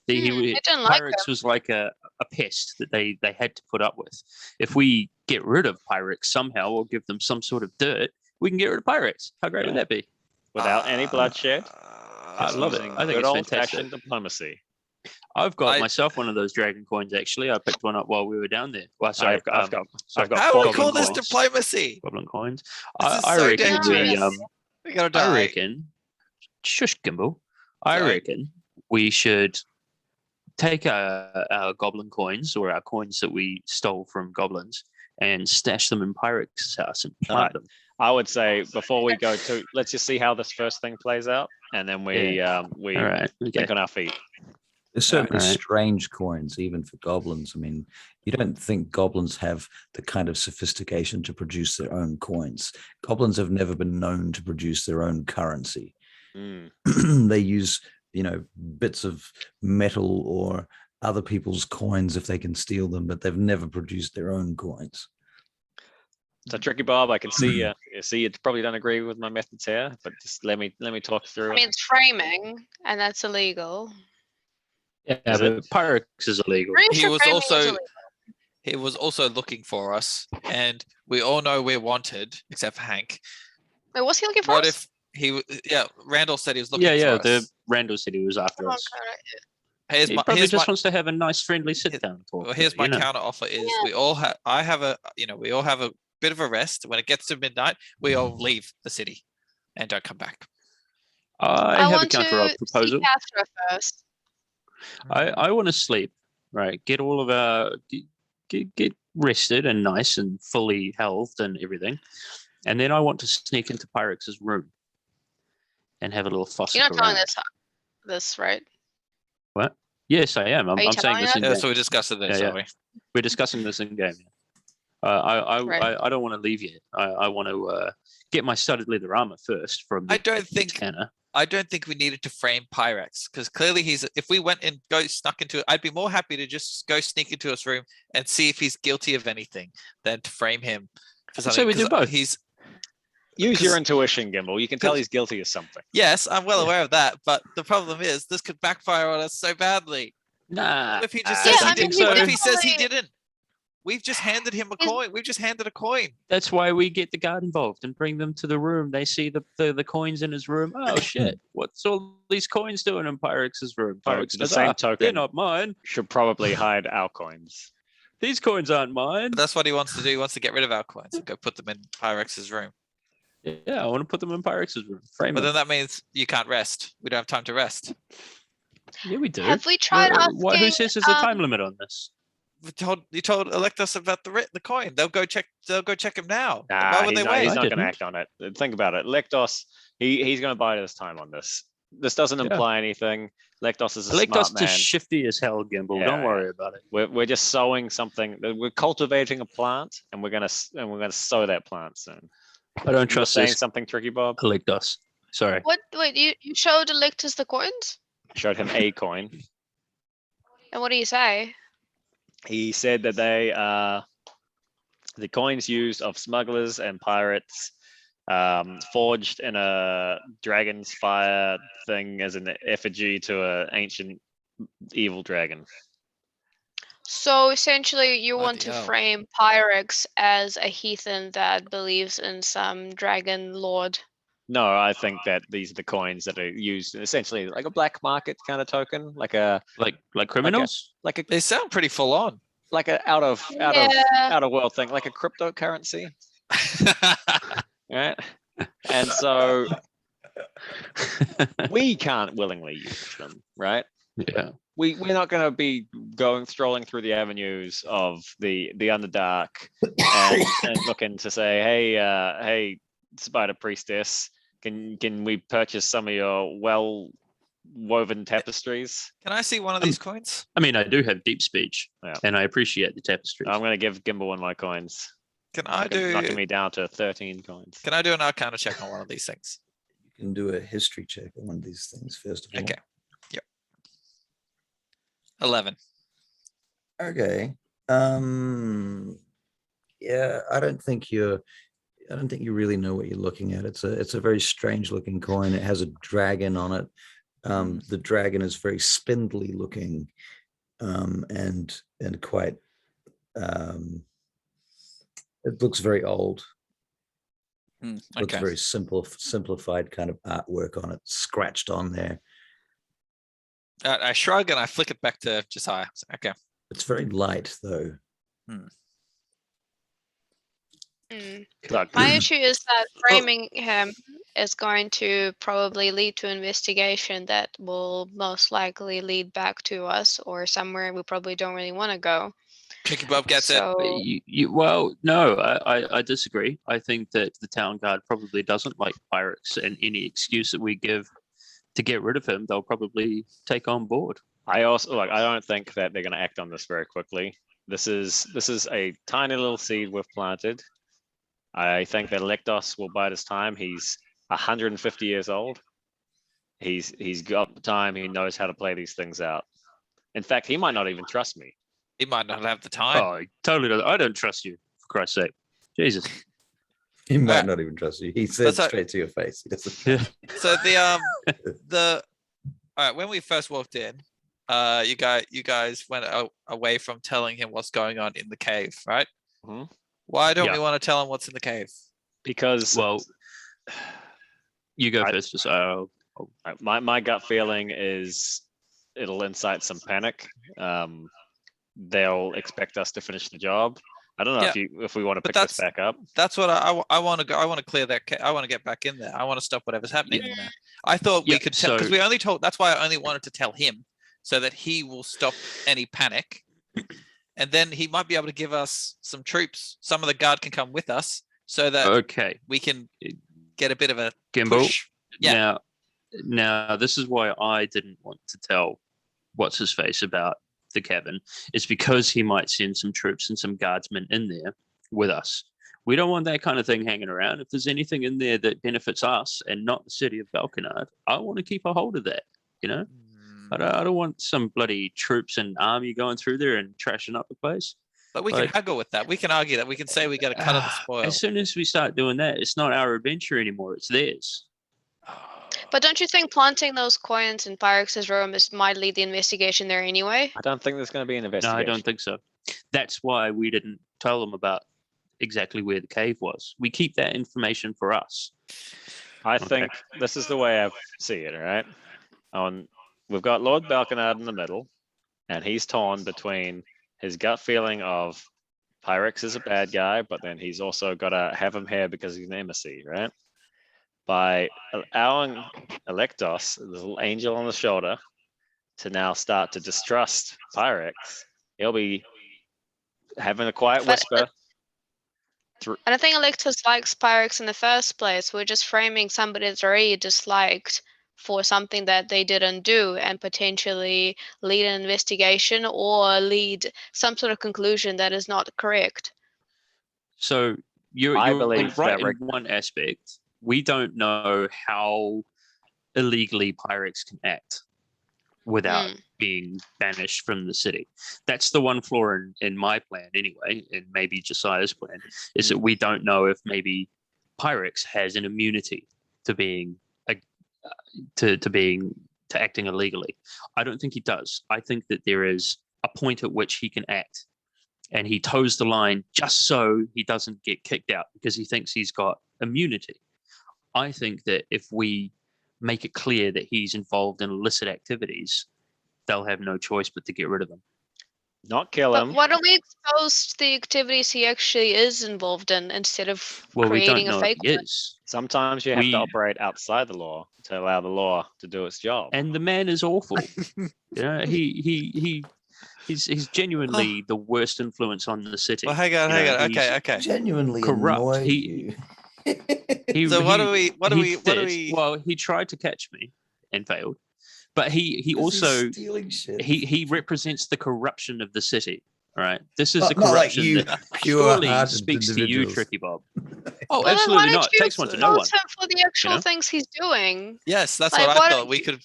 Pyrex was like a pest that they had to put up with. If we get rid of Pyrex somehow, or give them some sort of dirt, we can get rid of Pyrex. How great would that be? Without any bloodshed. I love it. I think it's fantastic. Diplomacy. I've got myself one of those dragon coins. Actually, I picked one up while we were down there. Well, sorry, I've got. How do we call this diplomacy? Goblin coins. I reckon we gotta die. I reckon. Shush, Gimbal. I reckon we should take our goblin coins, or our coins that we stole from goblins, and stash them in Pyrex's house and plant them. I would say before we go to, let's just see how this first thing plays out, and then we think on our feet. There's certainly strange coins, even for goblins. I mean, you don't think goblins have the kind of sophistication to produce their own coins. Goblins have never been known to produce their own currency. They use, bits of metal or other people's coins if they can steal them, but they've never produced their own coins. So Tricky Bob, I can see you. You probably don't agree with my methods here, but just let me talk through. I mean, it's framing, and that's illegal. Yeah, but Pyrex is illegal. He was also looking for us, and we all know we're wanted, except for Hank. Wait, was he looking for us? Randall said he was looking for us. Randall said he was after us. He probably just wants to have a nice, friendly sit-down talk. Well, here's my counter offer: is we all have a bit of a rest. When it gets to midnight, we all leave the city and don't come back. I have a counter proposal. First. I want to sleep. Right, get all of our get rested and nice and fully healthed and everything, and then I want to sneak into Pyrex's room and have a little fuss. You're not telling this, right? What? Yes, I am. I'm saying this in game. So we're discussing this, are we? We're discussing this in game. I don't want to leave yet. I want to get my studded leather armor first from. I don't think we needed to frame Pyrex, because clearly if we went and snuck into it, I'd be more happy to just go sneak into his room and see if he's guilty of anything than to frame him for something. So we do both. Use your intuition, Gimbal. You can tell he's guilty of something. Yes, I'm well aware of that, but the problem is this could backfire on us so badly. Nah. What if he just says he didn't? What if he says he didn't? We've just handed him a coin. We've just handed a coin. That's why we get the guard involved and bring them to the room. They see the coins in his room. Oh shit! What's all these coins doing in Pyrex's room? Pyrex the same token, they're not mine. Should probably hide our coins. These coins aren't mine. But that's what he wants to do. He wants to get rid of our coins and go put them in Pyrex's room. Yeah, I want to put them in Pyrex's room. But then that means you can't rest. We don't have time to rest. Yeah, we do. Have we tried asking? Who says there's a time limit on this? You told Electus about the coin. They'll go check him now. Nah, why would they wait? He's not going to act on it. Think about it. Lectos, he's going to bide his time on this. This doesn't imply anything. Lectos is a smart man. Lectos is shifty as hell, Gimbal. Don't worry about it. We're just sowing something. We're cultivating a plant, and we're gonna sow that plant soon. I don't You were trust saying this. something tricky, Bob. Electos. Sorry. What? Wait, you showed Electus the coins? Showed him a coin. And what do you say? He said that they are the coins used of smugglers and pirates, forged in a dragon's fire thing as an effigy to an ancient evil dragon. So essentially, you want Bloody to hell. frame Pyrex as a heathen that believes in some dragon lord. No, I think that these are the coins that are used essentially like a black market kind of token, like a criminals? like a They sound pretty full on. like a out of world thing, like a cryptocurrency, right? And so we can't willingly use them, right? Yeah. We're not going to be strolling through the avenues of the Underdark and looking to say, hey, Spider Priestess, can we purchase some of your well woven tapestries? Can I see one of these coins? I mean, I do have deep speech, Yeah. and I appreciate the tapestries. I'm going to give Gimbal one of my coins. Can I do? Knocking me down to 13 coins. Can I do an Arcana check on one of these things? You can do a history check on one of these things first of all. Okay. Yep. 11. Okay. Yeah, I don't think you really know what you're looking at. It's a very strange looking coin. It has a dragon on it. The dragon is very spindly looking, and quite. It looks very old. Looks Okay. very simplified kind of artwork on it, scratched on there. I shrug and I flick it back to Josiah. Okay. It's very light though. Look, My issue is that framing him is going to probably lead to investigation that will most likely lead back to us or somewhere we probably don't really want to go. Tricky Bob gets it. So Well, no, I disagree. I think that the town guard probably doesn't like pirates, and any excuse that we give to get rid of him, they'll probably take on board. I don't think that they're going to act on this very quickly. This is a tiny little seed we've planted. I think that Lektos will bide his time. He's 150 years old. He's got time. He knows how to play these things out. In fact, he might not even trust me. He might not have the time. Oh, totally don't. I don't trust you, for Christ's sake. Jesus. He might not even trust you. He said straight to your face. He doesn't. Yeah. So all right, when we first walked in, you guys went away from telling him what's going on in the cave, right? Mm-hmm. Why don't we want to tell him what's in the cave? Because you go first. Just my gut feeling is it'll incite some panic. They'll expect us to finish the job. I don't know if we want to pick this back up. That's what I want to go. I want to clear that. I want to get back in there. I want to stop whatever's happening in there. I thought we could tell because we only told. That's why I only wanted to tell him so that he will stop any panic, and then he might be able to give us some troops. Some of the guard can come with us so that we can get a bit of a Gimbal. push. Yeah. Now this is why I didn't want to tell what's his face about the cabin. It's because he might send some troops and some guardsmen in there with us. We don't want that kind of thing hanging around. If there's anything in there that benefits us and not the city of Balkanard, I want to keep a hold of that. You know, I don't want some bloody troops and army going through there and trashing up the place. But we can haggle with that. We can argue that. We can say we got a cut of the spoil. As soon as we start doing that, it's not our adventure anymore. It's theirs. But don't you think planting those coins in Pyrex's room might lead the investigation there anyway? I don't think there's going to be an investigation. No, I don't think so. That's why we didn't tell them about exactly where the cave was. We keep that information for us. I think this is the way I see it, all right? We've got Lord Balkanard in the middle, and he's torn between his gut feeling of Pyrex is a bad guy, but then he's also got to have him here because he's an emissary, right? By allowing Electos, the little angel on the shoulder, to now start to distrust Pyrex, he'll be having a quiet whisper. I don't think Electos likes Pyrex in the first place. We're just framing somebody that's already disliked for something that they didn't do and potentially lead an investigation or lead some sort of conclusion that is not correct. So you're believe right that in one aspect. We don't know how illegally Pyrex can act without being banished from the city. That's the one flaw in my plan anyway, and maybe Josiah's plan, is that we don't know if maybe Pyrex has an immunity to being to acting illegally. I don't think he does. I think that there is a point at which he can act, and he toes the line just so he doesn't get kicked out because he thinks he's got immunity. I think that if we make it clear that he's involved in illicit activities, they'll have no choice but to get rid of him. Not kill But him. why don't we expose the activities he actually is involved in instead of Well, we don't creating a know fake if he one? is. Sometimes you have to operate outside the law to allow the law to do its job. And the man is awful. He's genuinely the worst influence on the city. Well, hang on. Okay. Genuinely Corrupt. annoy He- you. So what do we? Well, he tried to catch me and failed, but he also stealing shit. he represents the corruption of the city. All right, this is the Not like corruption you, that surely pure-hearted speaks to you, individuals. Tricky Bob. Oh, Well, then why absolutely don't not. It you takes one to know one. expose him for the actual things he's doing? yes, that's Like, what why I don't thought. We could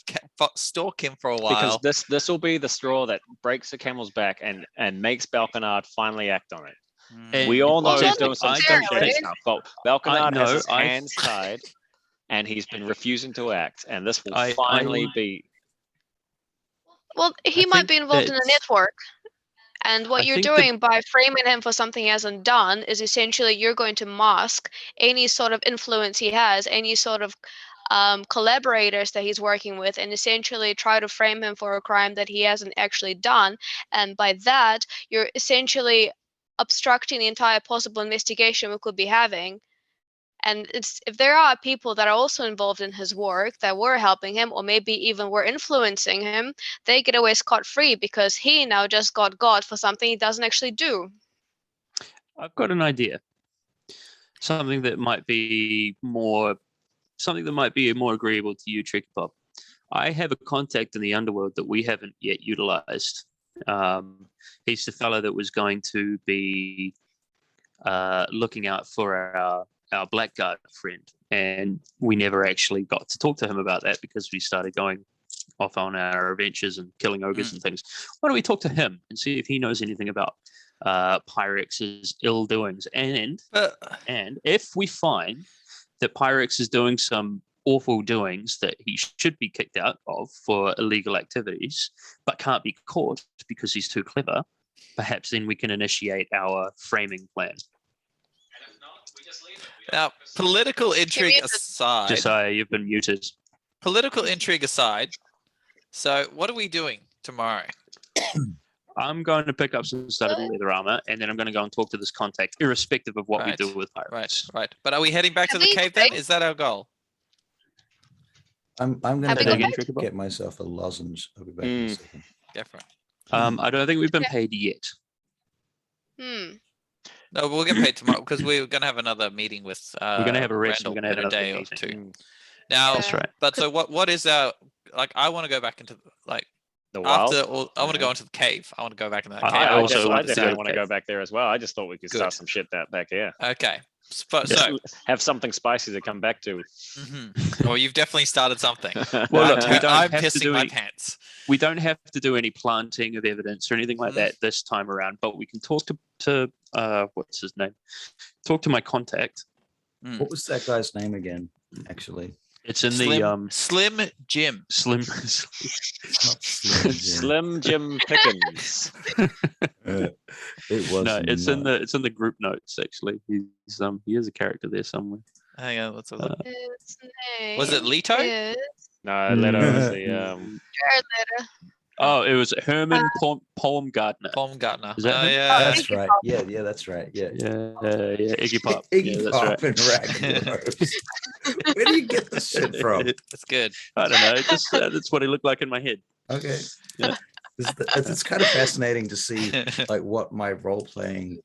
stalk him for a Because while. this will be the straw that breaks the camel's back and makes Balconard finally act on it. And We all know Well, he's not doing some I shady don't think- stuff, but Balconard has his know, I- hands tied, and he's been refusing to act. And this will I- finally be. Well, he might think be involved in a that- network. And what I you're think doing by framing him for something he hasn't done is essentially you're going to mask any sort of influence he has, any sort of collaborators that he's working with, and essentially try to frame him for a crime that he hasn't actually done. And by that, you're essentially obstructing the entire possible investigation we could be having. And if there are people that are also involved in his work that were helping him or maybe even were influencing him, they get away scot-free because he now just got for something he doesn't actually do. I've got an idea. Something that might be more agreeable to you, Tricky Bob. I have a contact in the underworld that we haven't yet utilized. He's the fellow that was going to be looking out for our blackguard friend, and we never actually got to talk to him about that because we started going off on our adventures and killing ogres and things. Why don't we talk to him and see if he knows anything about Pyrex's ill doings? And if we find that Pyrex is doing some awful doings that he should be kicked out of for illegal activities, but can't be caught because he's too clever, perhaps then we can initiate our framing plan. Now, political intrigue muted. aside. Josiah, you've been muted. Political intrigue aside. So, what are we doing tomorrow? I'm going to pick up some studded leather armor, and then I'm going to go and talk to this contact, irrespective of what we do with Pyrex. Right. But are we heading back to the cave then? Is that our goal? I'm going Have we to gone back? get myself a lozenge. I'll be back in a second. Go for it. I don't think we've been paid yet. No, we'll get paid tomorrow because we're going to have another meeting with. We're going to have a rest. Randall We're going to have in a another day or meeting. two. Now, That's right. but so what is our like? I want to go back into like The wild. after all. I want to go into the cave. I want to go back into that cave. I also I want to definitely see want to go back there as well. I just thought we could start some shit back here. Okay. So, Have something spicy to come back to. well, you've definitely started something. Well, look, we don't I'm have to pissing do my any- pants. We don't have to do any planting of evidence or anything like that this time around, but we can talk to what's his name? Talk to my contact. What was that guy's name again? Actually, It's in Slim Jim. Slim. it's not Slim Jim. Slim Jim Pickens. It was. No, it's in the group notes actually. He is a character there somewhere. Hang on, let's look. His name Was it Leto? is No, Leto was the. Jared Leto. Oh, it was Herman Palmgardner. Baumgartner. Is that him? yeah. That's right. Yeah, that's right. Yeah. Yeah, Iggy Pop. Iggy yeah, Pop that's right. and Ragnaros. Where do you get this shit from? That's good. I don't know. Just that's what he looked like in my head. Okay. Yeah. It's kind of fascinating to see like what my role playing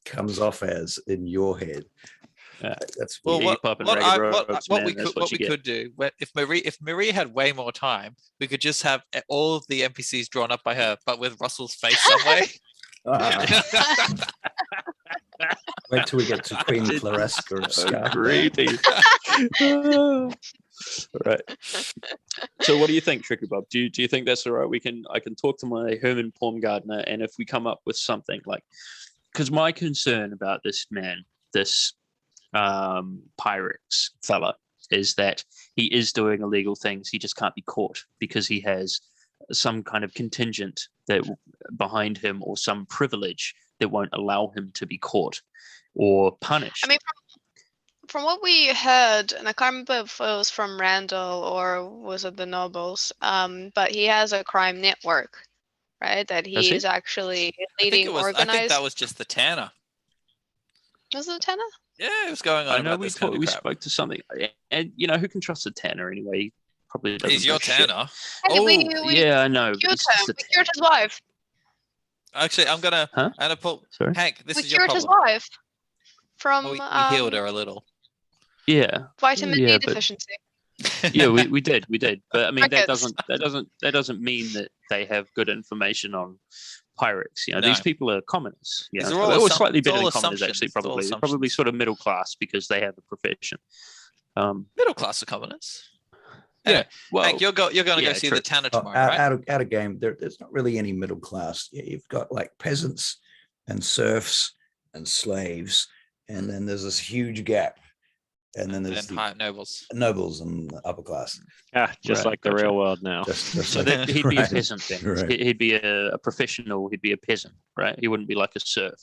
comes off as in your head. That's Well, Iggy Pop and what Ragged Robes, man, that's what we you get. could do, if Marie had way more time, we could just have all of the NPCs drawn up by her, but with Russell's face some way. Wait till we get to Queen Claresca of Scarpa. Creepy. Right. So what do you think, Tricky Bob? Do you think that's all right? I can talk to my Herman Baumgartner, and if we come up with something like, because my concern about this man, this Pyrex fella, is that he is doing illegal things. He just can't be caught because he has some kind of contingent that behind him, or some privilege that won't allow him to be caught or punished. I mean, from what we heard, and I can't remember if it was from Randall or was it the Nobles, but he has a crime network, right? That he is actually leading, organized. I think that was just the Tanner. Was it Tanner? Yeah, it was going on. I know about we this kind of we crap. spoke to something, and who can trust a Tanner anyway? He probably doesn't. He's know your shit. Tanner. Hey, Yeah, I know. We cured his wife. Actually, I'm gonna pull. Sorry? Hank, this We is your cured problem. his wife from We healed her a little. Yeah. vitamin Yeah, D but- deficiency. Yeah, we did. But I mean, that Crickets. doesn't mean that they have good information on Pyrex. No. These people are commoners. These are all or slightly it's better all than commoners, assumptions. actually. It's all Probably assumptions. sort of middle class because they have a profession. Middle class of commoners. Yeah. Anyway, Well, Hank, you're going to go yeah, see true. the Tanner Oh, tomorrow, right? out of game, there's not really any middle class. You've got like peasants and serfs and slaves, and then there's this huge gap, and then there's the high nobles. nobles and the upper class. Yeah, just Right, like the gotcha. real world now. Just So like- he'd be a right, peasant then. right. He'd be a professional. He'd be a peasant, right? He wouldn't be like a serf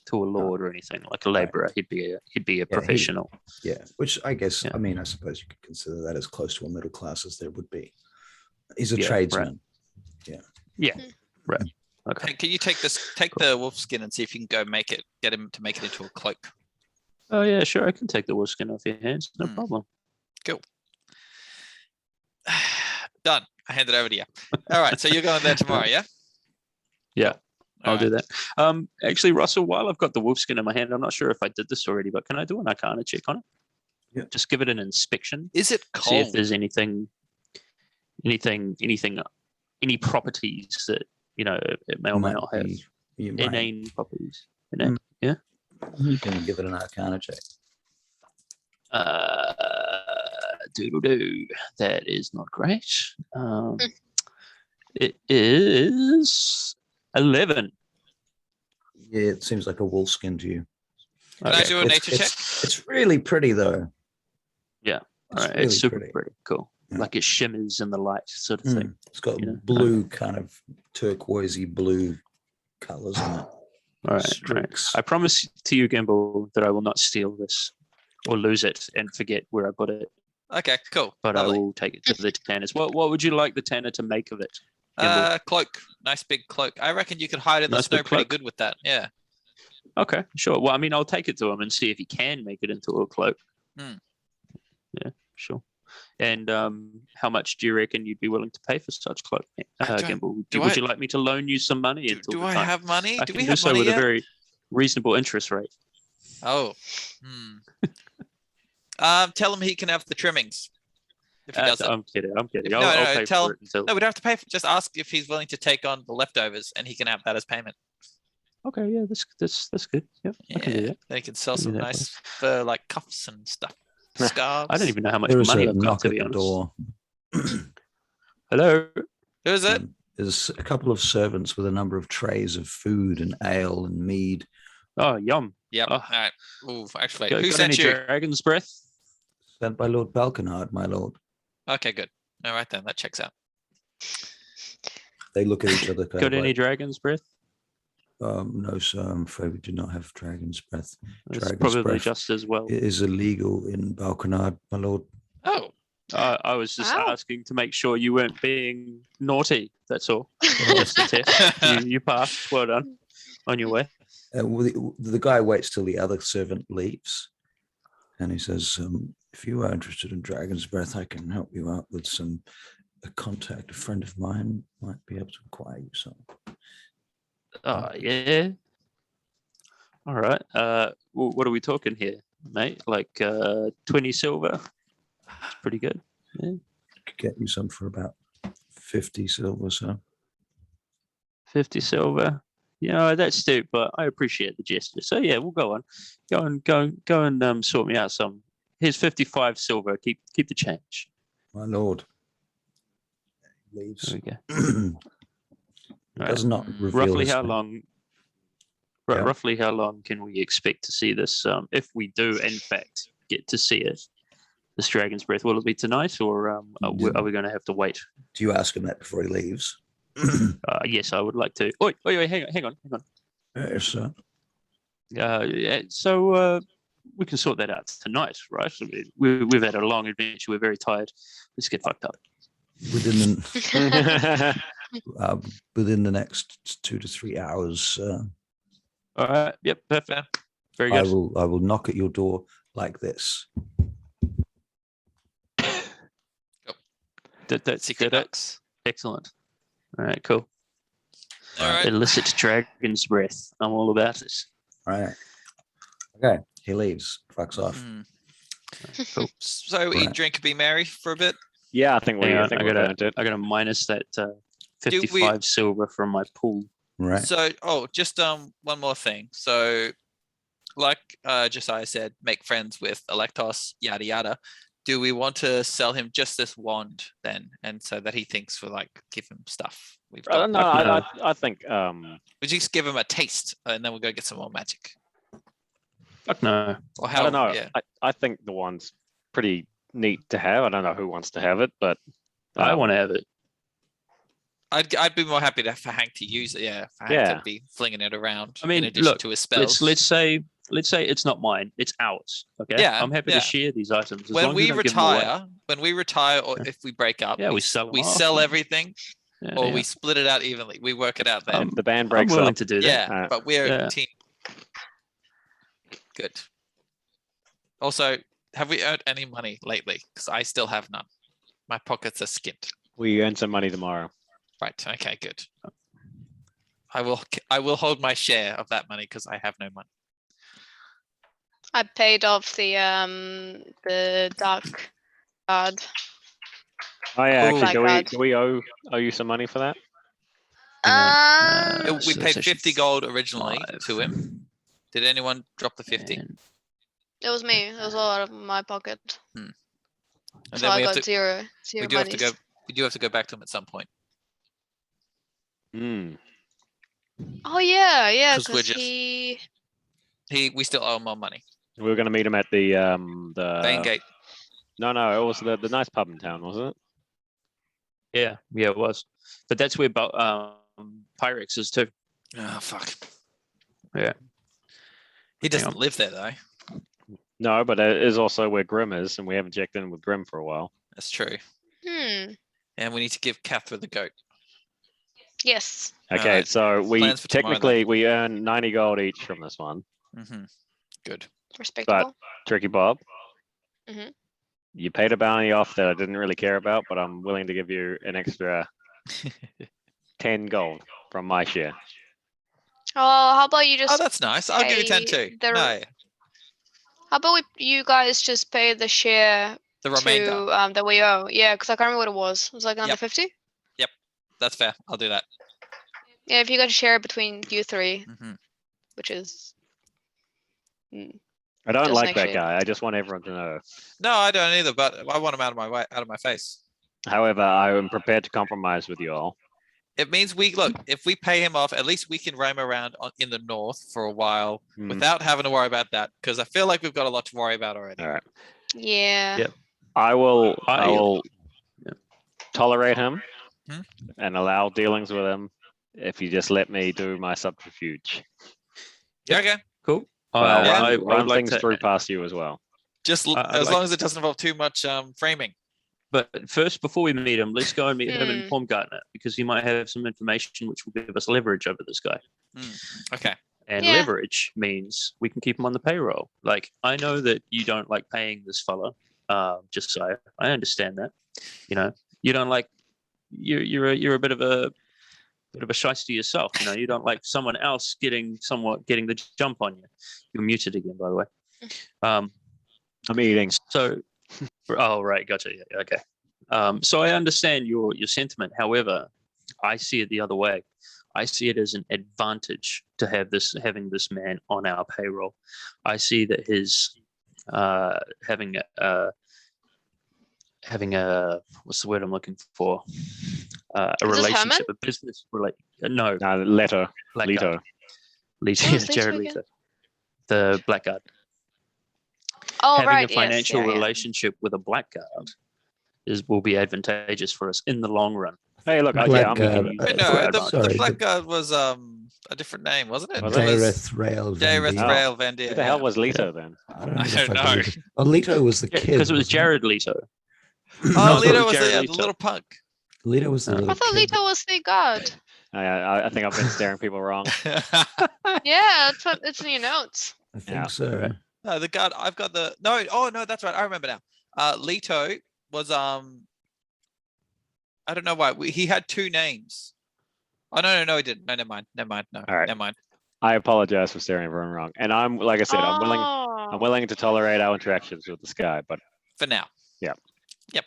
to a lord or anything, like a laborer. He'd be a professional. Yeah, which I guess, Yeah. I mean, I suppose you could consider that as close to a middle class as there would be. He's a Yeah, tradesman. Right. Okay. Hank, can you take the wolf skin and see if you can go get him to make it into a cloak? Oh yeah, sure. I can take the wolf skin off your hands. No Hmm. problem. Done. I hand it over to you. All right, so you're going there tomorrow, yeah? Yeah, I'll All do right. that. Actually, Russell, while I've got the wolf skin in my hand, I'm not sure if I did this already, but can I do an Arcana check on it? Yeah. Just give it an inspection. Is it See if cold? there's any properties that it may or may not have. You might, Inane properties. Mm. Yeah. you can give it an Arcana check. Doodle doo. That is not great. It is 11. Yeah, it seems like a wolf skin to you. Can I do a nature check? It's really pretty though. Yeah. All right. really It's super pretty. pretty. Cool. Yeah. Like it shimmers in the light, sort of thing. It's got Yeah. blue, kind of turquoisey blue colors in it. All right. Right. Streaks. I promise to you, Gamble, that I will not steal this or lose it and forget where I put it. Okay, cool. But Lovely. I will take it to the tanners. What would you like the tanner to make of it? Gamble? Cloak. Nice big cloak. I reckon you could hide in the Nice snow big pretty cloak? good with that. Yeah. Okay, sure. Well, I mean, I'll take it to him and see if he can make it into a cloak. Hmm. Yeah, sure. And how much do you reckon you'd be willing to pay for such cloak, Gamble? Would you like me to loan you some money? until Do the I time? have money? I Do can we do have so money with yet? a very reasonable interest rate. Oh. Tell him he can have the trimmings. If he does it. I'm kidding. I'm kidding. No, I'll no, pay tell for it until. No, we don't have to pay for just ask if he's willing to take on the leftovers and he can have that as payment. Okay, yeah, that's good. Yep, I can do Yeah. that. Then he can sell Can do some that, nice fur like cuffs and stuff. Scarves. I don't even know how much There is money a I've got, knock to at be the honest. door. Hello. Who is it? There's a couple of servants with a number of trays of food and ale and mead. Oh, yum. Yep. Oh. All right. Ooh, actually, Got who any sent you? Dragon's breath? Sent by Lord Balkenhard, my lord. Okay, good. All right then, that checks out. They look at each other. Kind Got of any like, dragon's breath? no, sir. I'm afraid we do not have dragon's breath. It's Dragon's probably breath just as well. It is illegal in Balkenhard, my lord. Oh, I was just Wow. asking to make sure you weren't being naughty. That's all. Just a test. You passed. Well done. On your way. The guy waits till the other servant leaves, and he says, "If you are interested in dragon's breath, I can help you out with a contact. A friend of mine might be able to acquire you some." Oh, yeah. All right. What are we talking here, mate? Like 20 silver? That's pretty good. Yeah. Could get you some for about 50 silver, so. 50 silver. that's steep, but I appreciate the gesture. So yeah, we'll go and sort me out some. Here's 55 silver. Keep the change. My lord. Leaves. There we go. Does not reveal Roughly his how name. long? Yeah. Roughly how long can we expect to see this? If we do, in fact, get to see it, this Dragon's Breath, will it be tonight, or are we going to have to wait? Do you ask him that before he leaves? Yes, I would like to. Wait, hang on. Yes, sir. So we can sort that out tonight, right? I mean, we've had a long adventure. We're very tired. Let's get fucked up. Within the next 2 to 3 hours. All right. Yep. Perfect. Very good. I will knock at your door like this. That's Secret knocks. excellent. All right. Cool. All right. Illicit Dragon's Breath. I'm all about it. All right. Okay. He leaves. Fucks off. Cool. So Right. eat, drink, be merry for a bit. Yeah, I think we. Hang I on, think I we gotta, earned it. I gotta minus that 55 silver from my pool. Right. So, just one more thing. So, like Josiah said, make friends with Electos, yada yada. Do we want to sell him just this wand then, and so that he thinks we'll give him stuff? We've got. No, I think. We just give him a taste, and then we'll go get some more magic. Fuck no. Or I how? don't know. Yeah. I think the wand's pretty neat to have. I don't know who wants to have it, but I want to have it. I'd be more happy for Hank to use it. Yeah, for Hank to be flinging it around. I mean, in addition to his spells. Let's say it's not mine. It's ours. Okay. Yeah, I'm happy to share these items. When we retire, or if we break up, we sell them we off. sell everything, Yeah, or we split it out evenly. We work it out then. if the band I'm breaks willing up, to do that. Yeah, but we're Yeah. a team. Good. Also, have we earned any money lately? Because I still have none. My pockets are skint. we earn some money tomorrow. Right. Okay. Good. I will hold my share of that money because I have no money. I paid off the dark card. Oh yeah, Cool. actually, Blackguard. do we owe you some money for that? We So paid it's actually 50 gold originally 5. to him. Did anyone drop the 50? And It was me. It was all out of my pocket. And So then I we have got to. zero We do have to go. monies. We do have to go back to him at some point. Hmm. Oh yeah, 'Cause we're because just- We still owe him more money. We were going to meet him at the Bane Gate. No, it was the nice pub in town, wasn't it? yeah, it was. But that's where Pyrex is too. Oh fuck. Yeah. He Hang doesn't on. live there though. No, but it is also where Grim is, and we haven't checked in with Grim for a while. That's true. And we need to give Catherine the goat. Yes. Okay, Alright. so we Plans for tomorrow, technically we earn 90 gold each from this one. Mm-hmm. Good. Respectable. Tricky Bob. Mhm. You paid a bounty off that I didn't really care about, but I'm willing to give you an extra 10 gold from my share. Oh, how about you just? Oh, that's nice. I'll give you 10 pay too. the- No, How about you guys just pay the share the remainder. to that we owe? Yeah, because I can't remember what it was. It was like under Yep. 50. That's fair. I'll do that. Yeah, if you guys share it between you three, Mm-hmm. which is. I don't Just like make that sure- guy. I just want everyone to know. No, I don't either. But I want him out of my way, out of my face. However, I am prepared to compromise with you all. It means we look. If we pay him off, at least we can roam around in the north for a while Hmm. without having to worry about that. Because I feel like we've got a lot to worry about already. All right. Yeah. Yep. I will Yeah. tolerate him Hmm? and allow dealings with him if you just let me do my subterfuge. Yeah. Okay. Cool. But I'll Yeah. run, run I'd like things to, through past you as well. Just I'd as like- long as it doesn't involve too much framing. but first, before we meet him, let's go and meet him Hmm. in Baumgartner because he might have some information which will give us leverage over this guy. Okay. And Yeah. leverage means we can keep him on the payroll. Like, I know that you don't like paying this fella, just so I understand that. You know, you don't like you're a bit of a shiesty yourself. You know, you don't like someone else getting the jump on you. You're muted again, by the way. I'm eating. So, oh right, gotcha. Yeah, okay. So I understand your sentiment. However, I see it the other way. I see it as an advantage to have having this man on our payroll. I see that his having a what's the word I'm looking for? A relationship, a business no, Leto. Blackguard. Jared Leto, the Blackguard. Having a financial relationship with a Blackguard will be advantageous for us in the long run. Hey, look, the Blackguard was a different name, wasn't it? Daireth Rail Van Dier. Who the hell was Leto then? I don't know. Oh, Leto was the kid. Because it was Jared Leto. Oh, Leto was the little punk. Leto was the little I thought kid. Leto was the god. I think I've been staring people wrong. Yeah, it's in your notes. I think so. No, the god. I've got the no. Oh no, that's right. I remember now. Leto was I don't know why he had two names. Oh no, he didn't. No, never mind. No, All right. never mind. I apologize for staring everyone wrong, and I'm like I said, I'm willing to tolerate our interactions with this guy, but for now. Yeah. Yep.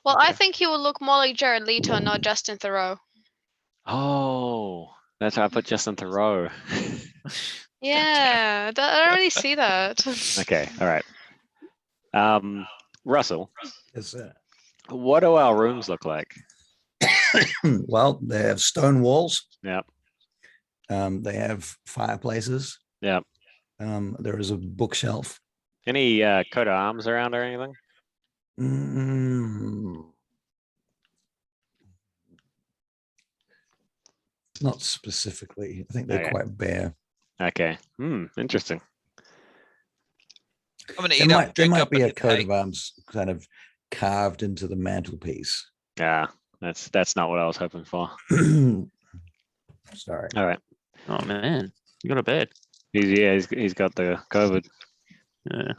Well, I think he would look more like Jared Leto, not Justin Theroux. Oh, that's why I put Justin Theroux. Yeah, I don't really see that. Okay, all right. Russell, Yes, sir. what do our rooms look like? Well, they have stone walls. Yep. They have fireplaces. Yep. There is a bookshelf. Any coat of arms around or anything? Not specifically. I think they're quite bare. Okay. Interesting. I'm gonna eat There might be a coat of arms kind of carved into the mantelpiece. Yeah, that's not what I was hoping for. Sorry. All right. Oh man, you got a bed. He's got the COVID. Yeah.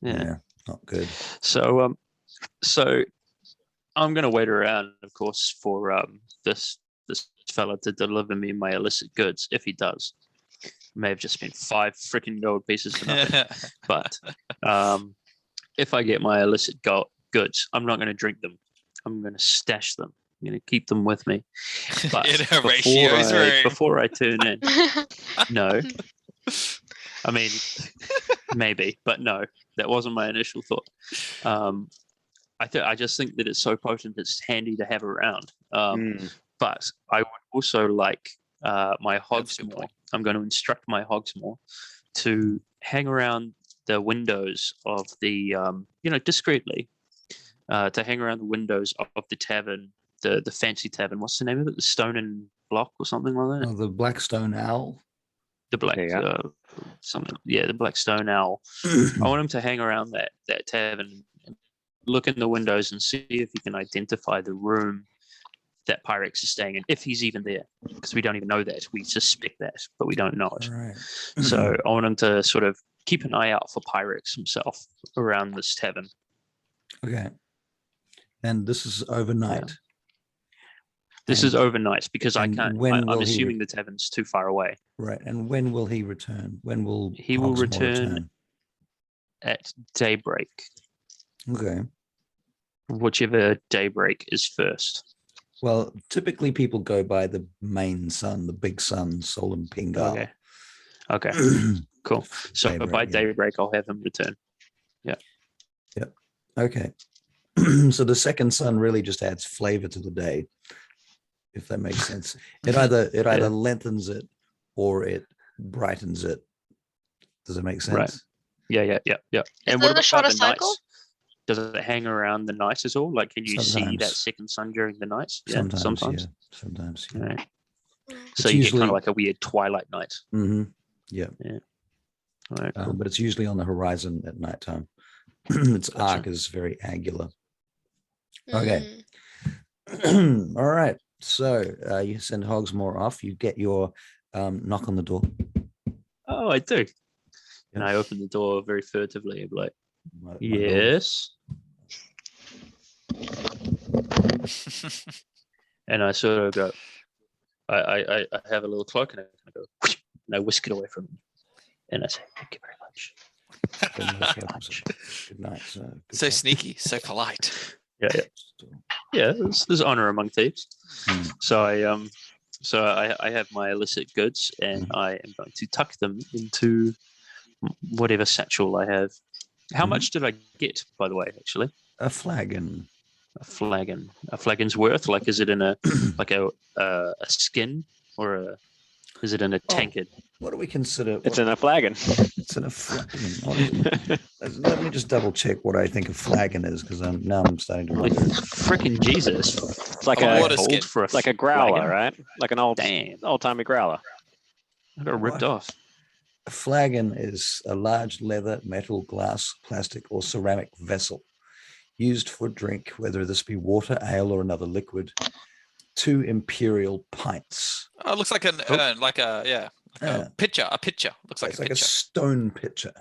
Yeah, not good. So I'm gonna wait around, of course, for this fella to deliver me my illicit goods. If he does, may have just spent 5 freaking gold pieces for nothing. But if I get my illicit goods, I'm not going to drink them. I'm going to stash them. I'm going to keep them with me. But before I turn in, no. I mean, maybe, but no, that wasn't my initial thought. I just think that it's so potent, it's handy to have around. But I would also like my Hogsmoor. I'm going to instruct my Hogsmoor to hang around the windows of the, discreetly, to hang around the windows of the tavern, the fancy tavern. What's the name of it? The Stone and Block or something like that? Oh, the Blackstone Owl. The Black, something. Yeah, the Blackstone Owl. I want him to hang around that tavern, and look in the windows and see if he can identify the room that Pyrex is staying in, if he's even there, because we don't even know that. We suspect that, but we don't know it. Right. So I want him to sort of keep an eye out for Pyrex himself around this tavern. Okay. And this is overnight. Yeah. This is overnight because I can't. I'm assuming the tavern's too far away. Right. And when will he return? When will he will return at daybreak? Okay. Whichever daybreak is first. Well, typically people go by the main sun, the big sun, Solum Pingal. Okay. Cool. So daybreak, by daybreak, I'll have him return. Yeah. Yep. Okay. So the second sun really just adds flavor to the day, if that makes sense. It either lengthens it or it brightens it. Does it make sense? Right. Yeah. And what about the nights? Does it hang around the nights at all? Like, can you see that second sun during the nights? Yeah, sometimes. Yeah. Right. So you get kind of like a weird twilight night. Mm-hmm. Yeah. All right, cool. But it's usually on the horizon at nighttime. Its arc is very angular. Okay. All right. So you send Hogsmoor off. You get your knock on the door. Oh, I do. And I open the door very furtively. I'm like, yes. And I sort of go, I have a little cloak and I go, and I whisk it away from him. And I say, thank you very much. Good night, sir. So sneaky, so polite. Yeah. There's honor among thieves. So So I have my illicit goods, and I am going to tuck them into whatever satchel I have. How much did I get, by the way? Actually, A flagon. a flagon. A flagon's worth. Like, is it in a like a skin, or is it in a tankard? What do we consider? It's in a flagon. It's in a flagon. Let me just double check what I think a flagon is, because I'm starting to Like, wonder. freaking Jesus! It's like A a water skin. For a like a growler, flagon? right? Like an old Damn, timey growler. I got ripped off. A flagon is a large leather, metal, glass, plastic, or ceramic vessel used for drink, whether this be water, ale, or another liquid. 2 imperial pints. Oh, it looks like an Yeah. a pitcher. A pitcher looks like It's a like a pitcher. stone pitcher.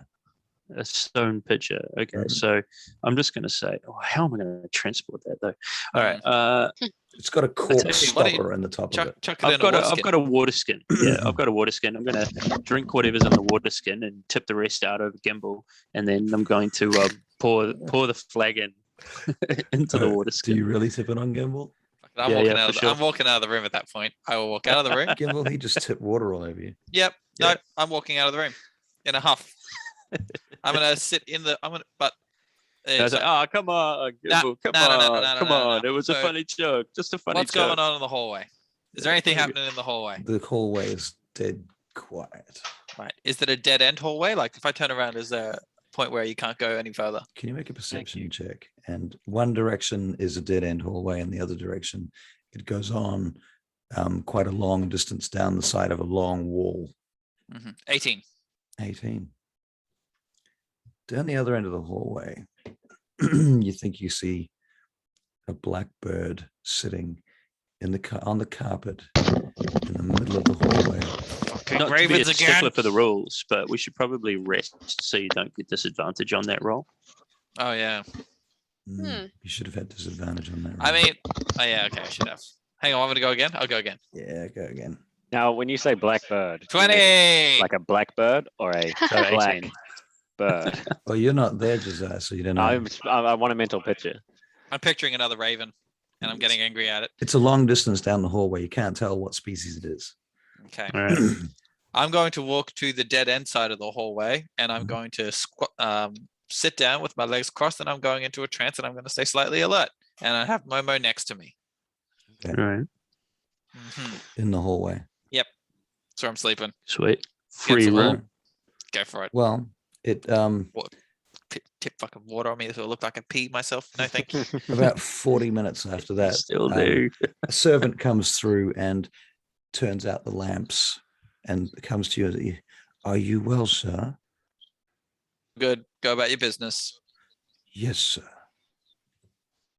A stone pitcher. Okay, so I'm just going to say, how am I going to transport that though? All right. It's got a tell cork you, stopper in the top of it. Chuck it I've in a water got skin. a water skin. Yeah, I've got a water skin. I'm going to drink whatever's in the water skin and tip the rest out over Gimbal, and then I'm going to pour the flagon into the water Do skin. you really tip it on Gimbal? I'm walking out of the room at that point. I will walk out of the room. Gimbal, he just tipped water all over you. Yep. Yeah. No, I'm walking out of the room in a huff. I'm gonna sit in the. I was like, oh, come on, Gimbal, come on. It was a So, funny joke, just a funny what's joke. going on in the hallway? Is there anything happening in the hallway? The hallway is dead quiet. Right. Is it a dead end hallway? Like if I turn around, is there a point where you can't go any further? Can you make a perception check? And one direction is a dead end hallway, and the other direction, it goes on quite a long distance down the side of a long wall. 18. 18. Down the other end of the hallway, you think you see a black bird sitting on the carpet in the middle of the hallway. Not to be a Ravens again. stickler for the rules, but we should probably rest so you don't get disadvantage on that roll. Oh yeah. You should have had disadvantage on that. I roll. mean, okay, I should have. Hang on, I'm gonna go again. I'll go again. Yeah, go again. Now, when you say blackbird, 20. like a blackbird or a So black 18. bird? Well, you're not there, Josiah, so you don't know. I want a mental picture. I'm picturing another raven, and I'm getting angry at it. It's a long distance down the hallway. You can't tell what species it is. Okay. All right. I'm going to walk to the dead end side of the hallway, and I'm going to sit down with my legs crossed, and I'm going into a trance, and I'm going to stay slightly alert. And I have Momo next to me. All right. In the hallway. So I'm sleeping. Sweet. Free Cancel roll. roll. Go for it. Well, it Tip fucking water on me so it looked like I peed myself. No, thank you. about 40 minutes after that, Still do. a servant comes through and turns out the lamps and comes to you. Are you well, sir? Good. Go about your business. Yes, sir.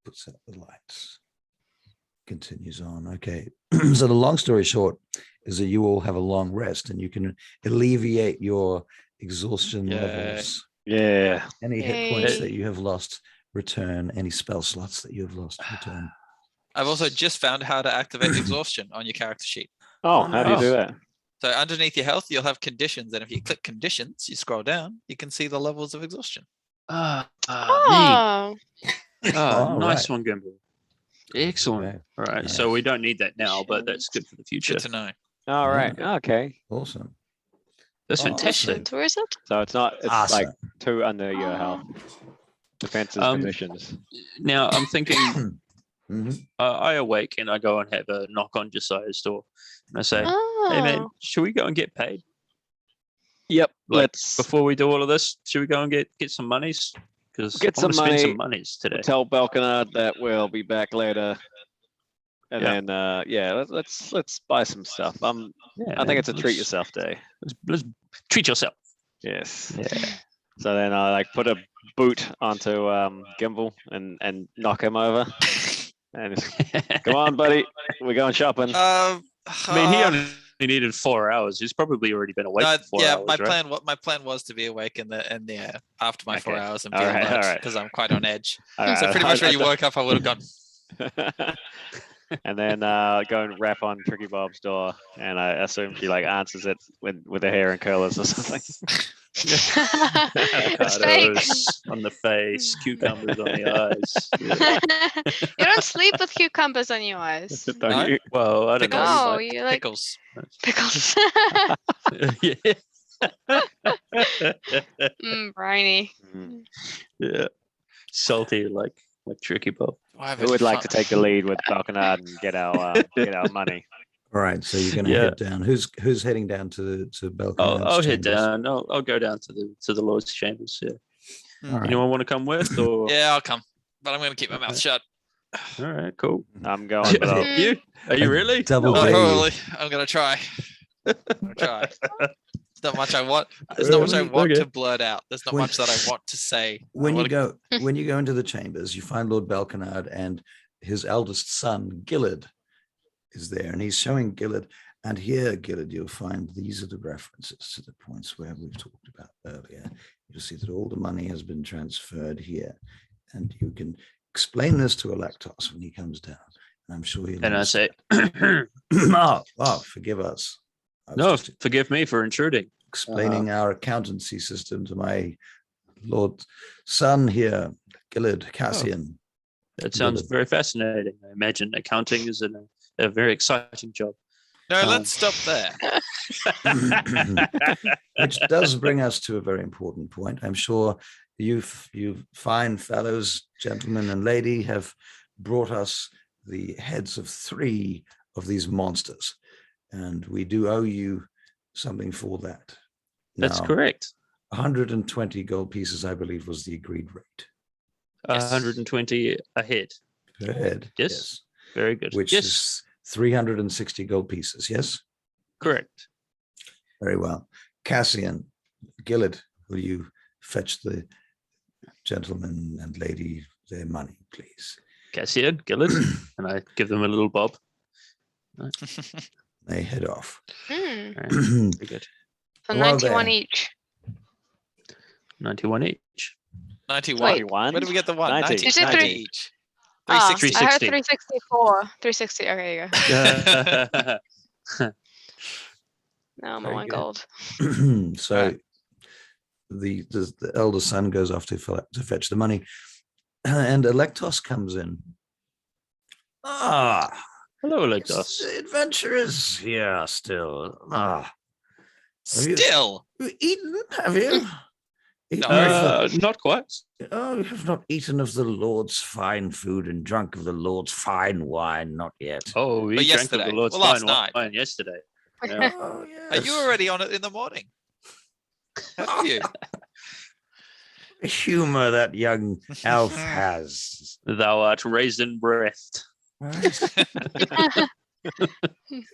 Puts out the lights. Continues on. Okay. So the long story short is that you all have a long rest and you can alleviate your exhaustion levels. Yeah. Any hit points Yay. that you have lost, return. Any spell slots that you have lost, return. I've also just found how to activate exhaustion on your character sheet. Oh, how do you do that? So underneath your health, you'll have conditions, and if you click conditions, you scroll down, you can see the levels of exhaustion. Oh, Oh, Nice right. one, Gimbal. Excellent. Okay. All right. Nice. So we don't need that now, but that's good for the future. Good to know. All right. Okay. Awesome. That's Oh, fantastic. shit, where is it? So it's not. It's Awesome. like 2 under your health. Defenses, conditions. Now I'm thinking Mhm. I awake and I go and have a knock on Josiah's door. And I say, hey man, Oh, should we go and get paid? Yep. Like, Let's Before we do all of this, should we go and get some monies? Because Get I want to some spend money. some monies today. tell Balkanard that we'll be back later. And Yeah. then let's buy some stuff. Yeah, I think man, it's a treat let's- yourself day. Let's treat yourself. Yes. Yeah. So then I like put a boot onto Gimbal and knock him over. And just, come on, buddy, we're going shopping. I mean, he only needed 4 hours. He's probably already been awake for 4 hours. my plan was to be awake in the after my 4 Okay. hours and be All right, all alert right. because I'm quite on edge. All So right, pretty much when you woke up, I would have gone. And then go and rap on Tricky Bob's door, and I assume she like answers it with her hair and curlers or something. Avocados on the face, cucumbers on the eyes. Yeah. You don't sleep with cucumbers on your eyes. Don't No. you? Well, I don't know. No, You you like Pickles. pickles. might. Yeah. Briny. Mm. Yeah. Salty like Tricky Bob. Who would like to take the lead with Balconard and get our money? All right, so you're going to Yeah. head down. Who's heading down to Balconard's I'll head chambers? down. I'll go down to the Lord's chambers. Yeah. All right. Anyone want to come with? Or Yeah, I'll come, but I'm going to keep my mouth shut. all right, cool. I'm going. But I'll- You? Are you really? Double Not dare you. probably. I'm going to try. I'll try. There's not much I want. There's not much I want Okay. to blurt out. There's not When- much that I want to say. When I you wanna- go into the chambers, you find Lord Balconard and his eldest son Gillard is there, and he's showing Gillard. And here, Gillard, you'll find these are the references to the points where we've talked about earlier. You'll see that all the money has been transferred here, and you can explain this to Electos when he comes down. And I'm sure he'll. And I say, Forgive us. I was no, just forgive me for intruding. explaining our accountancy system to my Lord son here, Gillard Cassian. That sounds Gillard. very fascinating. I imagine accounting is a very exciting job. No, let's stop there. Which does bring us to a very important point. I'm sure you fine fellows, gentlemen and lady, have brought us the heads of 3 of these monsters, and we do owe you something for that. That's Now, correct. 120 gold pieces, I believe, was the agreed rate Yes. 120 a head. per head. Yes. Very good. Which yes, is 360 gold pieces. Yes. correct. Very well. Cassian, Gillard, will you fetch the gentleman and lady their money, please? Cassian, Gillard, and I give them a little bob. They head off. Hmm. All right, very good. For While 91 there- each. 91 each. 91. Wait. 91? Where do we get the one? 90. 90, You said 90 three. each. Oh, I heard 360. 364. 360. Okay, you go. No, I'm Very on good. gold. So Right. the elder son goes off to fetch the money, and Electos comes in. Ah, Hello, it's Electos. the adventurers here still. Ah, Have you- Still. you eaten? Have you? Eaten No. of the- Not quite. Oh, you have not eaten of the Lord's fine food and drunk of the Lord's fine wine, not yet. Oh, we But drank of yesterday. the Lord's Well, last fine night. wine yesterday. Yeah. Oh, Are yes. you already on it in the morning? Have you? The humor that young elf has. Thou art raisin breathed. Right?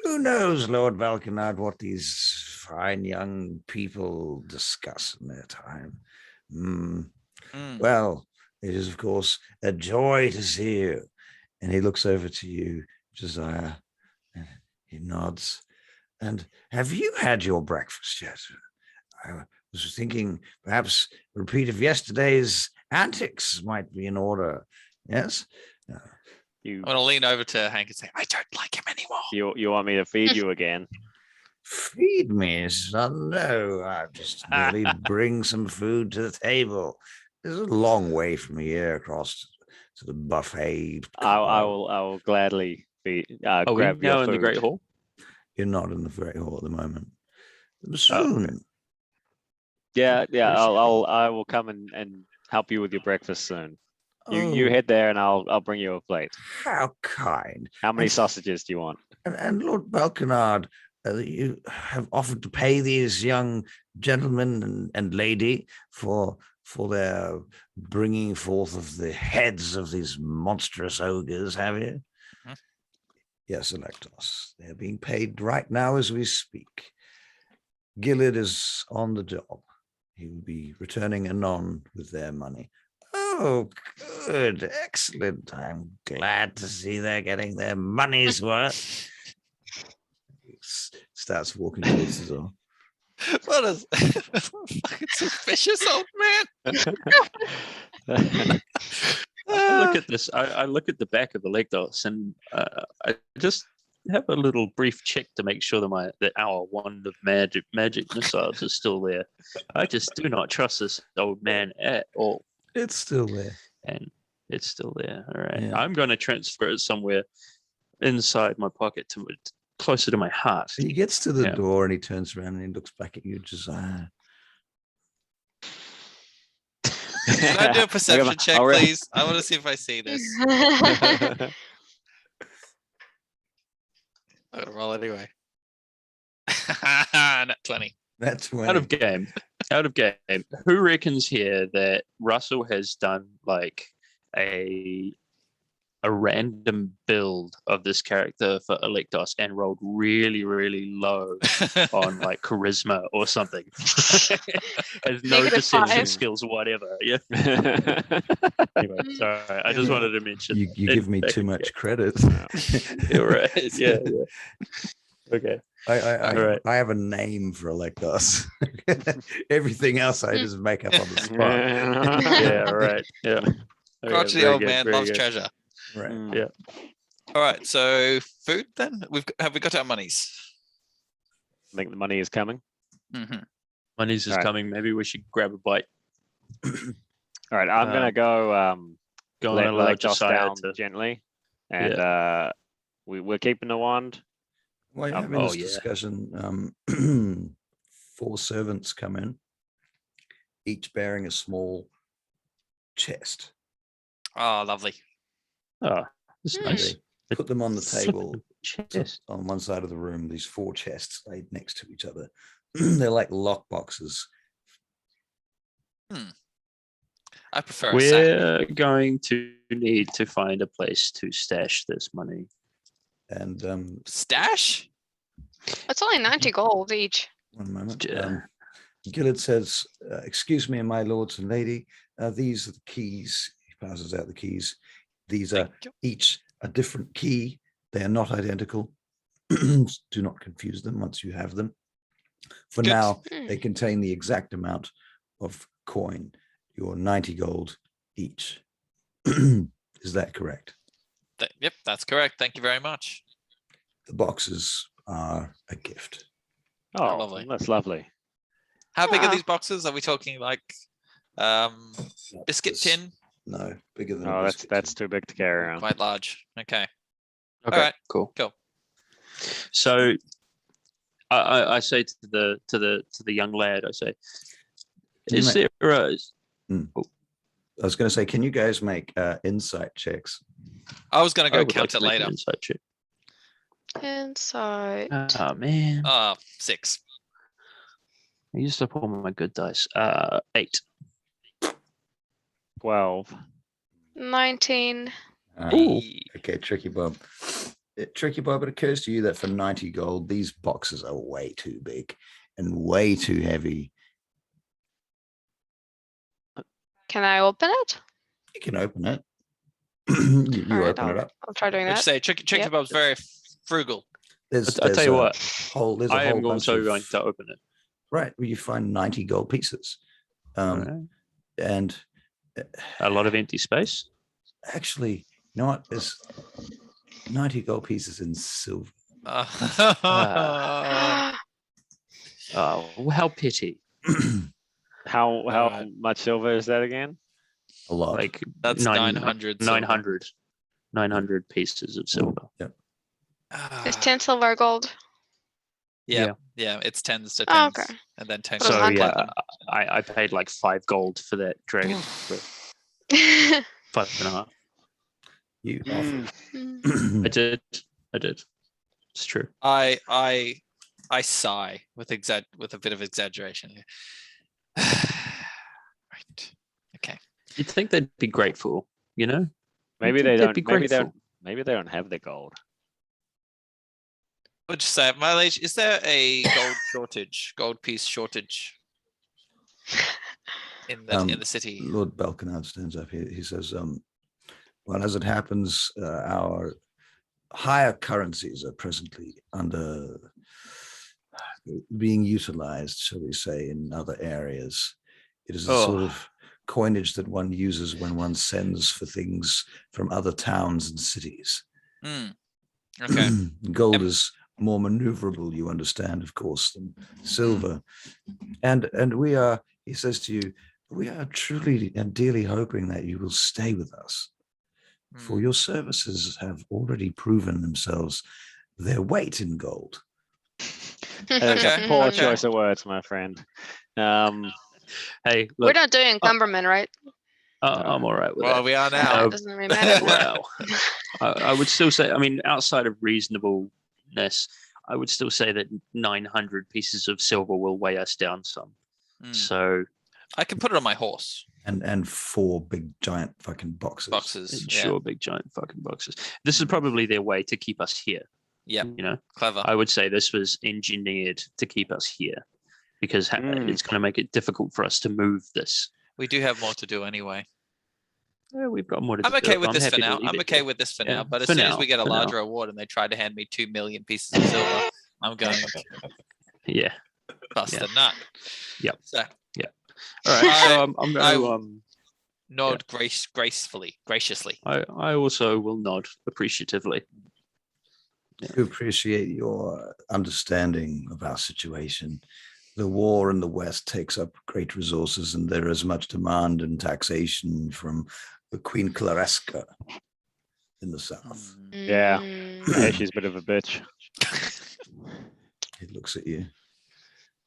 Who knows, Lord Valkenard, what these fine young people discuss in their time? Mm. Mm. Well, it is, of course, a joy to see you. And he looks over to you, Josiah, and he nods. And have you had your breakfast yet? I was thinking perhaps a repeat of yesterday's antics might be in order. Yes? You, I'm going to lean over to Hank and say, I don't like him anymore. you want me to feed you again? Feed me, son. No, I just merely bring some food to the table. It's a long way from here across to the buffet. I will gladly feed. Are we grab now your in the food. Great Hall? You're not in the Great Hall at the moment. Soon. Yeah, Appreciate I will come and help you with your breakfast soon. You Oh, head there and I'll bring you a plate. how kind. How many And- sausages do you want? And Lord Balkenard, you have offered to pay these young gentlemen and lady for their bringing forth of the heads of these monstrous ogres, have you? Mhm. Yes, Electos. They're being paid right now as we speak. Gillard is on the job. He will be returning anon with their money. Oh, good. Excellent. I'm glad to see they're getting their money's worth. He starts walking towards the door. What a fucking suspicious old man. I look at this. I look at the back of the Electos, and I just have a little brief check to make sure that our wand of magic missiles is still there. I just do not trust this old man at all. It's still there. And it's still there. All right. Yeah. I'm going to transfer it somewhere inside my pocket to closer to my heart. He gets to the Yeah. door and he turns around and he looks back at you, just Can I do a perception check, I'll re- please? I want to see if I see this. I'm gonna roll anyway. Not 20. That's when Out of game. Who reckons here that Russell has done like a random build of this character for Electos and rolled really, really low on like charisma or something? Has no deception -5. skills, whatever. Yeah. Anyway, sorry. I just wanted to mention. you give me too much credit. You're right. Yeah. Okay. I All right. I have a name for Electos. Everything else I just make up on the spot. Yeah. Right. Yeah. Okay, Crotchety very old good, man very loves good. treasure. Right. Yeah. All right, so food then? Have we got our monies? I think the money is coming. Mhm. Money's is Right. coming. Maybe we should grab a bite. All right, I'm gonna go Go let on a large Joss side down to. gently, and we're keeping the wand. While you're having Oh, this yeah. discussion, 4 servants come in, each bearing a small chest. Oh, lovely. Oh, that's Hmm. nice. They put them on the table Chest. on one side of the room, these 4 chests laid next to each other. They're like lock boxes. I prefer a sack. We're going to need to find a place to stash this money. And Stash? It's only 90 gold each. one moment. Yeah. Gillard says, excuse me, my lords and lady, these are the keys. He passes out the keys. These are Thank you. each a different key. They are not identical. Do not confuse them once you have them. For Good. now, Hmm. they contain the exact amount of coin, your 90 gold each. Is that correct? Yep, that's correct. Thank you very much. The boxes are a gift. Oh, lovely. That's lovely. How big are Ah. these boxes? Are we talking like biscuit This- tin? No, bigger than a Oh, biscuit that's tin. too big to carry around. Quite large. Okay. Okay. right. Cool. Cool. So, I say to the young lad, I say, Can you is make- there a I was going to say, can you guys make insight checks? I was gonna I go would count like to it make an later. insight check. Insight. Oh man, I 6. used up all my good dice. 8. 12. 19. Ooh. Okay, Tricky Bob. Tricky Bob, it occurs to you that for 90 gold, these boxes are way too big and way too heavy. Can I open it? You can open it. you All right, open it up. I'll try doing Would you that. say Tricky Yep. Bob's very frugal? There's, I tell you what, there's a I whole am bunch also of- going to open it. Right, where you find 90 gold pieces. Alright. And A lot of empty space. actually, you know what? There's 90 gold pieces in silver. Oh, how pity! How Alright. much silver is that again? A lot. Like That's 900 silver. 900 pieces of silver. Is 10 silver or gold? Yeah, yeah, it's tens to Oh, tens, okay. and then 10 But it was So gold yeah, platinum. I paid like 5 gold for that dragon. For 5.5. You Mm. offered. I did. It's true. I sigh with a bit of exaggeration here. Right. Okay. You'd think they'd be grateful, you know? Maybe You'd they think they'd don't. be Maybe they grateful. don't. Maybe they don't have the gold. What'd you say, Mileage? Is there a gold shortage, gold piece shortage in the city? Lord Balkanard stands up here. He says, well, as it happens, our higher currencies are presently under being utilized, shall we say, in other areas. It is a Oh. sort of coinage that one uses when one sends for things from other towns and cities. Mm. Okay. Gold Yep. is more maneuverable, you understand, of course, than silver. And we are, he says to you, we are truly and dearly hoping that you will stay with us. For your services have already proven themselves their weight in gold. That is Okay, a poor okay. choice of words, my friend. Hey, We're look, not doing encumberment, right? I'm all right with Well, that. we are Yeah, now. it doesn't really matter. Well, I would still say, I mean, outside of reasonableness, I would still say that 900 pieces of silver will weigh us down some. So I can put it on my horse. And 4 big giant fucking boxes. sure, big giant fucking boxes. This is probably their way to keep us here. Yeah. You know, Clever. I would say this was engineered to keep us here because it's going to make it difficult for us to move this. We do have more to do anyway. Yeah, we've got more to I'm do. okay with this for happy to now. leave I'm it okay here. with this for Yeah, now. But as for soon as now, we get a for now. larger award and they try to hand me 2 million pieces of silver, I'm going Yeah. bust Yeah. a nut. Yep. So All right. So I'm going to nod graciously. I also will nod appreciatively. To appreciate your understanding of our situation. The war in the West takes up great resources, and there is much demand and taxation from the Queen Claresca in the South. Yeah. Mm. She's a bit of a bitch. He looks at you.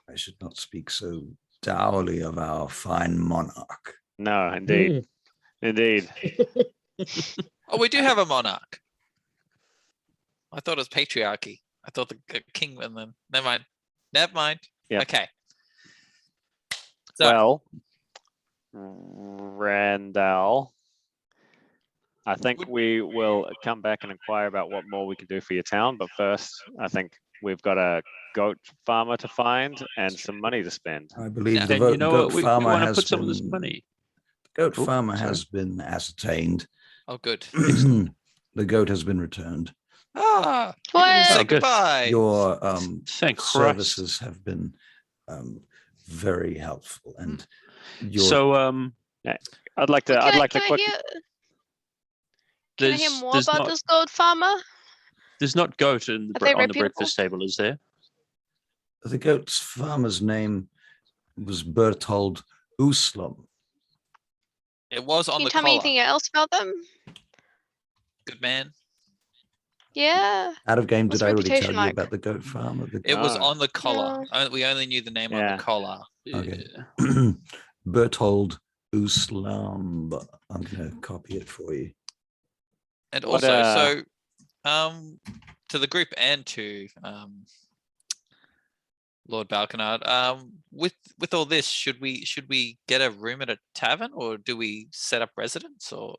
I should not speak so dourly of our fine monarch. No, indeed. Indeed. Oh, we do have a monarch. I thought it was patriarchy. I thought the king and then never mind. Yep. Okay. So, Well, Randall, I think we will come back and inquire about what more we can do for your town. But first, I think we've got a goat farmer to find and some money to spend. I believe Yeah. the And you know goat what? We farmer want to has put some of this been- money. Goat Oh, farmer sorry. has been ascertained. oh, good. The goat has been returned. Ah, What? say Oh, good. goodbye. Your Thank Christ. services have been very helpful, and your So I'd like to. Can I'd I- like to can I quick. hear- Can I hear there's more there's about not this gold farmer? there's not goat in Are the, they on the reputable? breakfast table, is there? the goat's farmer's name was Berthold Uslam. It was on Can you the tell me collar. anything else about them? Good man. Yeah. Out of game, What's did I already tell reputation you like? about the goat farmer? It was No. on the collar. We only knew the name on Yeah. the collar. Okay. Berthold Uslam. I'm going to copy it for you. And What, also, to the group and to Lord Balconard, with all this, should we get a room at a tavern, or do we set up residence, or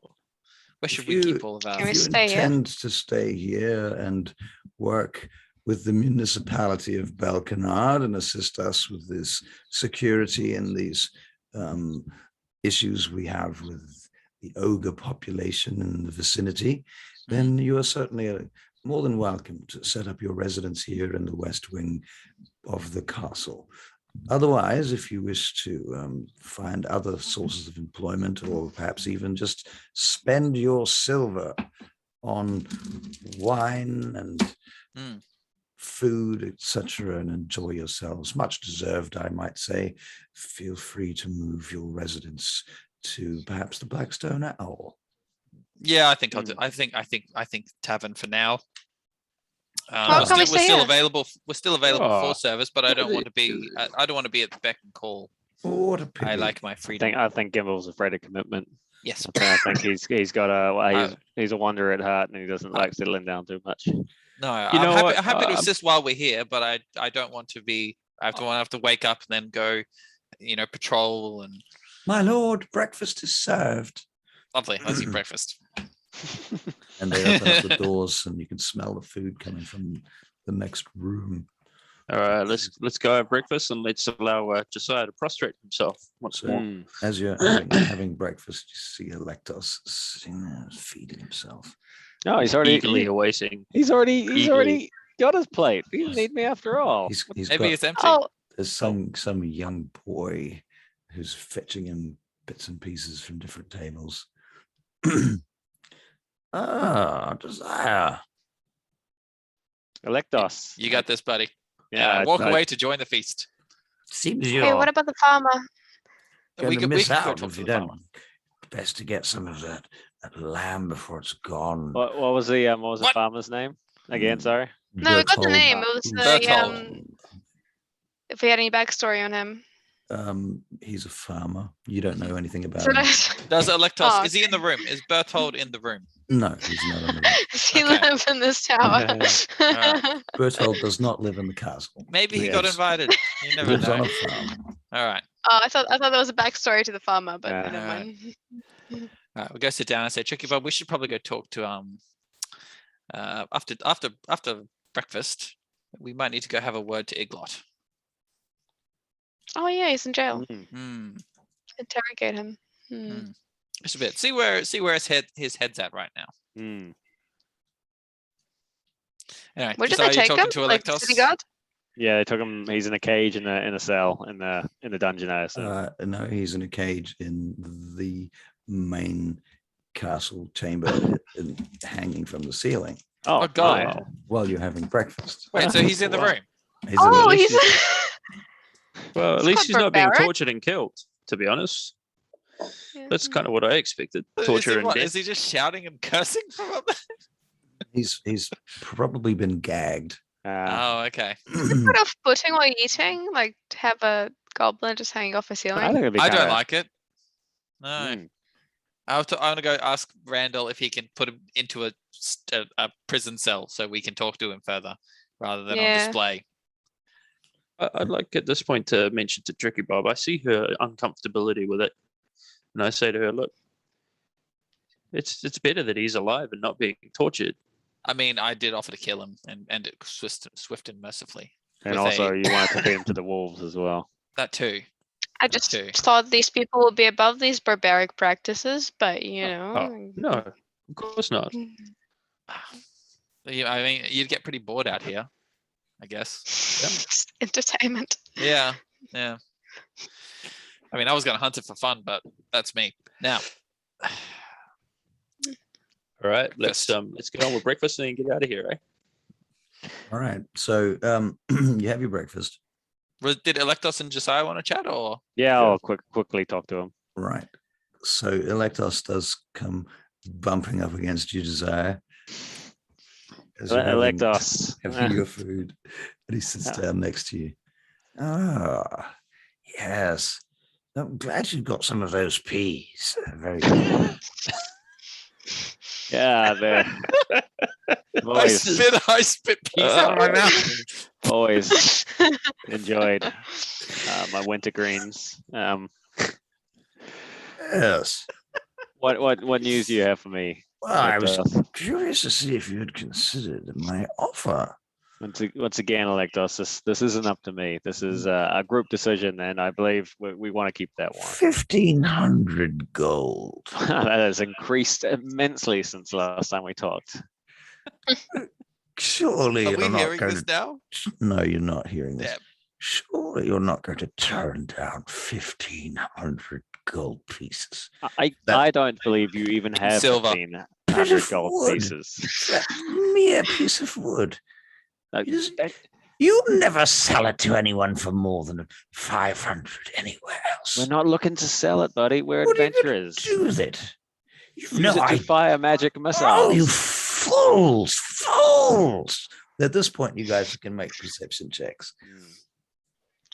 where should we keep all of our? Can we If you stay here? intend to stay here and work with the municipality of Balconard and assist us with this security and these issues we have with the ogre population in the vicinity, then you are certainly more than welcome to set up your residence here in the West Wing of the castle. Otherwise, if you wish to find other sources of employment, or perhaps even just spend your silver on wine and food, etc., and enjoy yourselves, much deserved, I might say, feel free to move your residence to perhaps the Blackstone Owl. Yeah, I think I'll do. I think tavern for now. How can we we're stay still here? available. We're still available Oh, for service, but I don't want to be. I don't want to be at the beck and call. What a pity. I like my freedom. I think Gimble's afraid of commitment. Yes. I think he's got he's a wanderer at heart, and he doesn't like settling down too much. No, You know I'm what? happy to assist while we're here, but I don't want to be. I have to wake up and then go, patrol and. My lord, breakfast is served. Lovely. Let's eat breakfast. And they open up the doors, and you can smell the food coming from the next room. All right, let's go have breakfast, and let's allow Josiah to prostrate himself once more. As you're having breakfast, you see Electos sitting there feeding himself. No, he's already Eagerly awaiting. he's already eagerly. got his plate. He didn't need me after all. He's Maybe got, it's empty. Oh, there's some young boy who's fetching him bits and pieces from different tables. Josiah, Electos. You got this, buddy. Yeah, Walk away to join the feast. Seems Hey, what about the farmer? going to miss we can go out talk if to you the don't. farmer. Best to get some of that lamb before it's gone. What was the What? farmer's name again? Sorry. No, we got the Berthold. name. It was the Berthold. if we had any backstory on him. He's a farmer. You don't know anything about So him. Does Electos? Oh, Is he in the room? Is Berthold in the room? No, he's not on the road. does he Okay. live in this tower? Alright. Berthold does not live in the castle. Maybe he He got lives- invited. You He never lives on know. a farm. All right. Oh, I thought there was a backstory to the farmer, but never Alright. mind. All right. We'll go sit down and say, Tricky Bob, we should probably go talk to after breakfast. We might need to go have a word to Iglot. Oh yeah, he's in jail. Hmm. Interrogate him. Hmm. Just a bit. See where his head's at right now. Anyway, Where did Josiah, they you take talking him? to Like Electos? city guard? Yeah, they took him. He's in a cage in a cell in the dungeon. I assume. No, he's in a cage in the main castle chamber, hanging from the ceiling Oh, God. right. while you're having breakfast. Wait, so he's in the Wow. room. He's Oh, in he's. Well, at It's least quite he's not being barbaric. tortured and killed, to be honest. Yeah. That's kind of what I expected. Torture and death. Is he just shouting and cursing from up there? he's probably been gagged. Oh, okay. Put off footing while eating, like to have a goblin just hanging off a I ceiling. think it'd be I don't kinda- like it. No. I want to go ask Randall if he can put him into a prison cell so we can talk to him further rather than on Yeah. display. I'd like at this point to mention to Tricky Bob, I see her uncomfortability with it. And I say to her, look, it's better that he's alive and not being tortured. I mean, I did offer to kill him and end it swift and mercifully. And with also, a- you wanted to feed him to the wolves as well. That too. I just too. thought these people would be above these barbaric practices, but you Oh, know. no, of course not. Yeah, I mean, you'd get pretty bored out here, I guess. Just entertainment. Yeah, yeah. I mean, I was going to hunt it for fun, but that's me. Now, All right, let's get on with breakfast and then get out of here, eh? All right. So you have your breakfast. did Electos and Josiah want to chat, or Yeah, I'll quickly talk to him. Right. So Electos does come bumping up against you, Josiah. as you're Electos. having your food, and he sits down next to you. Ah, yes. I'm glad you got some of those peas. Very good. Yeah, they're I always, spit peas out of my mouth. always enjoyed my winter greens. Yes. What news do you have for me? Well, I was Electos? curious to see if you had considered my offer. Once again, Electos, this isn't up to me. This is a group decision, and I believe we want to keep that one. 1,500 gold. That has increased immensely since last time we talked. Surely Are you're we not hearing going this to. now? No, you're not hearing this. Damn. Surely you're not going to turn down 1,500 gold pieces. I don't believe you even have Silver. 1,500 gold Wood. pieces. That mere piece of wood. Uh, You never sell it to anyone for more than 500 anywhere else. We're not looking to sell it, buddy. We're What are you gonna adventurers. do with it? You've Use no it to idea. fire magic missiles. Oh, you fools! At this point, you guys can make perception checks.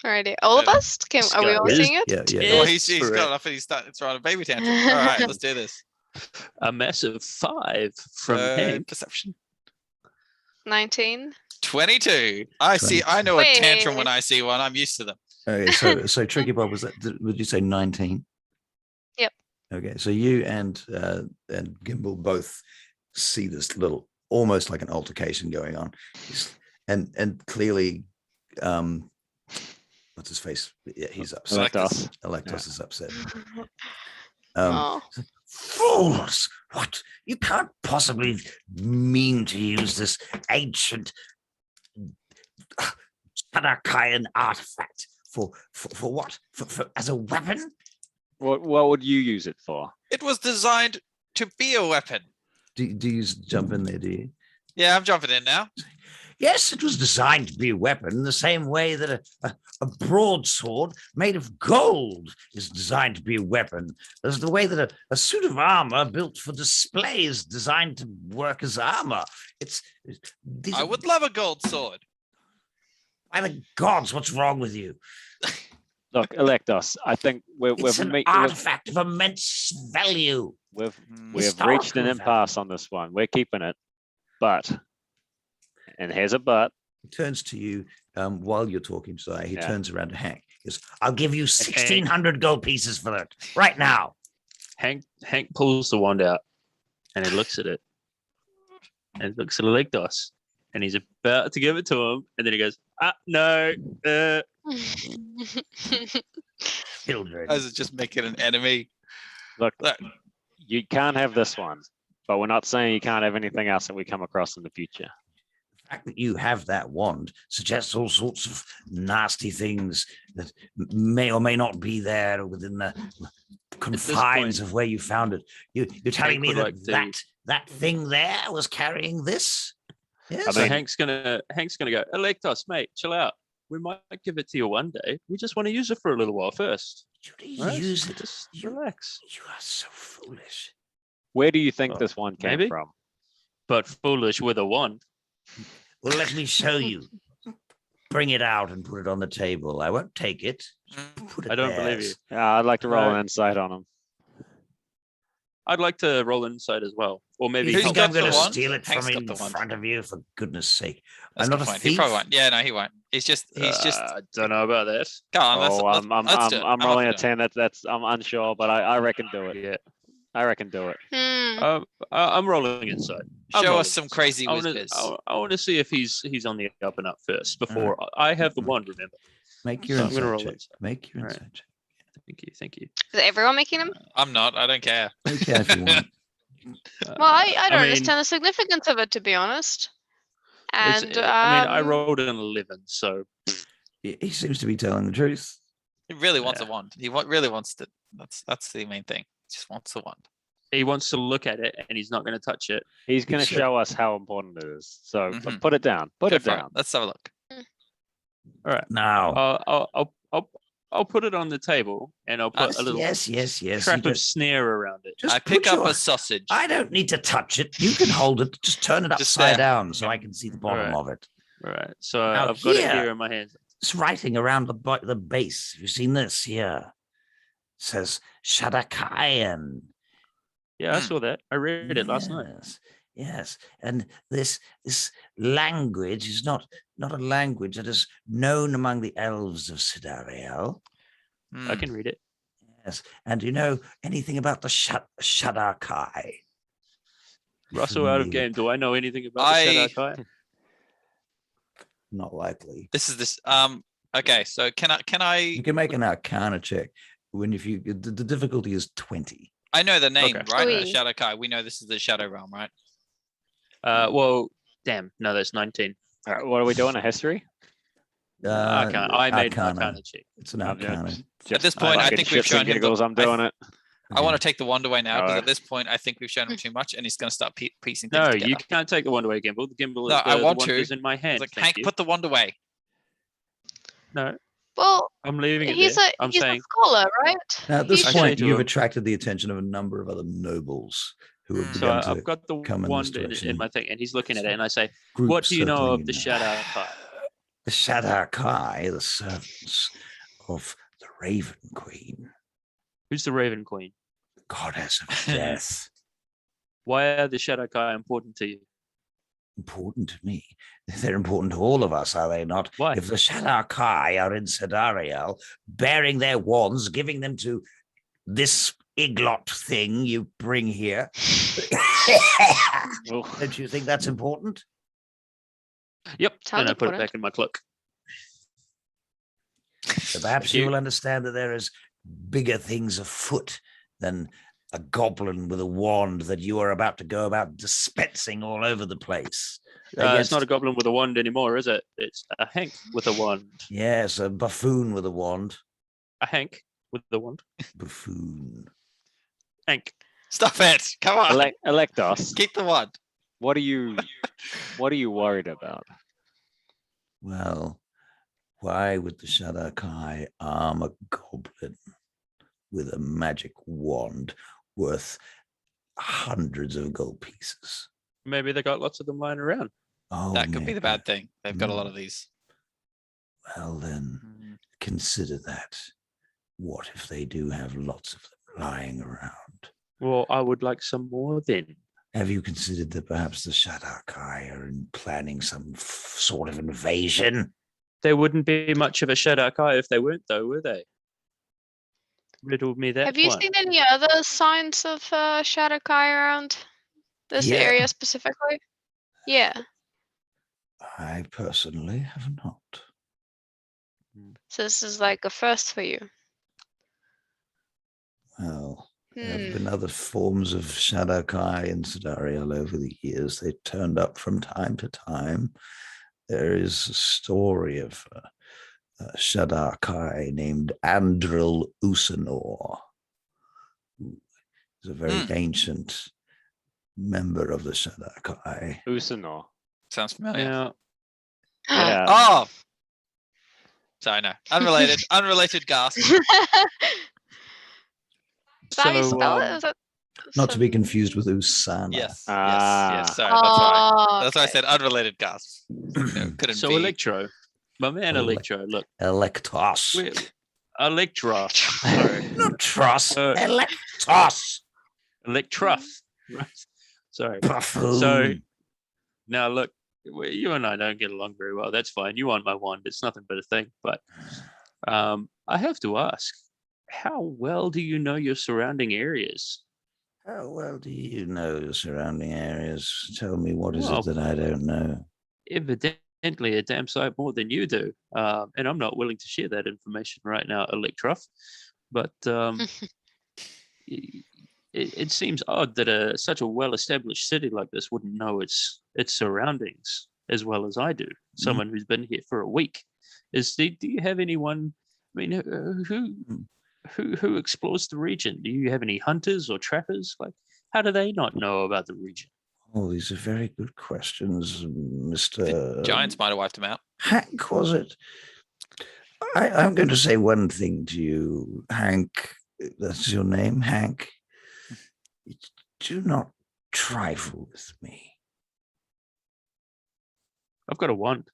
Alrighty, all of Yeah. us? Are we all Scott, seeing it? Yeah. Oh, Yes, he's correct. got enough and he's throwing a baby tantrum. All right, let's do this. A massive 5 from Hank. Perception. 19. 22. I see. I know a Wait. tantrum when I see one. I'm used to them. Okay, so Tricky Bob, would you say 19? Yep. Okay, so you and Gimbal both see this little, almost like an altercation going on, and clearly, what's his face? Yeah, he's upset. Electos. Electos is upset. Oh. Fools! What? You can't possibly mean to use this ancient Tanakayan artifact for what? For as a weapon? What would you use it for? It was designed to be a weapon. Do you jump in there? Do you? Yeah, I'm jumping in now. Yes, it was designed to be a weapon in the same way that a broadsword made of gold is designed to be a weapon. There's the way that a suit of armor built for display is designed to work as armor. I would love a gold sword. By the gods, what's wrong with you? Look, Electos, I think It's an artifact of immense value. We've reached an Historical impasse on this one. We're keeping it. But, and here's a but. He turns to you while you're talking, Josiah. He Yeah. turns around to Hank. He goes, I'll give you 1,600 gold pieces for it right now. Hank pulls the wand out and he looks at it and looks at Electos and he's about to give it to him and then he goes, no. Children. As it just make it an enemy. Look, you can't have this one, but we're not saying you can't have anything else that we come across in the future. The fact that you have that wand suggests all sorts of nasty things that may or may not be there within the confines of where you found it. You're telling me that thing there was carrying this? Yes. I So mean- Hank's gonna go, Electos, mate, chill out. We might give it to you one day. We just want to use it for a little while first. You Right? use it. Just relax. You are so foolish. Where do you think Oh, this one came maybe. from? But foolish with a wand. Well, let me show you. Bring it out and put it on the table. I won't take it. Put it I don't there. believe you. Yeah, I'd like to roll Right. an insight on him. I'd like to roll inside as well. Or maybe You Who's think got I'm the going to wand? steal it Hank's from got in the wand. front of you? For goodness sake. That's I'm not good a point. thief. He probably won't. Yeah, no, he won't. He's just I don't know about that. Come on, let's do it. I'm up rolling for a it. 10. I'm unsure, but I reckon do it. Yeah. I reckon do it. I'm rolling inside. I'm Show rolling us some inside. crazy I whiz wanna- biz. I want to see if he's on the up and up first before I have the wand. Remember. Make your So I'm gonna insight roll check. inside. Make your All right. insight check. Thank you. Is everyone making them? I'm not. I don't care. Make it if you want. Well, I don't mean- understand the significance of it, to be honest. It's- And I rolled an 11, so He seems to be telling the truth. He really wants a Yeah. wand. He really wants to. That's the main thing. He just wants a wand. he wants to look at it and he's not going to touch it. He's going to Sure. show us how important it is. So Mhm. put it down. Put Go it for down. Let's have a look. All right. Now. I'll put it on the table and I'll put a little Yes. trap You of snare around it. just I pick put up your- a sausage. I don't need to touch it. You can hold it. Just turn it Just upside there. down so I can see the bottom Alright. of it. All right. So Now I've got it here- here in my hands. It's writing around the base. Have you seen this here? It says Shadakayan. Yeah, I Hmm. saw that. I read it last night. Yes, and this language is not a language that is known among the elves of Sidariel. I can read it. Yes, and do you know anything about the Shadakai? Russell out of Familiar game. Do I know anything about I- the Shadakai? Not likely. This is this. Okay. So can I? You can make an Arcana check if you the difficulty is 20. I know the name, Okay. right? Sweet. Shadow Kai. We know this is the Shadow Realm, right? Well, damn. No, that's 19. All right, what are we doing? A history? I made an Arcana. Arcana check. It's an Yeah. Arcana. At this Just point, I fucking think we've shits shown and him the- giggles, I'm doing it. I want to take the wand away now because Alright. at this point, I think we've shown him too much, and he's going to start piecing things No, together. you can't take the wand away, Gimbal. The gimbal No, is I the want wand to. is in my hand. It's like thank Hank, you. put the wand away. No, well, I'm leaving it he's there. a I'm he's saying a scholar, right? Now, at this I He point, say to you've him- attracted the attention of a number of other nobles who have Hmm. so. begun to I've got the come in this wand direction. in my thing, and he's looking at it, and I say, group "What do you know circling of the in. Shadakai?" The Shadakai, the servants of the Raven Queen, Who's the Raven Queen? the goddess of death. Why are the Shadakai important to you? Important to me. They're important to all of us, are they not? Why? If the Shadakai are in Sedariel, bearing their wands, giving them to this iglot thing you bring here, Well, don't you think that's important? Yep. Sounds and I put it important. back in my cloak. So perhaps Thank you you. will understand that there is bigger things afoot than a goblin with a wand that you are about to go about dispensing all over the place. It's not a goblin with a wand anymore, is it? It's a Hank with a wand. Yes, a buffoon with a wand. A Hank with the wand. Buffoon. Hank. Stop it! Come on, Electos, keep the wand. what are you worried about? Well, why would the Shadakai arm a goblin with a magic wand worth hundreds of gold pieces? Maybe they got lots of them lying around. Oh, That could be maybe. the bad thing. They've got a lot of these. Well, then consider that. What if they do have lots of them lying around? Well, I would like some more then. Have you considered that perhaps the Shadakai are planning some sort of invasion? There wouldn't be much of a Shadakai if they weren't, though, were they? Riddle me that. Have you one. seen any other signs of Shadakai around this Yeah. area specifically? Yeah. I personally have not. So this is like a first for you. Well, there have been other forms of Shadakai in Sidariel over the years. They turned up from time to time. There is a story of a Shadakai named Andril Usanor, who is a very ancient member of the Shadakai. Usanor. Sounds familiar. Now, Yeah. Oh! Sorry, no. Unrelated gasp. Is that how you So, spell it? Is that Not to be confused with Usana. Yes. Ah. Yes. Sorry, that's why. Oh, That's why I okay. said unrelated gasp. No, couldn't so be. Electro, my man Electro, look, Electos. Electra, sorry, Not Truss. Uh, Electos. Electruff, right? Sorry. Buffoon. So now look, you and I don't get along very well. That's fine. You want my wand. It's nothing but a thing. But I have to ask, how well do you know your surrounding areas? How well do you know the surrounding areas? Tell me, what is Well, it that I don't know? Evidently a damn sight more than you do. And I'm not willing to share that information right now, Electruff. But it seems odd that such a well-established city like this wouldn't know its surroundings as well as I do. Someone who's been here for a week. Do you have anyone? I mean, who explores the region? Do you have any hunters or trappers? Like, how do they not know about the region? Oh, these are very good questions, The Mr. Giants might have wiped him out. Hank, was it? I'm going to say one thing to you, Hank. That's your name, Hank. Do not trifle with me. I've got a wand.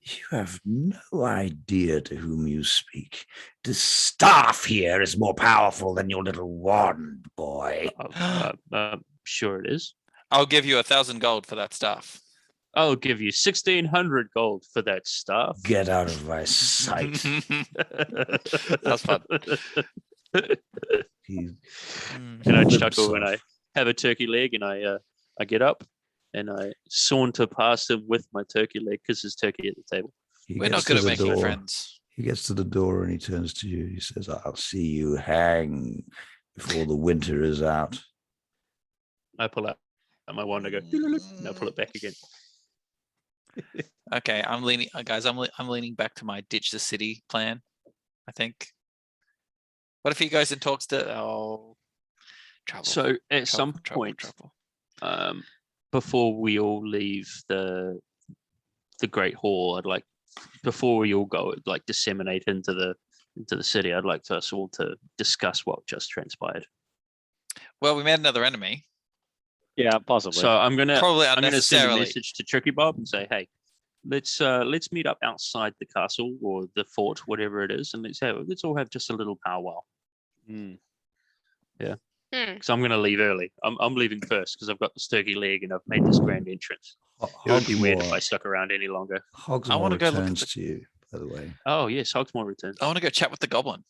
You have no idea to whom you speak. The staff here is more powerful than your little wand, boy. Sure it is. I'll give you 1,000 gold for that stuff. I'll give you 1,600 gold for that staff. Get out of my sight. That's fun. And I chuckle when I have a turkey leg, and I get up and I saunter past him with my turkey leg because there's turkey at the table. We're not good at making friends. He gets to the door and he turns to you. He says, "I'll see you hang before the winter is out." I pull out my wand. I go, and I pull it back again. Okay, I'm leaning, guys. I'm leaning back to my ditch the city plan. I think. What if he goes and talks to travel? So at some point, before we all leave the Great Hall, I'd like, before we all go, like disseminate into the city, I'd like us all to discuss what just transpired. Well, we made another enemy. Yeah, possibly. So I'm gonna Probably send a unnecessarily. message to Tricky Bob and say, hey, let's meet up outside the castle or the fort, whatever it is, and let's all have just a little powwow. Yeah. So I'm gonna leave early. I'm leaving first because I've got this turkey leg and I've made this grand entrance. It would be weird if I stuck around any longer. Hogsmore wanna go look at returns to you, by the way. Oh yes, Hogsmore returns. I want to go chat with the goblin.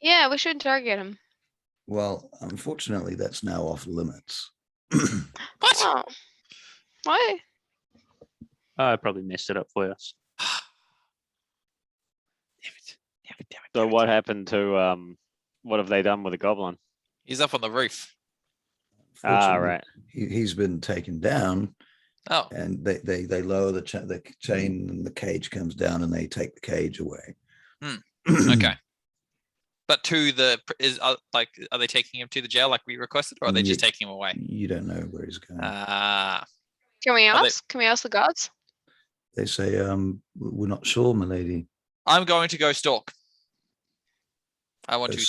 Yeah, we should target him. Well, unfortunately, that's now off limits. What? Oh. Why? I probably messed it up for us. Damn it. So what happened to what have they done with the goblin? He's up on the roof. Fortunately, Right. He's been taken down, Oh, and they lower the chain, and the cage comes down, and they take the cage away. okay. But are they taking him to the jail like we requested, or are they just taking him away? You don't know where he's going. Ah, Can we Are they- ask? Can we ask the guards? They say, we're not sure, milady. I'm going to go stalk. I want to Yes.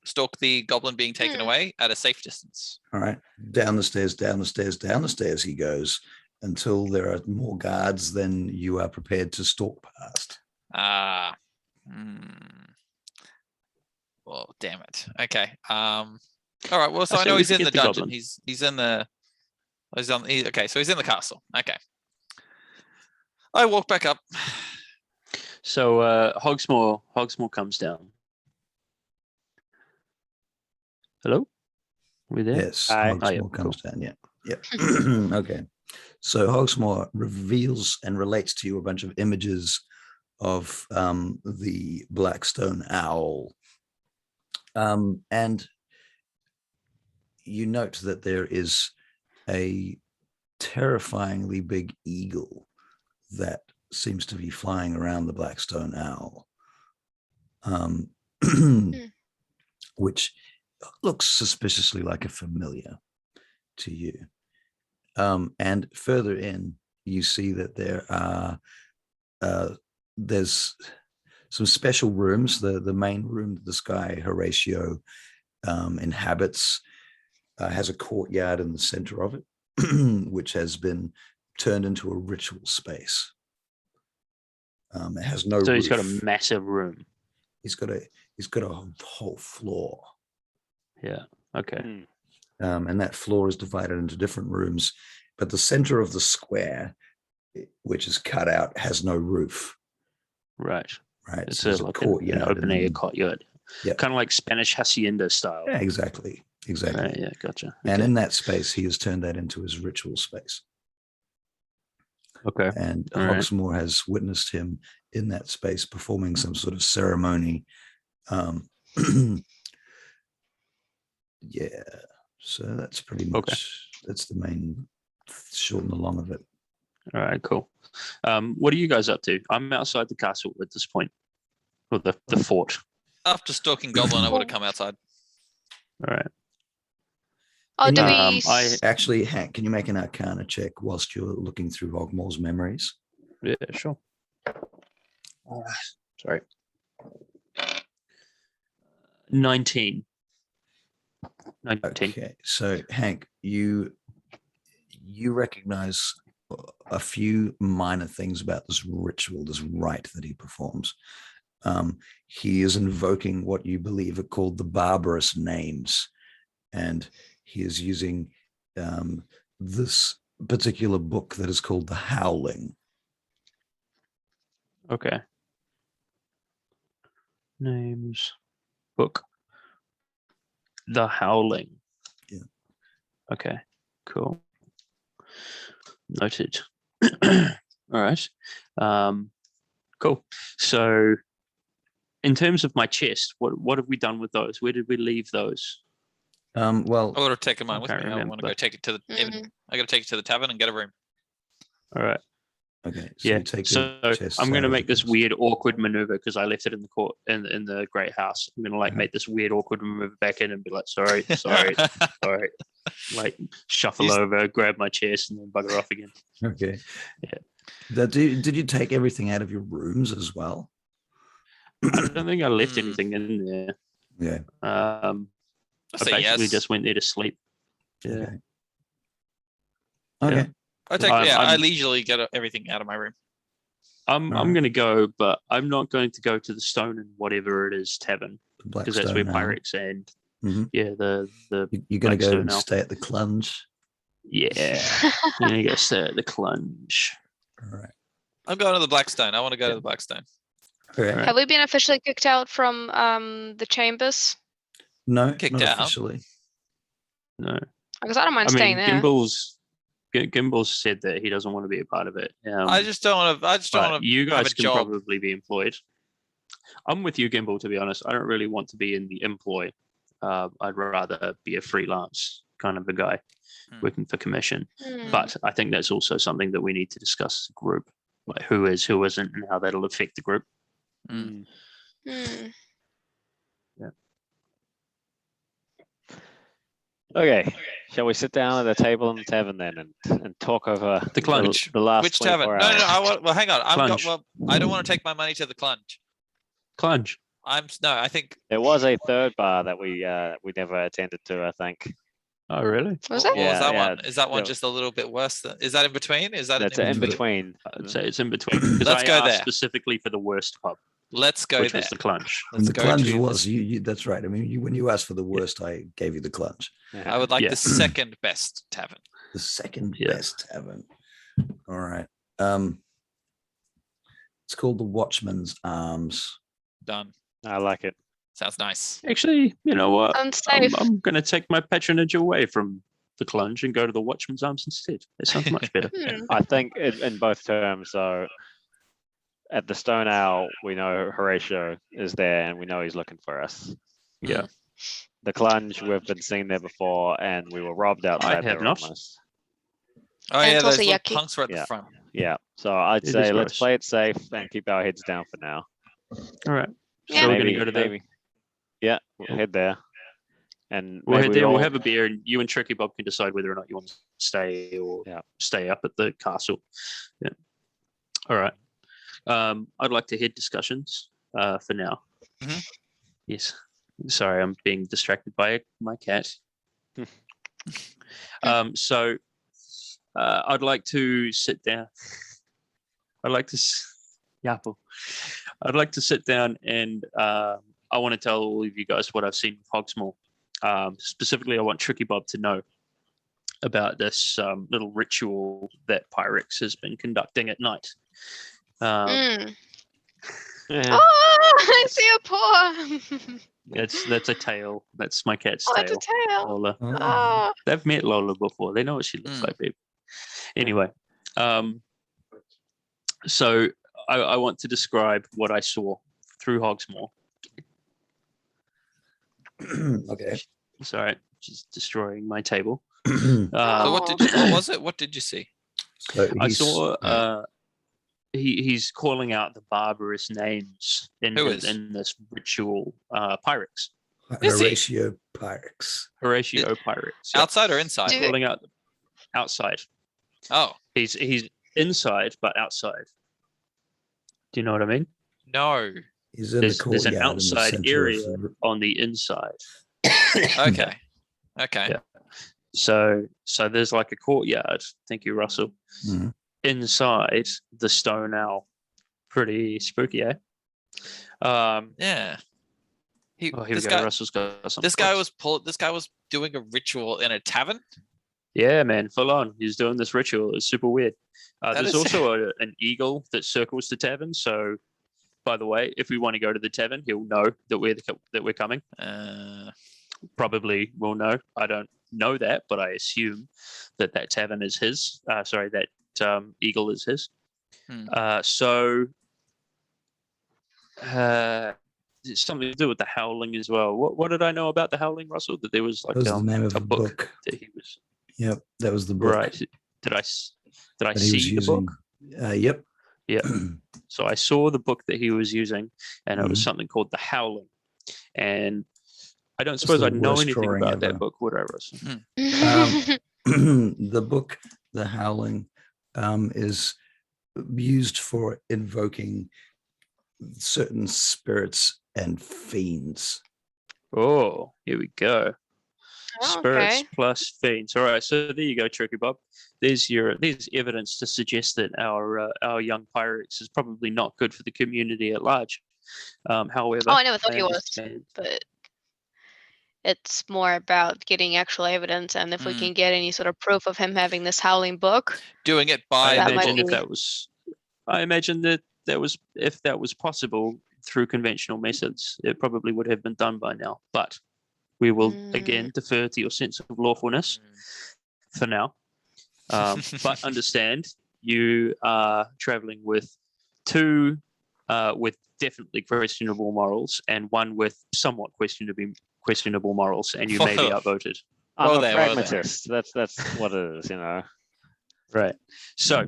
stalk the goblin being taken away at a safe distance. All right. Down the stairs, down the stairs, down the stairs he goes until there are more guards than you are prepared to stalk past. Well, damn it. Okay. All right. Well, so I say know we he's in forget the the dungeon. goblin. He's in the. Okay, so he's in the castle. Okay. I walk back up. So Hogsmoor comes down. Hello? Are we there? Yes, Aye. Hogsmoor comes down. Yeah. Okay. So Hogsmoor reveals and relates to you a bunch of images of the Blackstone Owl. And you note that there is a terrifyingly big eagle that seems to be flying around the Blackstone Owl, which looks suspiciously like a familiar to you. And further in, you see that there are there's some special rooms. The main room that this guy Horatio inhabits has a courtyard in the center of it, which has been turned into a ritual space. It has no. So roof. he's got a massive room. He's got a whole floor. Yeah. Okay. And that floor is divided into different rooms, but the center of the square, which is cut out, has no roof. Right. Right. It's So there's like a courtyard, an open air courtyard. Yeah. Kind of like Spanish hacienda style. Yeah, exactly. Right, yeah, gotcha. And Okay. in that space, he has turned that into his ritual space. Okay. And All right. Hogsmoor has witnessed him in that space performing some sort of ceremony. Yeah. So that's pretty much that's the main short and the long of it. All right, cool. What are you guys up to? I'm outside the castle at this point, or the fort. After stalking goblin, I would have come outside. All right. Oh, do Can we? Actually, Hank, can you make an Arcana check whilst you're looking through Hogmore's memories? Yeah, sure. Sorry. 19. Okay, so Hank, you recognize a few minor things about this ritual, this rite that he performs. He is invoking what you believe are called the barbarous names, and he is using this particular book that is called the Howling. Okay. Names. Book. The Howling. Yeah. Okay, cool. Noted. All right. Cool. So in terms of my chest, what have we done with those? Where did we leave those? Well, I would have taken mine with me. can't I want to go remember. take it to the. I got to take it to the tavern and get a room. All right. okay. So Yeah. you take So your chest I'm going out to of make the this chest. weird, awkward maneuver because I left it in the court in the great house. I'm going to like make this weird, awkward maneuver back in and be like, sorry, like shuffle over, grab my chest, and then bugger off again. Okay. Yeah. Did you take everything out of your rooms as well? I don't think I left anything in there. Yeah. I say basically yes. just went there to sleep. Yeah. Okay. I leisurely get everything out of my room. I'm going to go, but I'm not going to go to the Stone and whatever it is tavern because that's where pirates and you're the going to go and now. stay at the Clunge. Yeah, I'm going to go stay at the Clunge. All right. I'm going to the Blackstone. I want to go to the Blackstone. Okay. Right. Have we been officially kicked out from the chambers? No, Kicked not out. officially. No, Because I don't mind staying there. Gimbals said that he doesn't want to be a part of it. I just don't want to. I just don't want to. You have guys a can job. probably be employed. I'm with you, Gimbal. To be honest, I don't really want to be in the employ. I'd rather be a freelance kind of a guy working for commission. But I think that's also something that we need to discuss as a group, like who is, who isn't, and how that'll affect the group. Hmm. Okay, Shall we sit down at the table in the tavern then and talk over The clunge. the last Which tavern? 24 No, hours? well, hang on. Clunge. I don't want to take my money to the clunge. Clunge. I think. There was a third bar that we never attended to, I think. Oh, really? Was What it? was that Yeah, one? Is that one yeah. just a little bit worse? Is that in between? Is that That's in in between? between. I'd say it's in between. Because Let's I go asked there. specifically for the worst pub, Let's go which there. was the clunge. And Let's the go clunge to was this- you. That's right. I mean, when you asked for the worst, I gave you the clunge. I would like Yeah. the second best tavern. The second Yeah. best tavern. All right. It's called the Watchman's Arms. Done. I like it. Sounds nice. Actually, you know what? Unsafe. I'm going to take my patronage away from the clunge and go to the Watchman's Arms instead. It sounds much better. I think in both terms, though, at the Stone Owl, we know Horatio is there and we know he's looking for us. Yeah. The Clunge, we've been seen there before and we were robbed outside have there not. almost. Oh And yeah, it's those also little yucky. punks were at Yeah. the front. Yeah. So I'd It say is let's gross. play it safe and keep our heads down for now. All right. Yeah. So we're going to go to the. maybe. Yeah, we'll head there. And We'll maybe head there. all- We'll have a beer, and you and Tricky Bob can decide whether or not you want to stay or Yeah. stay up at the castle. Yeah. All right. I'd like to head discussions for now. Mhm. Yes. Sorry, I'm being distracted by my cat. So I'd like to sit down. I'd like to. Yapple. I'd like to sit down and I want to tell all of you guys what I've seen with Hogsmoor. Specifically, I want Tricky Bob to know about this little ritual that Pyrex has been conducting at night. Mm. Yeah. Oh, I see a paw. That's a tail. That's my cat's Oh, tail. that's a tail. Lola. Oh. They've met Lola before. They know what she looks Mm. like, babe. Anyway, so I want to describe what I saw through Hogsmoor. Okay. Sorry, she's destroying my table. So what was it? What did you see? So I he's- saw he's calling out the barbarous names in Who is? in this ritual. Pyrex, Is he? Horatio Pyrex. Horatio Pyrex. Yeah. Outside or inside? Do- Calling out outside. Oh He's inside but outside. Do you know what I mean? no. He's in There's the an courtyard in the outside center of area. the- On the inside. Okay. Okay. Yeah. So there's like a courtyard. Thank you, Russell. Mhm. Inside the stone owl. Pretty spooky, eh? Yeah. He, Oh, here we this go. guy, Russell's got something. this guy was doing a ritual in a tavern. Yeah, man, full on. He's doing this ritual. It's super weird. That There's is- also an eagle that circles the tavern. So, by the way, if we want to go to the tavern, he'll know that we're coming. Probably will know. I don't know that, but I assume that tavern is his. That eagle is his. Hmm. It's something to do with the howling as well. What did I know about the howling, Russell? That there was like That was the name of a a book. that he was Yep, that was the book right. Did I that he was see the book? using. Yep. Yeah. So I saw the book that he was using, and it was Mhm. something called The Howling. And I don't That's suppose the I know worst anything drawing about ever. that book, would I, Russell? The book, The Howling, is used for invoking certain spirits and fiends. Oh, here we go. Spirits Okay. plus fiends. All right, so there you go, Tricky Bob. There's evidence to suggest that our young Pyrex is probably not good for the community at large. However, Oh, I never thought he was. understand- But it's more about getting actual evidence, and if we Mm. can get any sort of proof of him having this howling book. Doing it I by That the might imagine book. if that was, I imagine that was if that was possible through conventional methods, it probably would have been done by now. But we will again defer to your sense of lawfulness for now. But understand you are traveling with two with definitely questionable morals and one with somewhat questionable morals, and you may be Whoa. outvoted. I'm Well a there, well there. pragmatist. That's what it is, you know. Right. So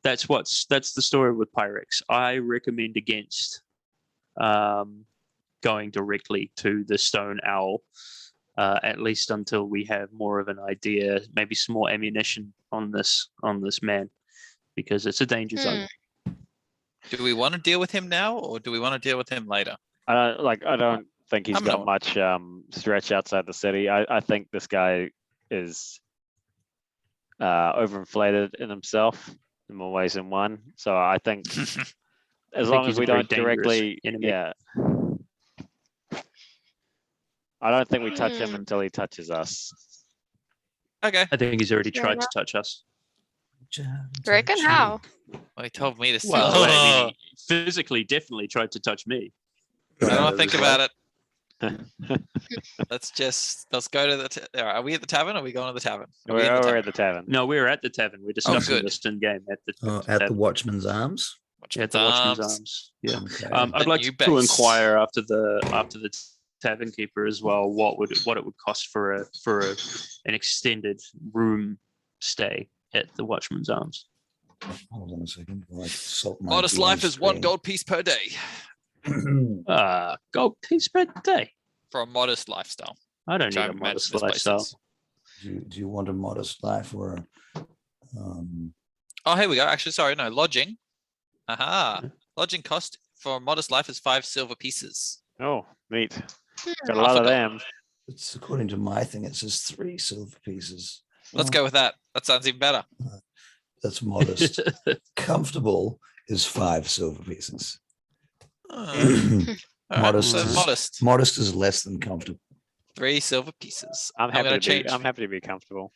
that's the story with Pyrex. I recommend against going directly to the Stone Owl at least until we have more of an idea, maybe some more ammunition on this man, because it's a danger zone. Do we want to deal with him now, or do we want to deal with him later? I don't think he's I'm got not- much stretch outside the city. I think this guy is overinflated in himself in more ways than one. So I think as long he's as a we very don't directly, dangerous enemy. yeah. I don't think we touch him until he touches us. Okay. I think he's already Fair tried enough. to touch us. Reckon how? Well, he told me to steal Well, away. I mean, he physically definitely tried to touch me. I don't want to think about it. We're Let's go to the. Are we at the tavern? Or are we going to the tavern? Are we we're in the at tavern? the tavern. No, we're at the tavern. We're discussing good. this in game at the At the tavern. Watchman's Arms. At the Watchman's Arms. Yeah. Okay. I'd The like new to base. inquire after the tavern keeper as well. What it would cost for an extended room stay at the Watchman's Arms. Hold on a second. while I salt my Modest blue life is one screen. gold piece per day Gold piece per day. for a modest lifestyle. I don't Which need I a imagine modest this place lifestyle. is. Do you want a modest life or a, Oh, here we go. Actually, sorry, no, lodging. Aha. Yeah. Lodging cost for a modest life is 5 silver pieces. Oh, neat. Got a Half lot a of gold. them. it's according to my thing, it says 3 silver pieces. Let's Oh, go with that. That sounds even better. That's modest. Comfortable is 5 silver pieces. All right, Modest so is- modest. Modest is less than comfortable. 3 silver pieces. I'm gonna happy change. I'm happy to be comfortable.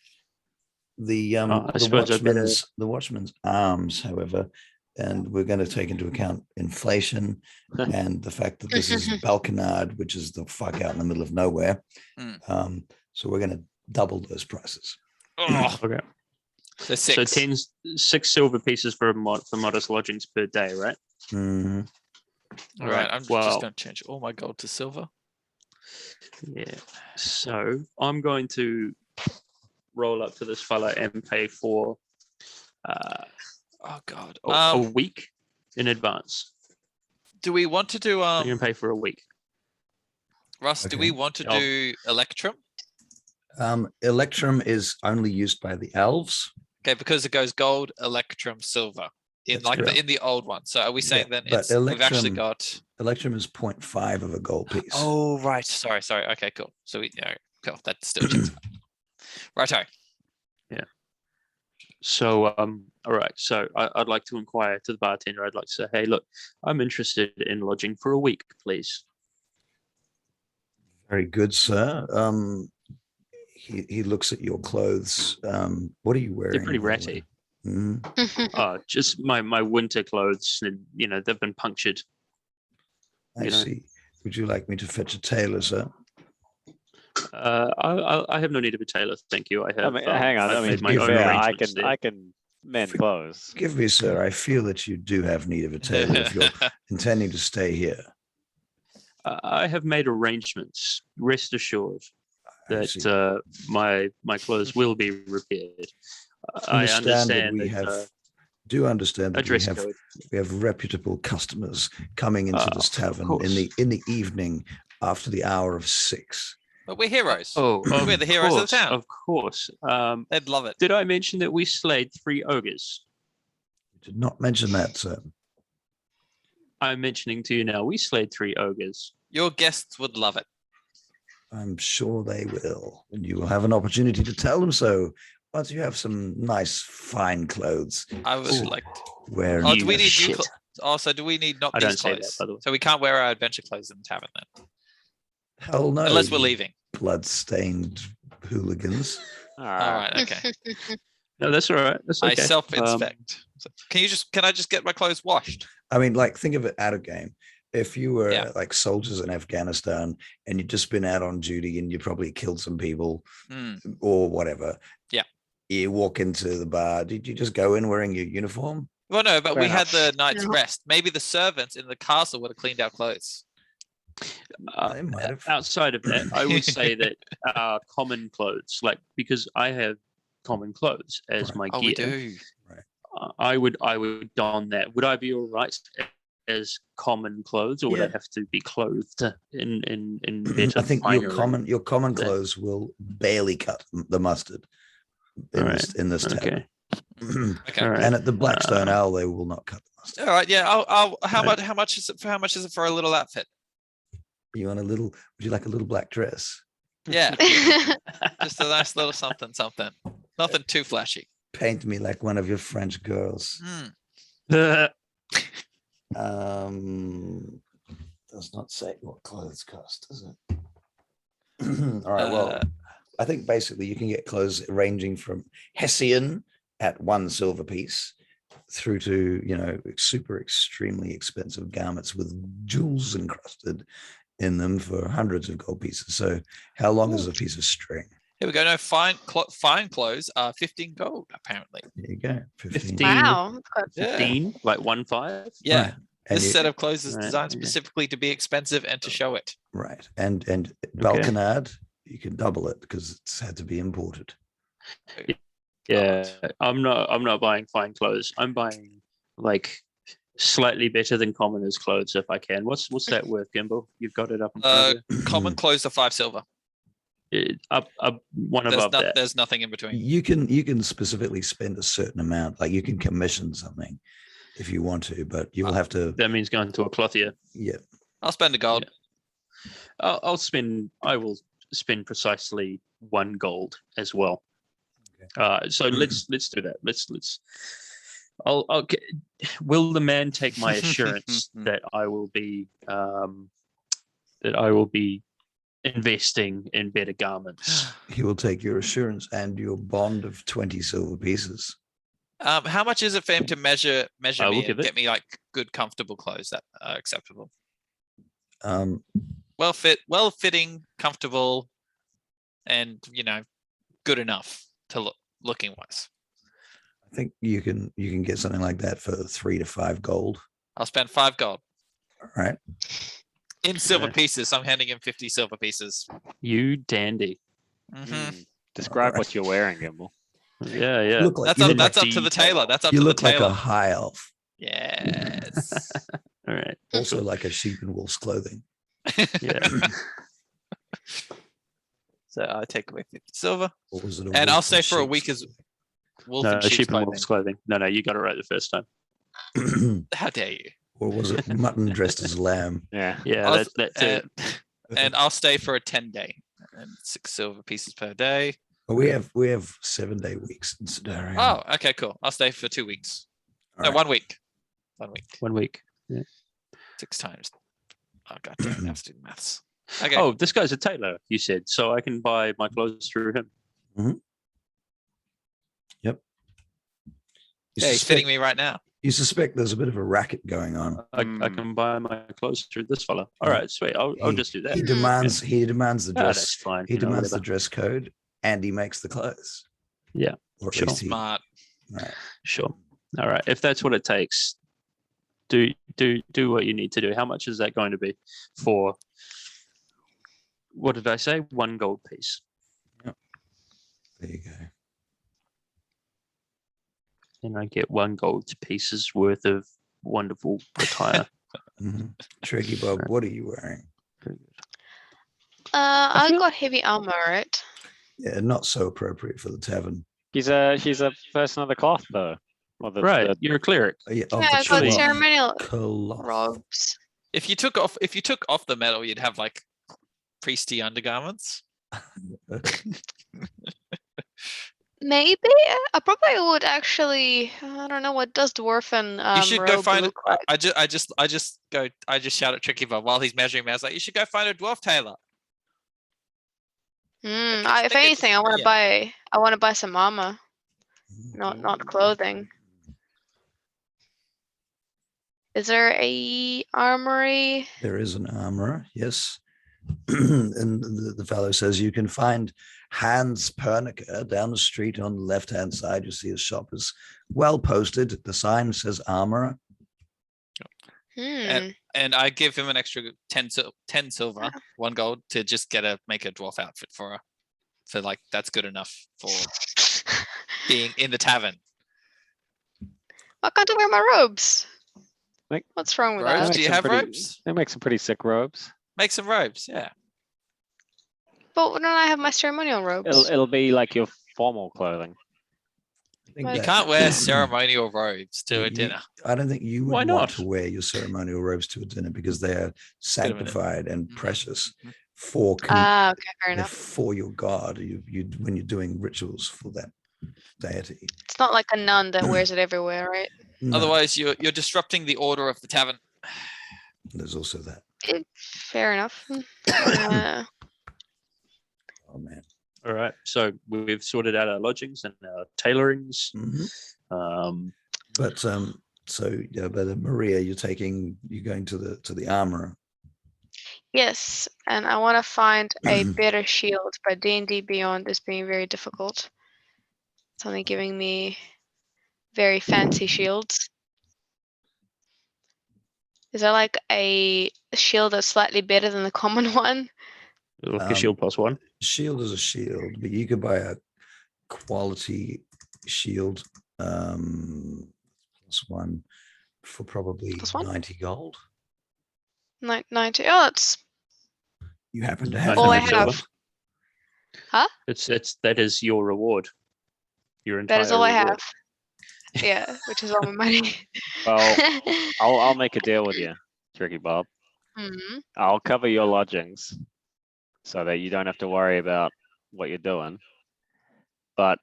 The I suppose I better- Watchman's Arms, however, and we're going to take into account inflation and the fact that this is Balkanard, which is the fuck out in the middle of nowhere. Mm. So we're going to double those prices. Oh, Okay. so 6. So 6 silver pieces for modest lodgings per day, right? Mhm. All right, I'm Well- just going to change all my gold to silver. Yeah. So I'm going to roll up to this fella and pay for Oh God. a week in advance. Do we want to do I'm going to pay for a week. Russ? Do Okay. we want to I'll- do Electrum? Electrum is only used by the elves. Okay, because it goes gold, Electrum, silver in That's like correct. in the old one. So are we saying Yeah, then but we've actually Electrum- got? Electrum is 0.5 of a gold piece. Oh right, sorry. Okay, cool. So cool. That still checks out. Righto. So, all right. So I'd like to inquire to the bartender. I'd like to say, hey, look, I'm interested in lodging for a week, please. Very good, sir. He looks at your clothes. What are you wearing? They're pretty by the ratty. way? Mhm. Just my winter clothes, and they've been punctured. I You know. see. Would you like me to fetch a tailor, sir? I have no need of a tailor, thank you. I I have. mean, hang on. I've I mean, made to my be own fair, arrangements there. I can mend clothes. Forgive me, sir. I feel that you do have need of a tailor if you're intending to stay here. I have made arrangements. Rest assured I see. that my clothes will be repaired. I that understand we that, have. Do understand a that we dress have code. reputable customers coming into this tavern course. in the evening after the hour of 6. But we're heroes. Oh, We're the heroes of the town. Of course. They'd love it. Did I mention that we slayed 3 ogres? Did not mention that, sir. I'm mentioning to you now. We slayed 3 ogres. Your guests would love it. I'm sure they will, and you will have an opportunity to tell them so once you have some nice, fine clothes. I would Ooh. like. Wearing Oh, do we You need new shit. clothes? Also, do we need not I these don't say that, clothes? by the way. So we can't wear our adventure clothes in the tavern then, Hell no, unless we're you leaving. blood-stained hooligans. All right. Okay. No, that's all right. That's okay. I self-inspect. Can I just get my clothes washed? I mean, like, think of it out of game. If you were Yeah. like soldiers in Afghanistan and you'd just been out on duty and you probably killed some people Hmm. or whatever. Yeah. You walk into the bar. Did you just go in wearing your uniform? Well, no, but Fair we had enough. the night's No. rest. Maybe the servants in the castle would have cleaned our clothes. They might have. Outside of that, I would say that our common clothes, like because I have common clothes as Right. my Oh, gear, we do. I would don that. Would I be all right as common clothes, or would Yeah. I have to be clothed in better I think finery? your common then? clothes will barely cut the mustard in Alright, this tavern. Okay. Okay. All right. And at the Blackstone Owl, they will not cut the mustard. All right. Yeah. I'll. How Right. much? How much is it? How much is it for a little outfit? You want a little? Would you like a little black dress? Yeah. Just a nice little something. Nothing too flashy. Paint me like one of your French girls. Mm. Does not say what clothes cost, does it? All right. Well, I think basically you can get clothes ranging from Hessian at 1 silver piece through to super extremely expensive garments with jewels encrusted in them for hundreds of gold pieces. So how long is a piece of string? Here we go. No, fine clothes are 15 gold, apparently. There you go. 15. Wow. That's quite- Yeah. 15, like 1-5. Yeah. Right. And This set of clothes is Right, designed yeah. specifically to be expensive and to show it. right. And Balkanad, you can double it because it's had to be imported. Yeah, I'm not buying fine clothes. I'm buying like slightly better than commoners clothes if I can. What's that worth, Gimbal? You've got it up in front of Common clothes are 5 silver. you. Up one There's, above that. there's nothing in between. You can specifically spend a certain amount, like you can commission something if you want to, but you will have to. That means going to a clothier. Yeah. I'll spend a gold. I will spend precisely 1 gold as well. So let's do that. Will the man take my assurance that I will be investing in better garments? He will take your assurance and your bond of 20 silver pieces. How much is it for him to measure I will me give and it. get me like good, comfortable clothes that are acceptable? Um, Well fitting, comfortable, and good enough to looking wise. I think you can get something like that for 3 to 5 gold. I'll spend 5 gold All right. in silver Okay. pieces. I'm handing him 50 silver pieces. You dandy. Mhm. Describe Alright. what you're wearing, Gimbal. Yeah. You look like, That's up to the tailor. That's up you to the look like tailor. a high elf, Yes. All right. also like a sheep in wolf's clothing. Yeah. So I take away 50 silver, Or was it a and I'll wolf stay in for a sheep's week as wolf No, and sheep's sheep and clothing. wolf's clothing. No, you got it right the first time. clothing? How dare you? Or was it mutton dressed as lamb? Yeah. Yeah, I'll- that's it. And I'll stay for a 10-day, and 6 silver pieces per day. Well, we have 7-day weeks in Sidarium. Oh, okay, cool. I'll stay for 2 weeks. All No, right. 1 week. 1 week. 1 week. 6 times. Oh god damn, I have to do maths. Okay. Oh, this guy's a tailor, you said, so I can buy my clothes through him. You yeah, he's suspect- fitting me right now. You suspect there's a bit of a racket going on. I can buy my clothes through this fella. All right, sweet. I'll just do that. He demands the Ah, dress. that's fine. He demands the whatever. dress code, and he makes the clothes. Yeah, Or at sure. least he. Smart. Right. Sure. All right. If that's what it takes, do what you need to do. How much is that going to be for? What did I say? 1 gold piece. There you go. And I get 1 gold pieces worth of wonderful attire. Mhm. Tricky Bob, what are you wearing? I feel- got heavy armor, right? Yeah, not so appropriate for the tavern. He's a person of the cloth, though. Well, Right. You're a cleric. Yeah, of Yeah, the I got cloth. ceremonial cloth. robes. If you took off the metal, you'd have like priesty undergarments. Maybe I probably would actually. I don't know what does dwarfen You should go robe find. look like. I just shout at Tricky Bob while he's measuring me. I was like, you should go find a dwarf tailor. If think it's- anything, I want to yeah. buy. I want to buy some armor, not clothing. Is there a armory? There is an armorer, yes. And the fellow says you can find Hans Perniker down the street on the left-hand side. You see his shop is well posted. The sign says armorer. And I give him an extra 10 silver, 1 gold to just make a dwarf outfit for like that's good enough for being in the tavern. Why can't I wear my robes? What's wrong with Robes? that? Do you some have pretty- robes? They make some pretty sick robes. Make some robes. Yeah. But don't I have my ceremonial robes? It'll be like your formal clothing. I think You You that- can't wear ceremonial robes to a you- dinner. I don't think you would Why want not? to wear your ceremonial robes to a dinner because they are of a- sanctified and Mhm, precious mhm. for Okay, fair they're enough. for your god. You when you're doing rituals for that deity. It's not like a nun that wears it everywhere, right? No, Otherwise, you're disrupting the order of the tavern. there's also that. Fair enough. Uh, Oh man. All right. So we've sorted out our lodgings and our tailorings. Mhm. But But Maria, you're going to the armorer. yes, and I want to find a better shield, but D&D Beyond is being very difficult. It's only giving me very fancy shields. Is there like a shield that's slightly better than the common one? like a shield +1. Shield is a shield, but you could buy a quality shield +1 for probably +1? 90 gold. 90. Oh, that's You happen to have all I 90 have. gold? That is your reward. Your entire That is all I reward. have. Yeah, which is all my money. Well, I'll make a deal with you, Tricky Bob. Mhm. I'll cover your lodgings so that you don't have to worry about what you're doing. But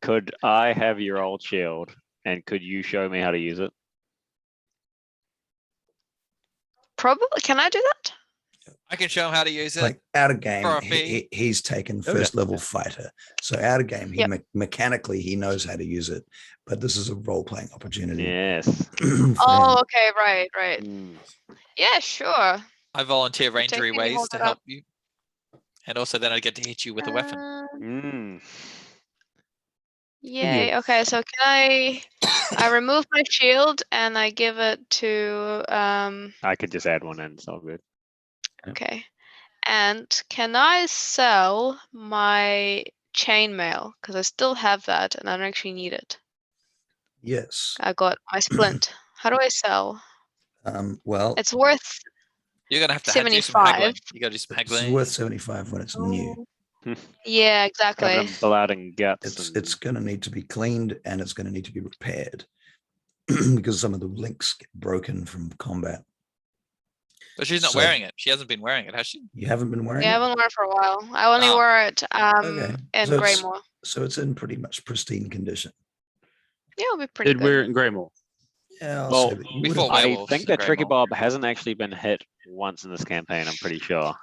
could I have your old shield and could you show me how to use it? Probably. Can I do that? I can show him how to use it. Like out of game, For a fee. he's taken Oh, yeah. first level fighter. So out of game, he Yep. mechanically he knows how to use it. But this is a role playing opportunity. Yes. for him. Oh, okay, right. Mm. Yeah, sure. I volunteer Take rangery me, ways hold to it help up. you. And also then I get to hit you with a weapon. Mm. Yay. Okay, so I remove my shield and I give it to I could just add one in, it's all good. okay. And can I sell my chainmail? Because I still have that and I don't actually need it. Yes. I got my splint. How do I sell? Well, It's worth You're gonna have to do some 75. haggling. You gotta do some it's haggling. worth 75 when it's new. Yeah, Covered exactly. in blood and guts. It's going to need to be cleaned and it's going to need to be repaired because some of the links get broken from combat. But she's not So- wearing it. She hasn't been wearing it, has she? You haven't been wearing Yeah, I it? haven't worn it for a while. I only Oh. wore it Okay. in So it's- Greymore. So it's in pretty much pristine condition. Yeah, it'll be pretty Did good. wear it in Greymore. Yeah, I'll Well, say that you we would fought have- I werewolves think in that Tricky Greymore. Bob hasn't actually been hit once in this campaign, I'm pretty sure.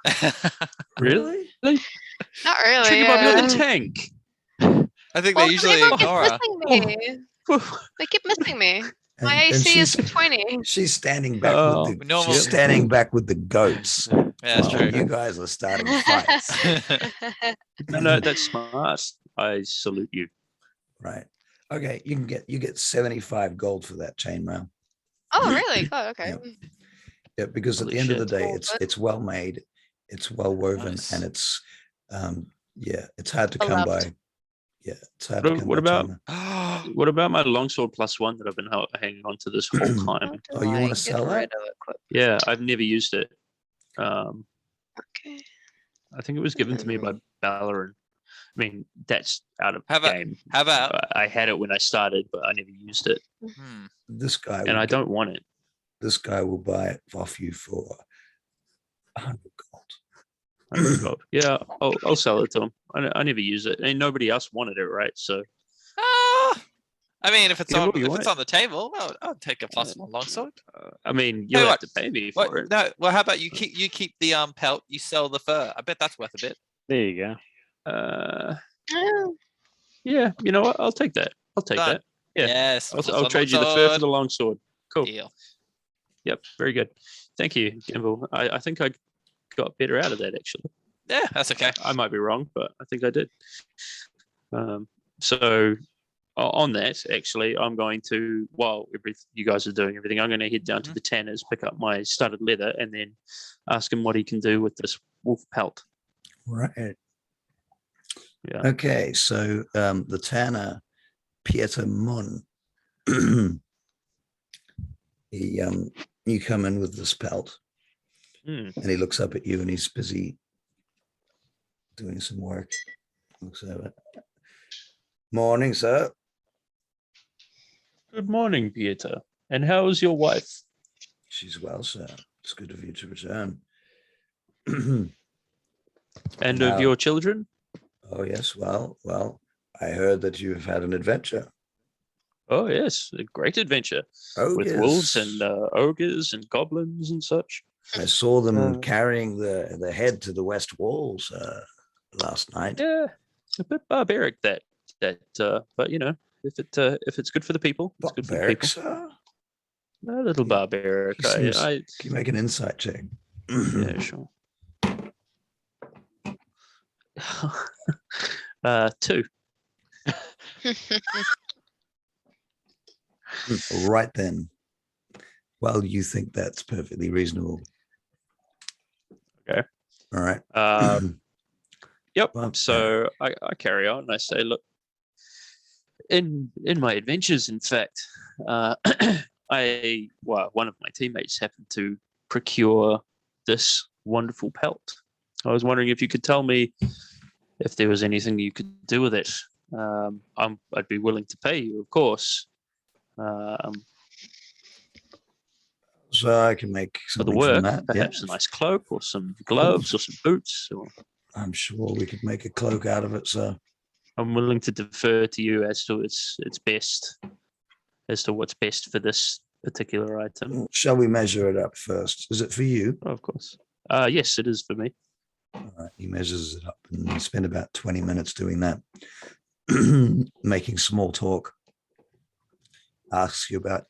Really? Not really. Trigger Bob, you're yeah. the tank. I think Well, they usually everyone ignore her. keeps missing me. They keep missing me. My And AC is she's 20. she's standing back Oh, with the normal. she's standing back with the goats. Yeah, that's while true. You guys are starting fights, No, that's smart. I salute you. right? Okay, you get 75 gold for that chainmail. Oh, really? God, okay. Yep. Yeah, because Holy at the end of shit. the day, Cool, it's but- it's well made, it's well woven, Nice. and it's it's hard to Well come loved. by. Yeah, it's hard to come What by. about chainmail. what about my longsword +1 that I've been hanging on to this whole How time? do Oh, you wanna I get sell that? rid of equip- Yeah, I've never used it. Okay. I think it was given to me by Ballarin. I mean, that's out of How about- game. How about? I had it when I started, but I never used it, Hmm. This guy and will I get- don't want it. This guy will buy it off you for 100 gold. 100 gold. Yeah, I'll sell it to him. I never use it, and nobody else wanted it, right? So Ah, I mean, if it's Yeah, on what do you if want it's it? on the table, I'll take a +1 longsword. I mean, Tell you'll you have to pay me for What? it. No. Well, how about you keep the pelt, you sell the fur. I bet that's worth a bit. There you go. Oh, Yeah, you know what? I'll take that. I'll take Done. that. Yeah. Yes. I'll +1 trade you the fur for longsword. the longsword. Cool. Deal. Yep, very good. Thank you, Gamble. I think I got better out of that actually. Yeah, that's okay. I might be wrong, but I think I did. So on that, actually, I'm going to, while you guys are doing everything, I'm going to head down to the tanners, pick up my studded leather, and then ask him what he can do with this wolf pelt. Right. Yeah. Okay, so the tanner Pieter Mun You come in with this pelt, Hmm. and he looks up at you, and he's busy doing some work. Looks over. Morning, sir. Good morning, Pieter. And how's your wife? She's well, sir. It's good of you to return. And Now- of your children? Oh, yes. Well, I heard that you've had an adventure. Oh, yes. A great adventure with wolves and ogres and goblins and such. I saw them carrying the head to the west walls last night. Yeah, a bit barbaric that. But you know, if it's good for the people, it's good for the Barbaric, people. sir? A little barbaric. Can I you make an insight check? yeah, sure. 2. Right then. Well, you think that's perfectly reasonable. Okay. All right. Yep. Well, So I carry on and I say, look, in my adventures, in fact, one of my teammates happened to procure this wonderful pelt. I was wondering if you could tell me if there was anything you could do with it. I'd be willing to pay you, of course. So I can make For the something work, from that. perhaps a nice cloak or some gloves or some boots. Or I'm sure we could make a cloak out of it, sir. I'm willing to defer to you as to its best, as to what's best for this particular item. Shall we measure it up first? Is it for you? Oh, of course. Yes, it is for me. All right. He measures it up and we spend about 20 minutes doing that. Making small talk. Asks you about,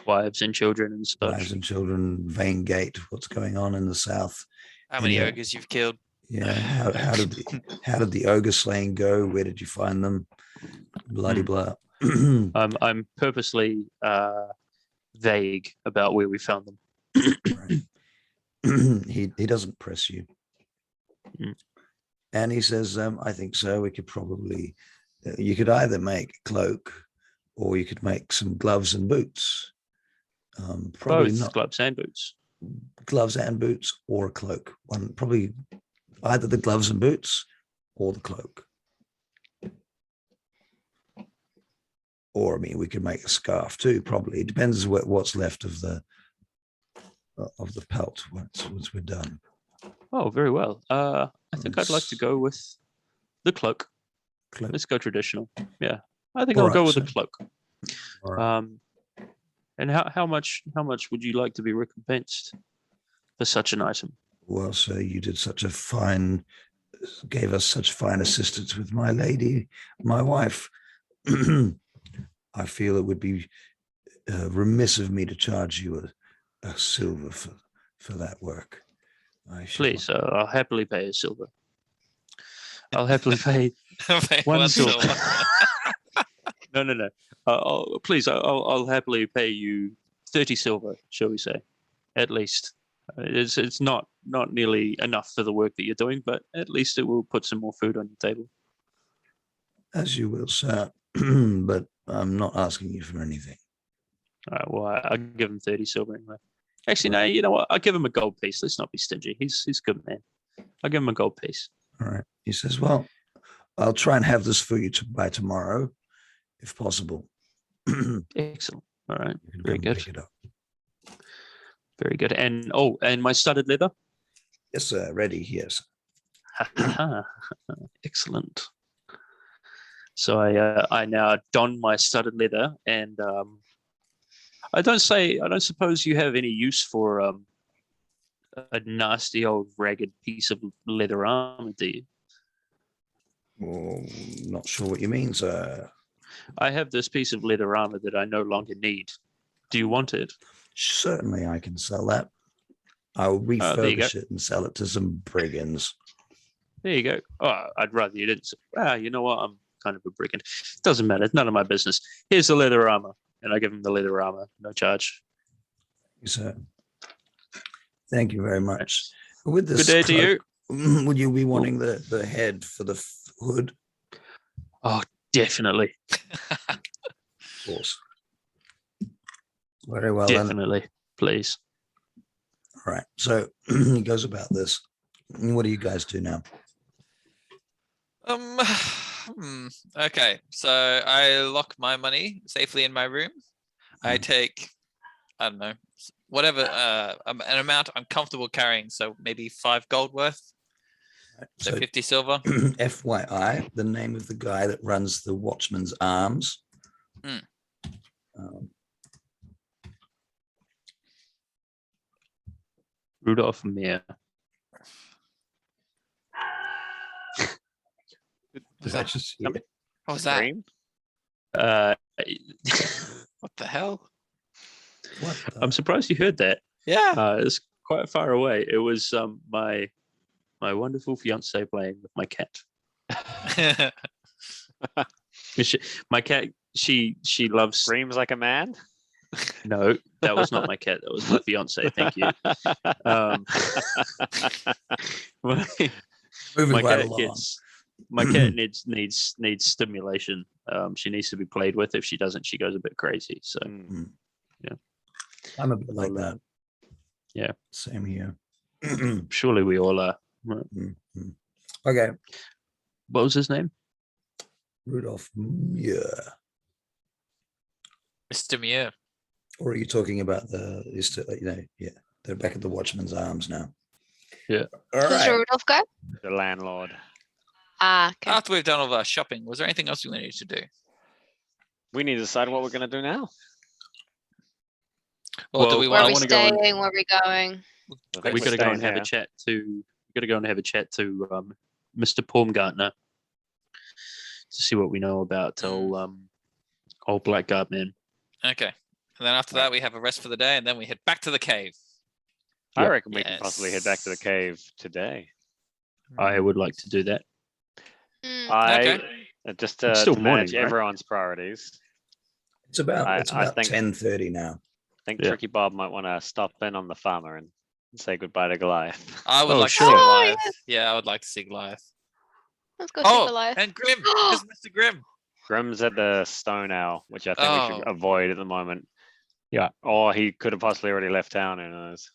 Wives and children and such. wives and children, Vane Gate, what's going on in the south. How many Yeah. ogres you've killed? Yeah, how did the ogre slaying go? Where did you find them? Bloody blah. I'm purposely vague about where we found them. He doesn't press you. Mm. And he says, I think so. We could probably, you could either make a cloak or you could make some gloves and boots. Probably Both not gloves and boots. gloves and boots or a cloak. One, probably either the gloves and boots or the cloak. Or, I mean, we could make a scarf too, probably. It depends what's left of the pelt once we're done. Oh, very well. I think I'd like to go with the cloak. Cloak. Let's go traditional. Yeah, I think All I'll go right, with so- the cloak. All right. And how much would you like to be recompensed for such an item? Well, sir, you did gave us such fine assistance with my lady, my wife. I feel it would be remiss of me to charge you a silver for that work. Please, I'll happily pay a silver. I'll happily pay one One silver. silver. No. I'll happily pay you 30 silver, shall we say, at least. It's not nearly enough for the work that you're doing, but at least it will put some more food on your table. As you will, sir. But I'm not asking you for anything. All right, well, I'll give him 30 silver anyway. Actually, no, you know what? I'll give him a gold piece. Let's not be stingy. He's a good man. I'll give him a gold piece. All right. He says, well, I'll try and have this for you by tomorrow, if possible. Excellent. All right. You can Very come and good. pick it up. Very good. And my studded leather? Yes, sir. Ready. Yes. Excellent. So I now don my studded leather, and I don't suppose you have any use for a nasty old ragged piece of leather armor, do you? Well, not sure what you mean, sir. I have this piece of leather armor that I no longer need. Do you want it? Certainly, I can sell that. I'll there you refurbish it and sell it to some brigands. There you go. Oh, I'd rather you didn't. You know what? I'm kind of a brigand. Doesn't matter. It's none of my business. Here's the leather armor. And I give him the leather armor, no charge. Yes, sir. Thank you very much. With this Good day to you. cloak, would you be wanting the head for the hood? Oh, definitely. Of course. Very well then. Definitely, please. All right. So he goes about this. What do you guys do now? Okay, so I lock my money safely in my room. I take, I don't know, whatever an amount I'm comfortable carrying. So maybe 5 gold worth. So 50 silver. FYI, the name of the guy that runs the Watchman's Arms. Rudolph Meyer. Was that just what was that? Scream? What the hell? I'm surprised you heard that. Yeah. It's quite far away. It was my wonderful fiance playing with my cat. My cat, she loves. Screams like a man? No, that was not my cat. That was my fiance. Thank you. Moving right along. My cat needs stimulation. She needs to be played with. If she doesn't, she goes a bit crazy. So yeah, I'm a bit like that. Yeah, same here. Surely we all are. Right. Okay. What was his name? Rudolph Muir. Mr. Muir. Or are you talking about they're back at the Watchman's Arms now. Yeah. All Who's right. Rudolph go? The landlord. Okay. After we've done all of our shopping, was there anything else we needed to do? We need to decide what we're going to do now. Or do we Where are want we wanna go staying? Where are we going? I think We we're got to go staying and have here. a chat to. We got to go and have a chat to Mr. Paumgartner to see what we know about old Blackguard man. Okay. And then after that, we have a rest for the day, and then we head back to the cave. I Yep. reckon we can possibly head back to the Yes. cave today. I would like to do that. Okay. Just It's still to morning, manage right? everyone's priorities. It's about I think- 10:30 now. I think Yeah. Tricky Bob might want to stop in on the farmer and say goodbye to Goliath. I would Oh, like sure. to see Oh, Goliath. yes. Yeah, I would like to see Goliath. Let's go see Oh, Goliath. and Grim. There's Mr. Grim. Grim's at the stone owl, which I think we should Oh. avoid at the moment. Yeah. Or he could have possibly already left town, who knows.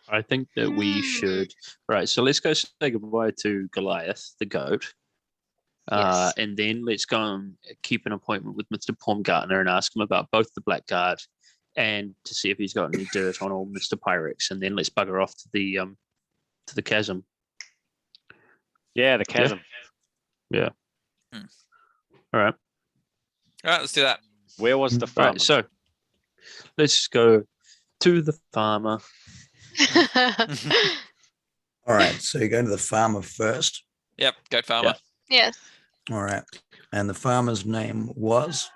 I think that we should. Right. So let's go say goodbye to Goliath, the goat. Yes. And then let's go and keep an appointment with Mr. Paumgartner and ask him about both the Blackguard and to see if he's got any dirt on old Mr. Pyrex. And then let's bugger off to the chasm. Yeah, the chasm. Yeah. Hmm. All right. All right, let's do that. Where was the All farmer? right. So let's go to the farmer. All right. So you're going to the farmer first. Yep, goat farmer. Yes. All right. And the farmer's name was?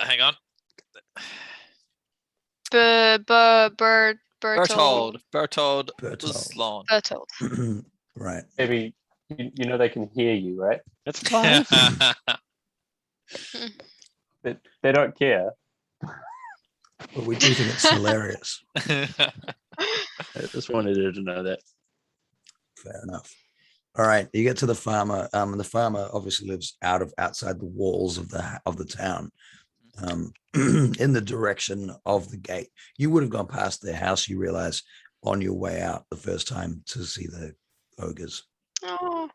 Hang on. Bertold. Bertold. Bertold. Sloan. Bertold. Right. Maybe you know they can hear you, right? That's fine. They don't care. But we do think it's hilarious. I just wanted you to know that. Fair enough. All right. You get to the farmer. And the farmer obviously lives outside the walls of the town. In the direction of the gate. You would have gone past their house, you realize, on your way out the first time to see the ogres. Oh.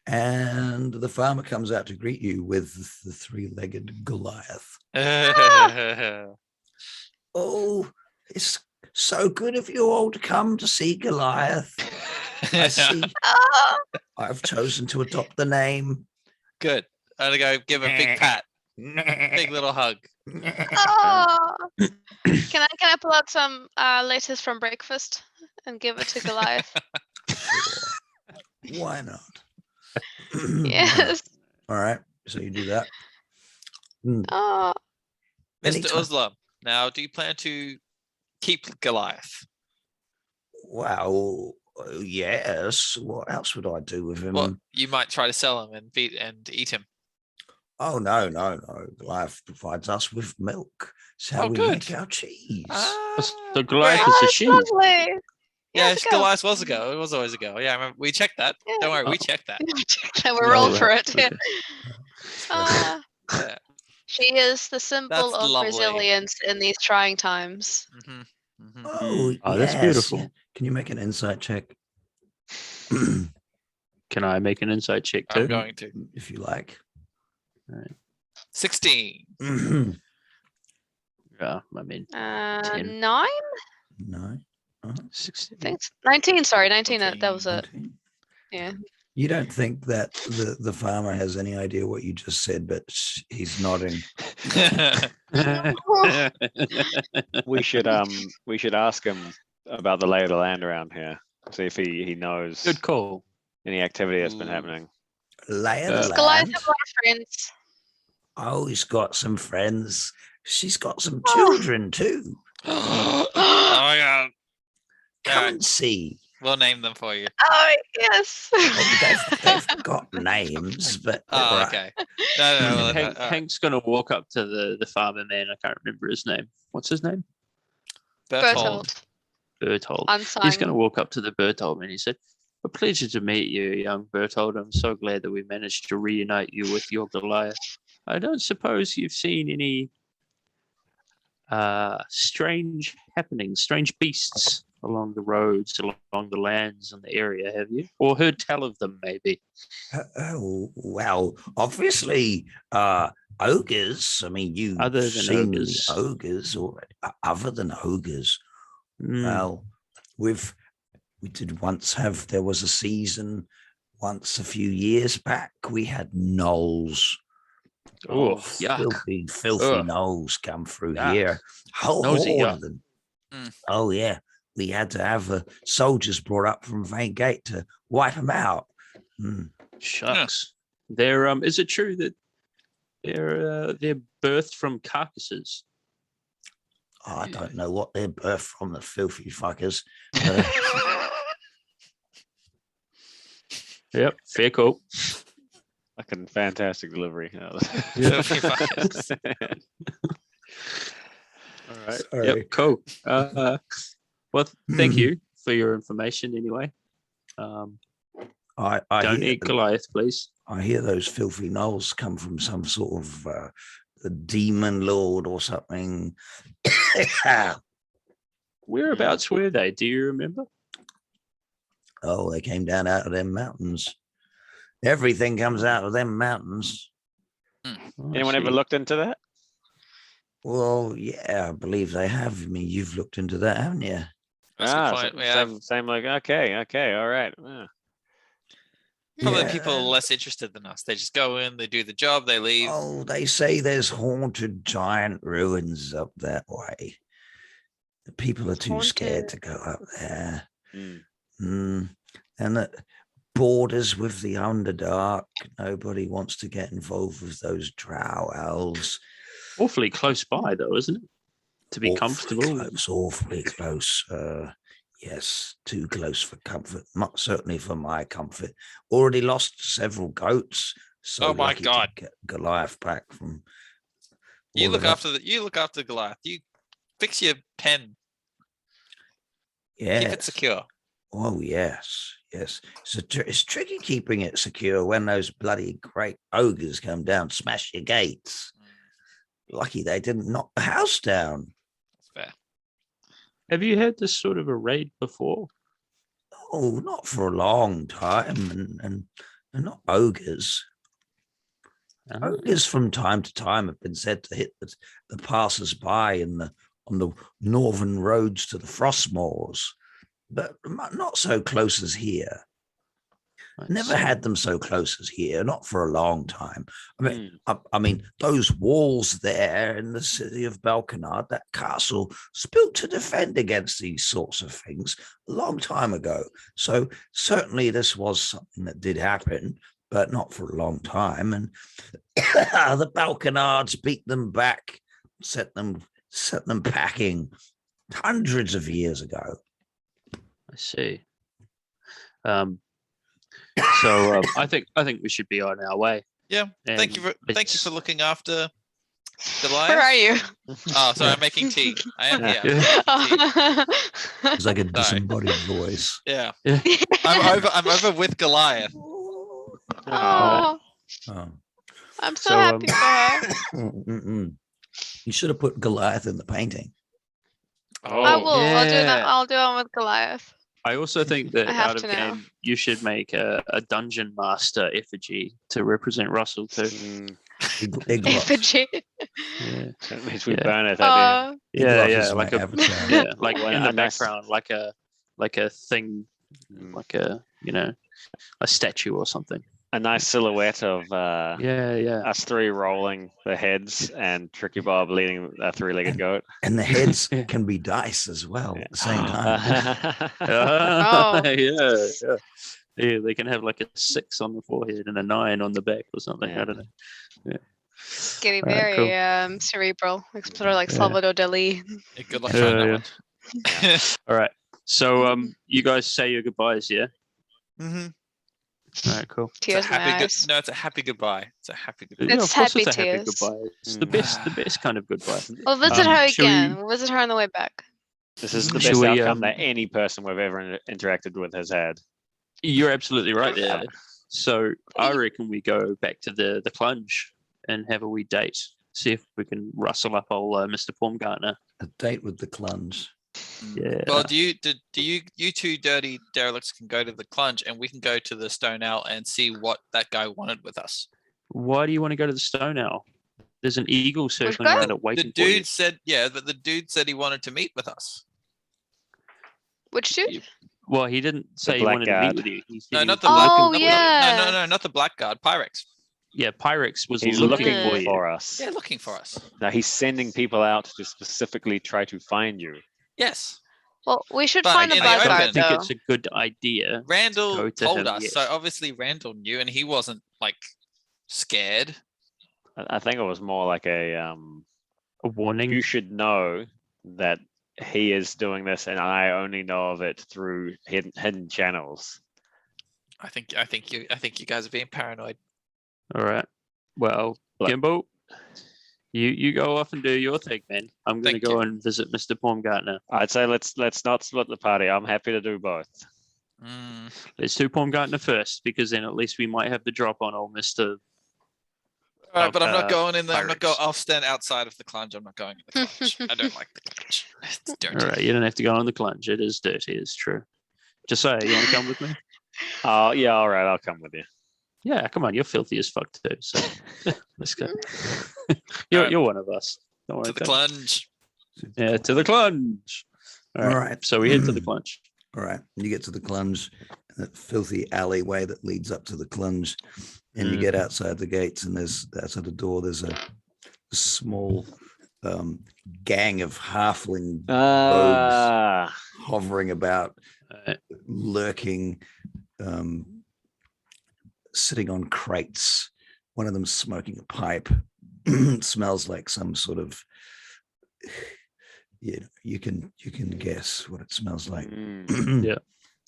And the farmer comes out to greet you with the three-legged Goliath. Oh, it's so good of you all to come to see Goliath. I see Oh. I've chosen to adopt the name. Good. I'm gonna go give a big pat. Big little hug. Oh. Can I pull out some lettuce from breakfast and give it to Goliath? Sure. Why not? Yes. All right. So you do that. Oh. Mr. Anytime. Uslam, now do you plan to keep Goliath? Well, yes. What else would I do with him? Well, you might try to sell him and eat him. Oh, no. Goliath provides us with milk. It's how Oh, we good. make our cheese. So Goliath great. is Oh, a she. lovely. Yeah, let's go. Goliath was a go. It was always a go. Yeah, I remember. We checked that. Yeah. Don't worry, we Oh. checked that. We're rolling for it. Okay. Ah, Yeah. she is the symbol That's of lovely. resilience in these trying times. Oh, Oh, that's yes. beautiful. Can you make an insight check? Can I make an insight check I'm too? going to. If you like. 16. Yeah, I mean, 10. 9? I No. 16. think it's 19. Sorry, 19. That was it. 19. Yeah. You don't think that the farmer has any idea what you just said, but he's nodding. We should ask him about the lay of the land around here. See if he knows Good call. any activity that's been Ooh. happening. Lay of the Does Goliath land. have a lot of friends? Oh, he's got some friends. She's got some Oh. children too. Oh my god. Come Alright. and see. We'll name them for you. Oh, yes. Oh, they've got names, but Oh, all right. okay. No. Well, Hank's going to walk up to the farmer man. I can't remember his name. What's his name? Berthold. Berthold. Unsigned. He's going to walk up to the Berthold man. He said, "A pleasure to meet you, young Berthold. I'm so glad that we managed to reunite you with your Goliath. I don't suppose you've seen any strange happenings, strange beasts along the roads, along the lands in the area, have you? Or heard tell of them, maybe?" Oh, well, obviously, ogres. I mean, you've Other than seen ogres. the ogres, or other than ogres. Mm. Well, we did once have. There was a season once a few years back. We had gnolls. Oh, yuck. filthy Ugh. gnolls come through Yuck. here. Whole Nosy horde yuck. of them. Mm. Oh yeah, we had to have soldiers brought up from Vane Gate to wipe them out. Mm. Shucks. They're is it true that they're birthed from carcasses? Oh, I don't know what they're birthed from, the filthy fuckers. Yep, fair call. Fucking fantastic delivery. Filthy fuckers. All right. Sorry. Yep, cool. Well, thank you for your information anyway. I Don't hear eat Goliath, please. I hear those filthy gnolls come from some sort of a demon lord or something. Whereabouts were they? Do you remember? Oh, they came down out of them mountains. Everything comes out of them mountains. Oh, I Anyone ever see. looked into that? Well, yeah, I believe they have. I mean, you've looked into that, haven't you? That's a good point. We have Same like, okay, all right. probably Yeah. people less interested than us. They just go in, they do the job, they leave. Oh, they say there's haunted giant ruins up that way. The people are too scared to go up there. And it borders with the Underdark. Nobody wants to get involved with those drow elves. Awfully close by, though, isn't it? To be comfortable. Awfully close. Yes, too close for comfort. Not certainly for my comfort. Already lost several goats. So Oh my lucky to God. get Goliath back from. You all look of that. after Goliath. You fix your pen. Yeah. Keep it secure. Oh yes. So it's tricky keeping it secure when those bloody great ogres come down, smash your gates. Lucky they didn't knock the house down. That's fair. Have you had this sort of a raid before? Oh, not for a long time, and not ogres. Ogres from time to time have been said to hit the passers-by on the northern roads to the Frostmoors, but not so close as here. Never had them so close as here, not for a long time. I mean, those walls there in the city of Balkanard, that castle, was built to defend against these sorts of things a long time ago. So certainly this was something that did happen, but not for a long time. And the Balkanards beat them back, set them packing hundreds of years ago. I see. So I think we should be on our way. Yeah. Thank you for looking after Goliath. Where are you? Oh, sorry, I'm making tea. I am here. It's like a disembodied voice. Yeah. I'm over with Goliath. Oh. I'm so So, happy for her. Mm-mm. You should have put Goliath in the painting. I Oh, will. I'll do that. yeah. I'll do one with Goliath. I also think that I have out of to now. game, you should make a dungeon master effigy to represent Russell too. Egloff. Effigy. Yeah, That means we Yeah. burn it at the end. yeah, Egloff yeah. is my Like a avatar. yeah, like Well, in the a nice- background, like a thing, Mm. like a statue or something. A nice silhouette of Yeah. us three rolling the heads and Tricky Bob leading a three-legged goat. And the heads can be dice as well at the same time. Ah, Oh. yeah. Yeah, they can have like a 6 on the forehead and a 9 on the back or something. Yeah. I don't know. Yeah. Getting Alright, very cool. cerebral. Like sort of like Yeah. Salvador Dali. good luck trying that Yeah. one. All right. So you guys say your goodbyes, yeah? Mm-hmm. All right, cool. It's a Tears in my happy eyes. No, it's a happy goodbye. It's a happy goodbye. Yeah, It's of course happy it's a happy tears. goodbye. It's Mm. the best kind of goodbye. We'll visit Um, her shall again. we- We'll visit her on the way back. This is the Shall best we, outcome that any person we've ever interacted with has had. You're absolutely right there. So I reckon we go back to the plunge and have a wee date. See if we can rustle up old Mr. Baumgartner. A date with the clunge. Yeah. Well, do you two dirty derelicts can go to the clunge and we can go to the Stone Owl and see what that guy wanted with us. Why do you want to go to the Stone Owl? There's an eagle circling guy? around it The waiting for you. dude said, yeah, but the dude said he wanted to meet with us. Which dude? Well, he didn't say he wanted to blackguard. meet with you. He said No, he not was the looking black. Oh, for you. yeah. No, not the blackguard. Pyrex. Yeah, Pyrex was He's looking looking for you. for us. Yeah, looking for us. Now he's sending people out to specifically try to find you. Yes. Well, we should But find a in the I don't open- blackguard think though. it's a good idea. Go Randall to told him, us, yes. so obviously Randall knew, and he wasn't like scared. I think it was more like a A warning. you should know that he is doing this and I only know of it through hidden channels. I think you guys are being paranoid. All right. Well, Look. Gimbo, you go off and do your thing, man. I'm going to Thank go you. and visit Mr. Baumgartner. I'd say let's not split the party. I'm happy to do both. Mm. Let's do Baumgartner first, because then at least we might have the drop on old Mr. All right, but I'm not uh, going in there. I'm not Pyrex. I'll stand outside of the clunge. I'm not going in the clunge. I don't like the clunge. It's dirty. All right, you don't have to go on the clunge. It is dirty. It's true. Just say, you want to come with me? Oh yeah, all right, I'll come with you. Yeah, come on. You're filthy as fuck too. So let's go. Alright. You're one of us. Don't worry To the about it. clunge. Yeah, to the clunge. All right. All right. So we head to the clunge. All right. You get to the clunge, that filthy alleyway that leads up to the clunge, and you get outside the gates, and there's outside the door, there's a small gang of halfling rogues hovering about, lurking, sitting on crates. One of them smoking a pipe. Smells like some sort of, you can guess what it smells like. Yeah.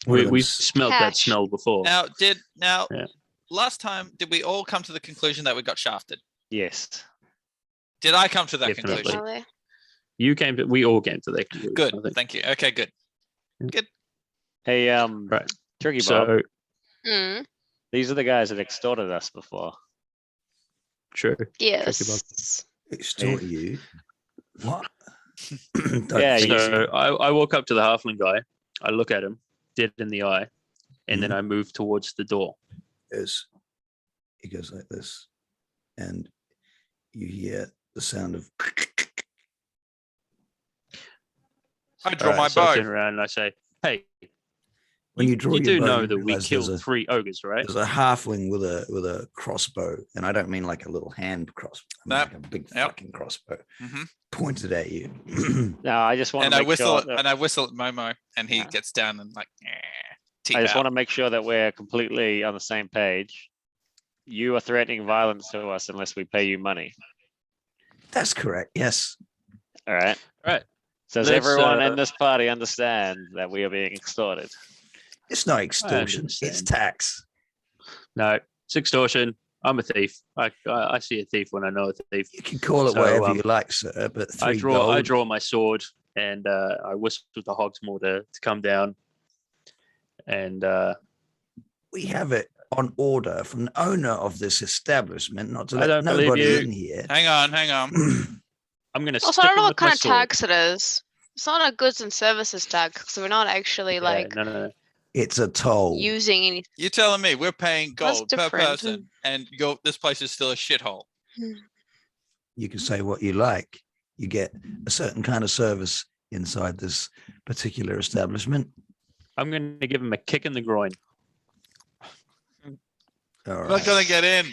One of We've them's- smelled that Cash. smell before. Now, Yeah. last time, did we all come to the conclusion that we got shafted? Yes. Did I come to that Definitely. conclusion? Probably. We all came to that conclusion. Good. I think. Thank you. Okay, good. Hey, Right. Tricky Bob. So Mm. These are the guys that extorted us before. true. Yes. Extort you? What? Yeah, you- So I walk up to the halfling guy. I look at him dead in the eye, and then I move towards the door. He goes like this, and you hear the sound of. I draw Alright, my so I turn bow. around and I say, "Hey, When you draw you your do bow, know you that we realize killed there's a- 3 ogres, right?" There's a halfling with a crossbow, and I don't mean like a little hand crossbow. I mean Yep. like a big Yep. fucking crossbow Mhm. pointed at you. No, I just want And to I make whistle sure. and I whistle at Momo, and he Yeah. gets down and like. I just want to make sure that we're completely on the same page. You are threatening violence to us unless we pay you money. That's correct. Yes. All right. Right. So does Let's, everyone in this party understand that we are being extorted? It's not extortion. It's understand. tax. No, it's extortion. I'm a thief. I see a thief when I know a thief. You can call it So, whatever you like, sir. But I three draw gold. my sword, and I whistle to Hogsmore to come down. And We have it on order from the owner of this establishment not to I let don't believe nobody you. in here. Hang on. I'm going to Also, stick I don't know him what with my kind of sword. tax it is. It's not a goods and services tax, so we're not actually like No. It's a toll. using any. You're telling me we're paying That's gold per different. person, and this place is still a shithole. You can say what you like. You get a certain kind of service inside this particular establishment. I'm going to give him a kick in the groin. All I'm right. not gonna get in.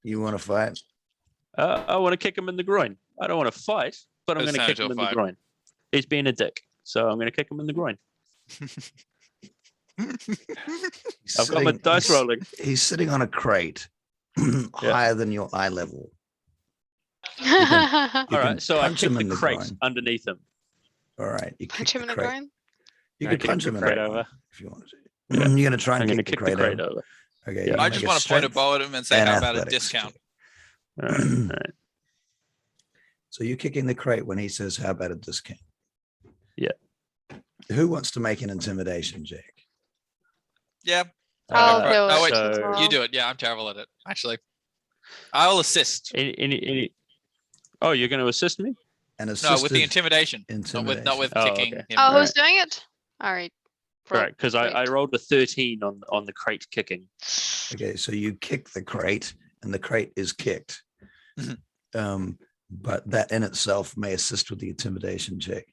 You want to fight? I want to kick him in the groin. I don't want to fight, but I'm It's going to time kick to him in fight. the groin. He's being a dick, so I'm going to kick him in the groin. I've got my dice rolling. He's sitting on a crate higher than your eye level. You All can right, so I punch kick him the in the crate groin. underneath him. All right, you Punch kick him the in the crate. groin. You I can kick punch the him in the crate groin over. if you want to. Yeah. You're going to try I'm and going to kick the kick the crate crate over. over. Okay. Yeah. you I make just a want to point a strength bow at him and say, and "How about a athletics discount?" check. All right, all right. So you're kicking the crate when he says, "How about a discount?" Yeah. Who wants to make an intimidation check? Yeah. I'll Uh, do oh, it wait, as so well. You do it. Yeah, I'm terrible at it. Actually, I'll assist. Any... Oh, you're going to assist me? An No, assisted with the intimidation. intimidation. Not with Oh, kicking okay. him. Oh, Alright. who's doing it? All right. Right, because I Great. rolled a 13 on the crate kicking. Okay, so you kick the crate, and the crate is kicked. But that in itself may assist with the intimidation check,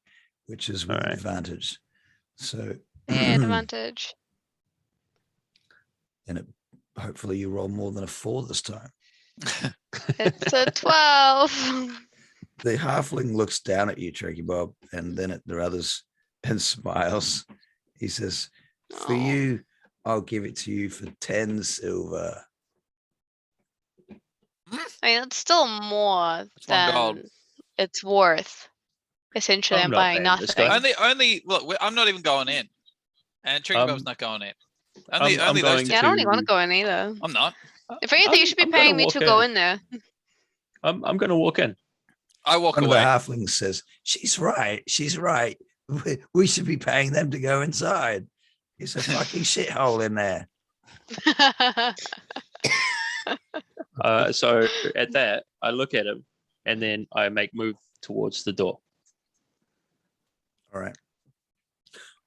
which is with All right. advantage. So, Yeah, advantage. and it, hopefully you roll more than a 4 this time. It's a 12. The halfling looks down at you, Tricky Bob, and then at the others and smiles. He says, "For Aw. you, I'll give it to you for 10 silver." I mean, it's still more It's 1 gold. than it's worth. Essentially, I'm I'm not buying paying this guy. nothing. Only look. I'm not even going in, and Tricky Bob's not going in. Only I'm those going two. Yeah, I don't even want to- to go in either. I'm not. If anything, you should be I'm gonna paying me walk to go in there. I'm going to walk in. I walk One of the away. halflings says, "She's right. She's right. We should be paying them to go inside. It's a fucking shithole in there." So at that, I look at him, and then I make move towards the door. All right.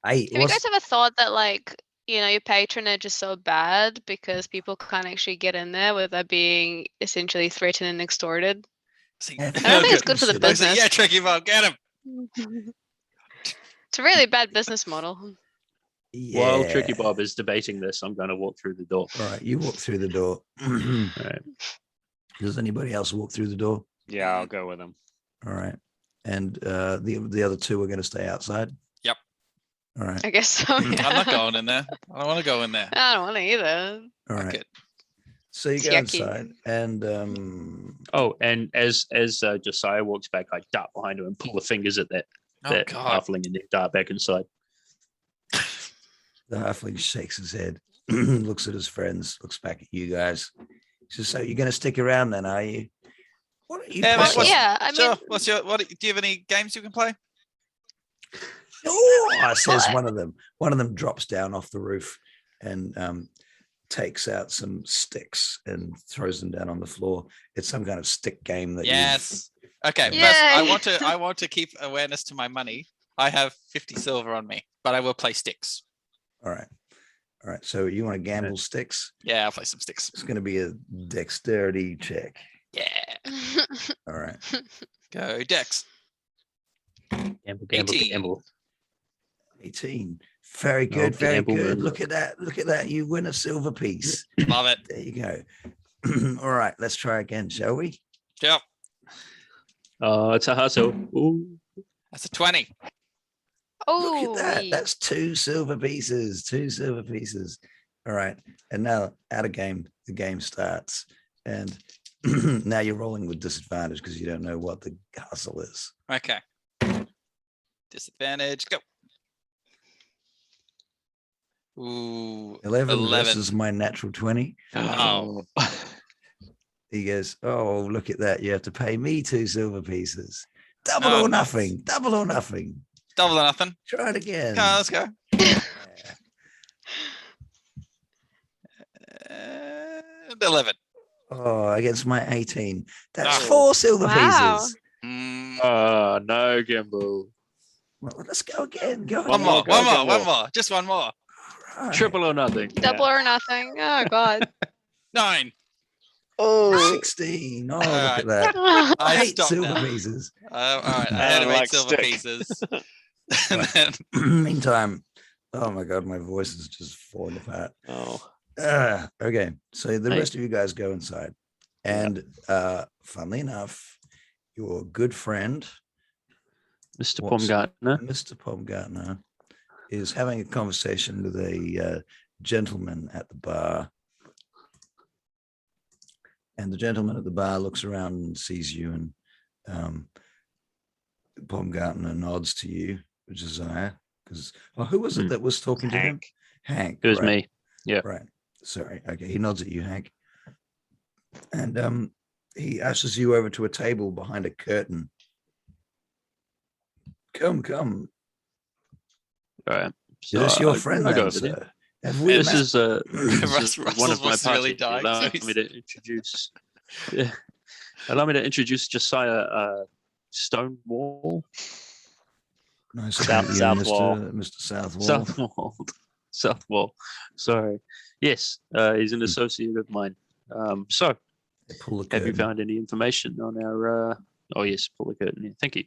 Hey, Have you guys ever thought that, like, you know, your patronage is so bad because people can't actually get in there without being essentially threatened and extorted? See, I don't think it's good for the I business. said, yeah, Tricky Bob, get him. It's a really bad business model. While yeah. Tricky Bob is debating this, I'm going to walk through the door. All right, you walk through the door. All right. Does anybody else walk through the door? Yeah, I'll go with him. All right. And the other two are going to stay outside? Yep. All right. I guess so. I'm Yeah. not going in there. I don't want to go in there. I don't want to either. All Fuck right. it. So you It's go yucky. inside and Oh, and as Josiah walks back, I dart behind him and pull the fingers at that Oh God. halfling and then dart back inside. the halfling shakes his head, looks at his friends, looks back at you guys. He says, "So you're going to stick around then, are you? Why don't you Yeah, pass mate, up?" Yeah, I Sure. mean, What's your? What? Do you have any games you can play? "Oh," says What? one of them. One of them drops down off the roof and takes out some sticks and throws them down on the floor. It's some kind of stick game that Yes. Okay. Yay. First, I want to keep awareness to my money. I have 50 silver on me, but I will play sticks. All right. All right. So you want to gamble sticks? Yeah, I'll play some sticks. It's going to be a dexterity check. Yeah. All right. Go Dex. Gamble, 18. gamble. 18. Very good. Very gamble, good. gamble. Look at that. Look at that. You win a silver piece. Love it. There you go. All right. Let's try again, shall we? Yep. Oh, it's a hustle. Ooh. That's a 20. oh, Look at that. wee. That's 2 silver pieces. 2 silver pieces. All right. And now out of game, the game starts. And now you're rolling with disadvantage because you don't know what the hustle is. Okay. Disadvantage. Go. Ooh. 11 11. versus my natural 20. Oh. He goes, "Oh, look at that. You have to pay me 2 silver pieces. Double Oh, or nice. nothing. Double or nothing. Double or nothing. Try it again." Come on, let's go. 11. Oh, against my 18. That's Oh. 4 silver Wow. pieces. No, Gimbal. Well, let's go again. Go One again. more, go, one go. more. Just one more. Right. Triple or nothing. Double or nothing. Oh God. 9. Oh, 16. Oh, All look right. at that. I 8 stop silver now. pieces. All right, I had don't 8 like silver stick. pieces. And then Meantime, oh my God, my voice is just falling apart. Oh, Okay, so the Hey. rest of you guys go inside. And funnily enough, your good friend, Mr. What's- Baumgartner. Mr. Baumgartner, is having a conversation with a gentleman at the bar. And the gentleman at the bar looks around and sees you, and Baumgartner nods to you, Josiah. Because who was it that was talking to him? Hank. It was right. me. Yeah. Right. Sorry. Okay. He nods at you, Hank. And he ushers you over to a table behind a curtain. Come. All right. Is this your I- friend I go then, over there. sir? Have we This met? is Russell's one of my voice is really parties. dying, Allow so me he's- to introduce. Yeah. Allow me to introduce Josiah Stonewall. Nice to South- meet you, Southwall. Mr. Southwall. Southwall. Southwall. Sorry. Yes, he's an associate of mine. So, They pull the have you curtain. found any information on our? Oh yes, pull the curtain. Yeah, thank you.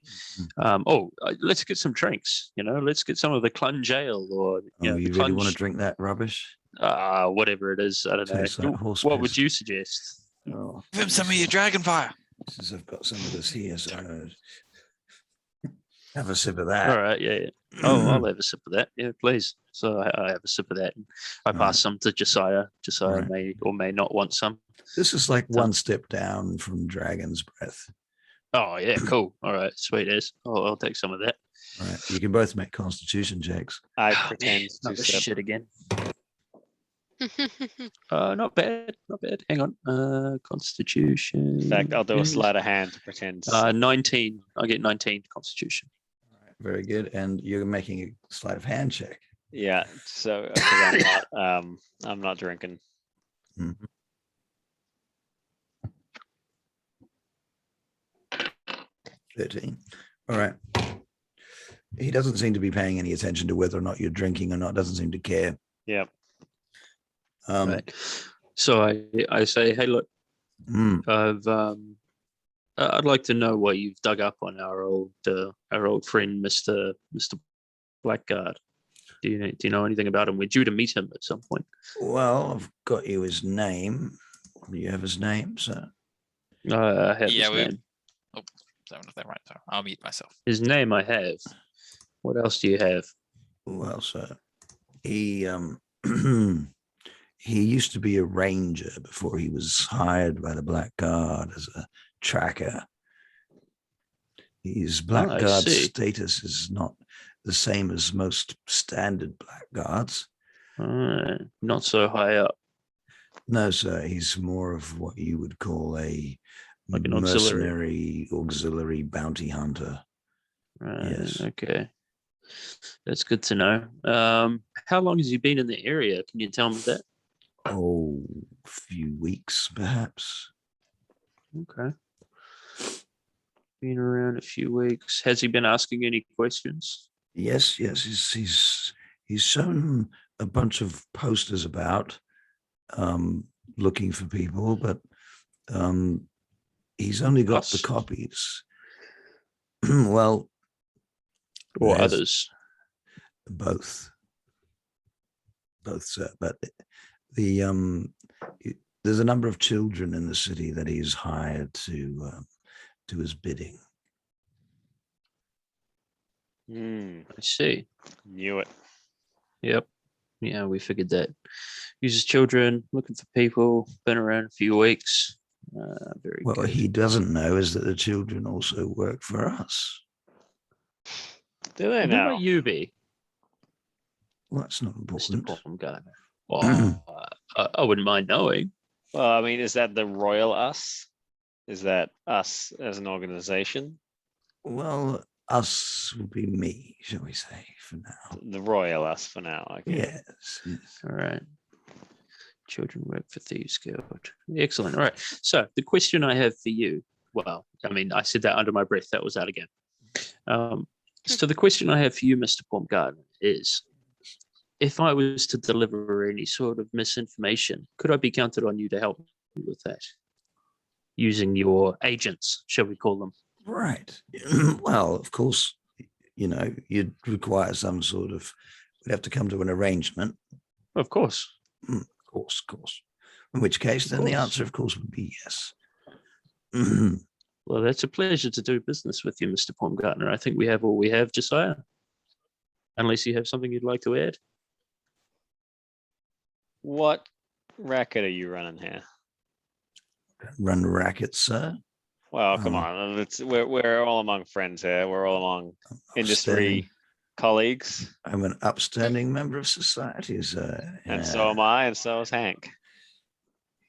Mhm. Let's get some drinks. Let's get some of the Clun Ale or Oh, the you really Clun want to drink that rubbish? whatever it is. I don't know. Tastes like horse What piss. would you suggest? Oh, Give him some of your dragon fire. since I've got some of this here, so have a sip of All that. right, yeah. Oh, I'll have a sip of that. Yeah, please. So I have a sip of that. And I pass some to Josiah. Josiah Right. may or may not want some. This is like one step down from Dragon's Breath. Oh yeah, cool. All right, sweet as. I'll take some of that. All right. You can both make Constitution checks. I Oh, pretend man, to not this sip. shit again. Not bad. Hang on. Constitution. In fact, I'll do a yes. sleight of hand to pretend. 19. I get 19 Constitution. All right. Very good. And you're making a sleight of hand check. Yeah, so 'cause I'm not drinking. Mhm. 13. All right. He doesn't seem to be paying any attention to whether or not you're drinking or not. Doesn't seem to care. Yep. Right. So I say, hey, look, I'd like to know what you've dug up on our old friend, Mr. Blackguard. Do you know anything about him? We're due to meet him at some point. Well, I've got you his name. Do you have his name, sir? I have Yeah, his name. Don't know if they're right. So I'll mute myself. His name I have. What else do you have? Well, sir, he he used to be a ranger before he was hired by the Blackguard as a tracker. His Blackguard see. status is not the same as most standard Blackguards. Not so high up. No, sir, he's more of what you would call a Like an auxiliary bounty hunter. Yes. Okay. That's good to know. How long has he been in the area? Can you tell me that? Oh, a few weeks, perhaps. Okay. Been around a few weeks. Has he been asking any questions? Yes. He's shown a bunch of posters about looking for people, but he's only got the Us? copies. Well, Or there's others? both, sir. But there's a number of children in the city that he's hired to do his bidding. I see. Knew it. Yep. Yeah, we figured that. Uses children, looking for people, been around a few weeks. Very What good. he doesn't know is that the children also work for us. Do they Who now? might you be, Well, that's not Mr. important. Baumgartner? Well, I wouldn't mind knowing. Well, I mean, is that the royal us? Is that us as an organization? Well, us would be me, shall we say, for now. The royal us for now, I guess. Yes. All right. Children work for Thieves Guild. Excellent. All right. So the question I have for you, well, I mean, I said that under my breath. That was out again. So the question I have for you, Mr. Baumgartner, is if I was to deliver any sort of misinformation, could I be counted on you to help me with that? Using your agents, shall we call them? Right. Well, of course, you'd require some sort of, we'd have to come to an arrangement. Of course. Of course. In which case, then the answer, of course, would be yes. Well, that's a pleasure to do business with you, Mr. Baumgartner. I think we have all we have, Josiah. Unless you have something you'd like to add. What racket are you running here? Run rackets, sir. Well, come on. We're all among friends here. We're all among industry colleagues. I'm an upstanding member of society, sir. And so am I, and so is Hank.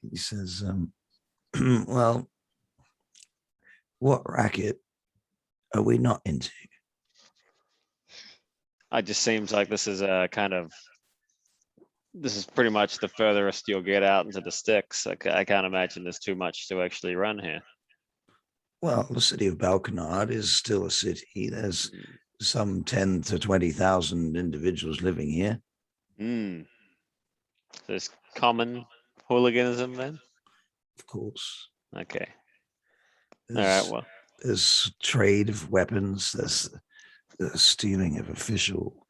He says, well, what racket are we not into? It just seems like this is pretty much the furthest you'll get out into the sticks. I can't imagine there's too much to actually run here. Well, the city of Balkanard is still a city. There's some 10 to 20,000 individuals living here. There's common hooliganism then? Of course. Okay. All right, well. There's trade of weapons. There's the stealing of official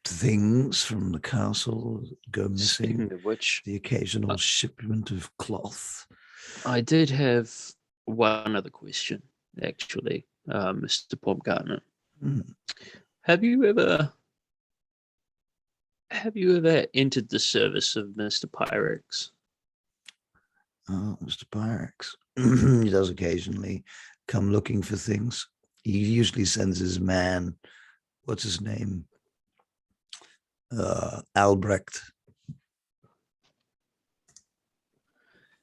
things from the castle go missing. Speaking of which, the occasional shipment of cloth. I did have one other question, actually, Mr. Baumgartner. Have you ever entered the service of Mr. Pyrex? Oh, Mr. Pyrex. He does occasionally come looking for things. He usually sends his man, what's his name? Albrecht.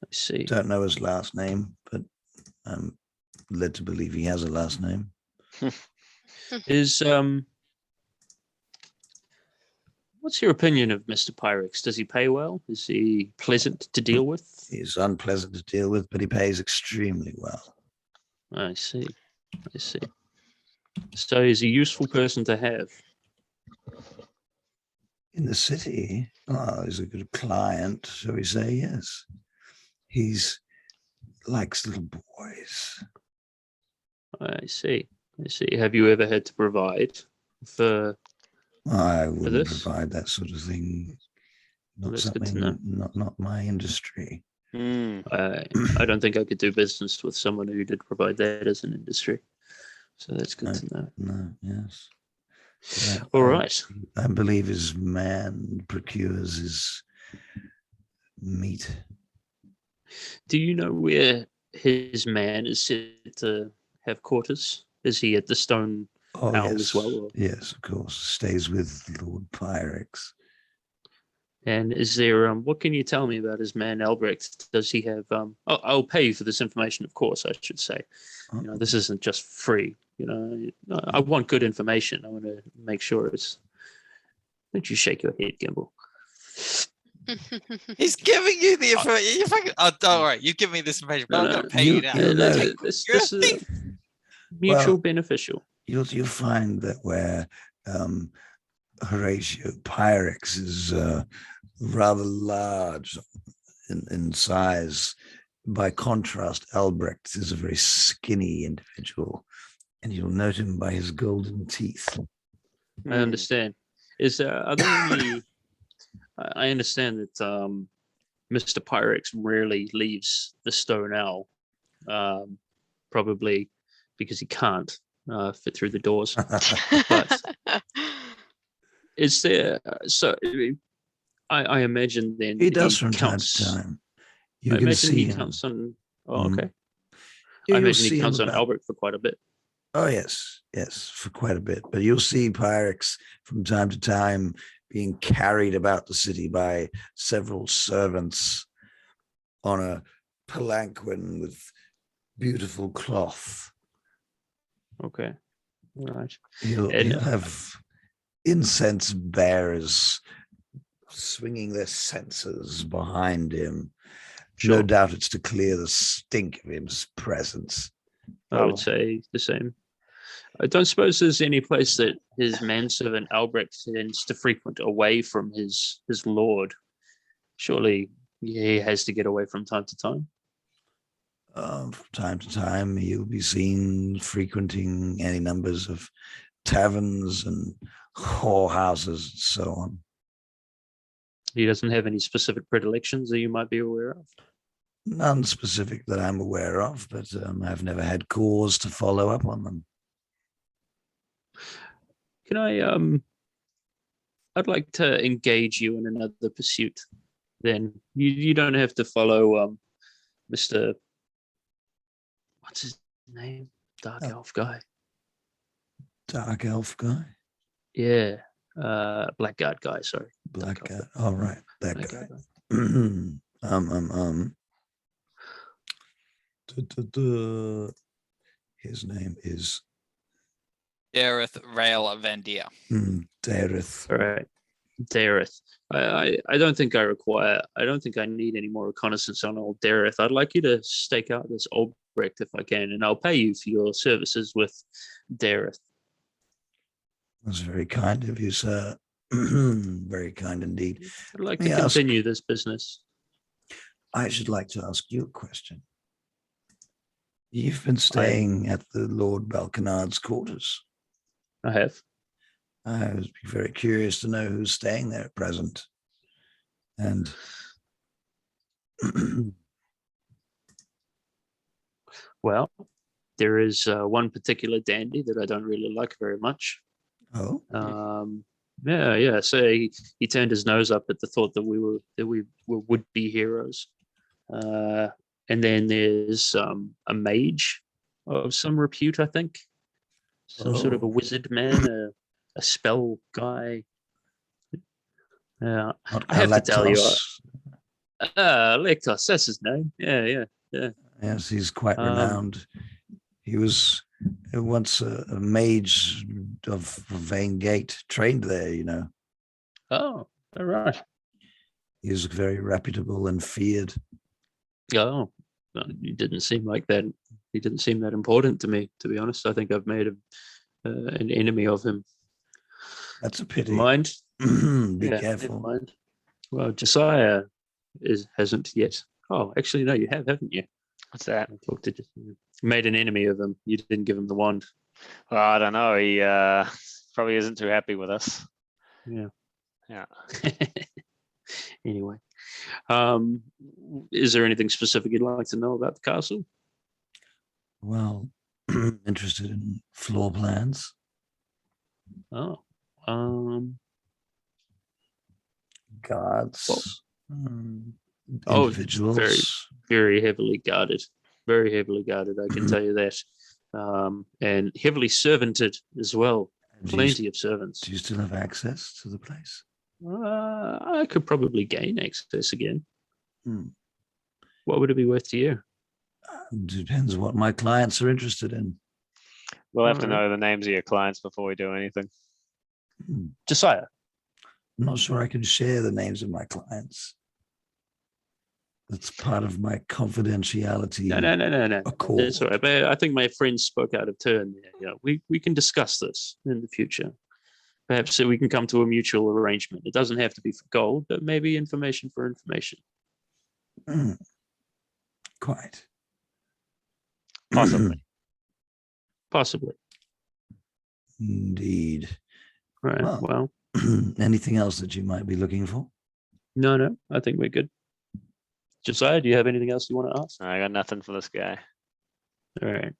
I see. Don't know his last name, but I'm led to believe he has a last name. Is what's your opinion of Mr. Pyrex? Does he pay well? Is he pleasant to deal with? He's unpleasant to deal with, but he pays extremely well. I see. So he's a useful person to have. In the city, he's a good client, shall we say, yes. He's likes little boys. I see. Have you ever had to provide for I wouldn't this? provide that sort of thing. Not That's good to something, know. not my industry. I don't think I could do business with someone who did provide that as an industry. So that's good to know. No, yes. All right. I believe his man procures his meat. Do you know where his man is said to have quarters? Is he at the Stone Owl as well? Or? Yes, of course. Stays with Lord Pyrex. And is there, what can you tell me about his man Albrecht? Does he have, I'll pay you for this information, of course, I should say. This isn't just free. I want good information. I want to make sure it's, don't you shake your head, Gimbal. He's giving you the information. Don't worry, you give me this information, but I'm going to pay you now. This is mutual beneficial. You'll find that where Horatio Pyrex is rather large in size. By contrast, Albrecht is a very skinny individual, and you'll note him by his golden teeth. I understand. Are there any? I understand that Mr. Pyrex rarely leaves the Stone Owl, probably because he can't fit through the doors. But is there? So I imagine then he does from time to time. I imagine he counts on. Oh, okay. I imagine he counts on Albert for quite a bit. Oh yes, for quite a bit. But you'll see Pyrex from time to time being carried about the city by several servants on a palanquin with beautiful cloth. Okay, all right. He'll have incense bearers swinging their sensors behind him. Sure. No doubt it's to clear the stink of his presence. I would say the same. I don't suppose there's any place that his manservant Albrecht tends to frequent away from his lord. Surely he has to get away from time to time. From time to time, he'll be seen frequenting any numbers of taverns and whorehouses and so on. He doesn't have any specific predilections that you might be aware of. None specific that I'm aware of, but I've never had cause to follow up on them. Can I I'd like to engage you in another pursuit. Then you don't have to follow Mr. What's his name? Dark Elf guy. Dark Elf guy? Yeah. Blackguard guy, sorry. Blackguard. All right, that Blackguard guy. His name is Dareth Rail Vandir. Dareth. All right. Dareth. I don't think I need any more reconnaissance on old Dareth. I'd like you to stake out this Albrecht if I can, and I'll pay you for your services with Dareth. That's very kind of you, sir. Very kind indeed. I'd like to continue this business. I should like to ask you a question. You've been staying at the Lord Balconard's quarters. I have. I would be very curious to know who's staying there at present. And well, there is one particular dandy that I don't really like very much. oh, Yeah. So he turned his nose up at the thought that we were would-be heroes. And then there's a mage of some repute, I think. Some sort of a wizard man, a spell guy. Yeah, I have to tell you. Lectos, that's his name. Yeah. Yes, he's quite renowned. He was once a mage of Vane Gate, trained there, you know. Oh, all right. He was very reputable and feared. Oh, he didn't seem like that. He didn't seem that important to me, to be honest. I think I've made an enemy of him. That's a pity. Never mind. Be careful. Never mind. Well, Josiah hasn't yet. Oh, actually, no, you have, haven't you? What's that? I talked to you made an enemy of him. You didn't give him the wand. Well, I don't know. He probably isn't too happy with us. Yeah. Yeah. Anyway, is there anything specific you'd like to know about the castle? Well, interested in floor plans. Oh, Guards. Oh, Individuals. very, very heavily guarded. Very heavily guarded, I can tell you that. And heavily servanted as well. Plenty of servants. Do you still have access to the place? I could probably gain access again. Hmm. What would it be worth to you? Depends what my clients are interested in. We'll have to know the names of your clients before we do anything. Josiah. I'm not sure I can share the names of my clients. That's part of my confidentiality. No. Accord. That's all right. But I think my friend spoke out of turn there. You know, we can discuss this in the future. Perhaps we can come to a mutual arrangement. It doesn't have to be for gold, but maybe information for information. Quite. Possibly. Indeed. Right. Well, anything else that you might be looking for? No. I think we're good. Josiah, do you have anything else you want to ask? I got nothing for this guy. All right.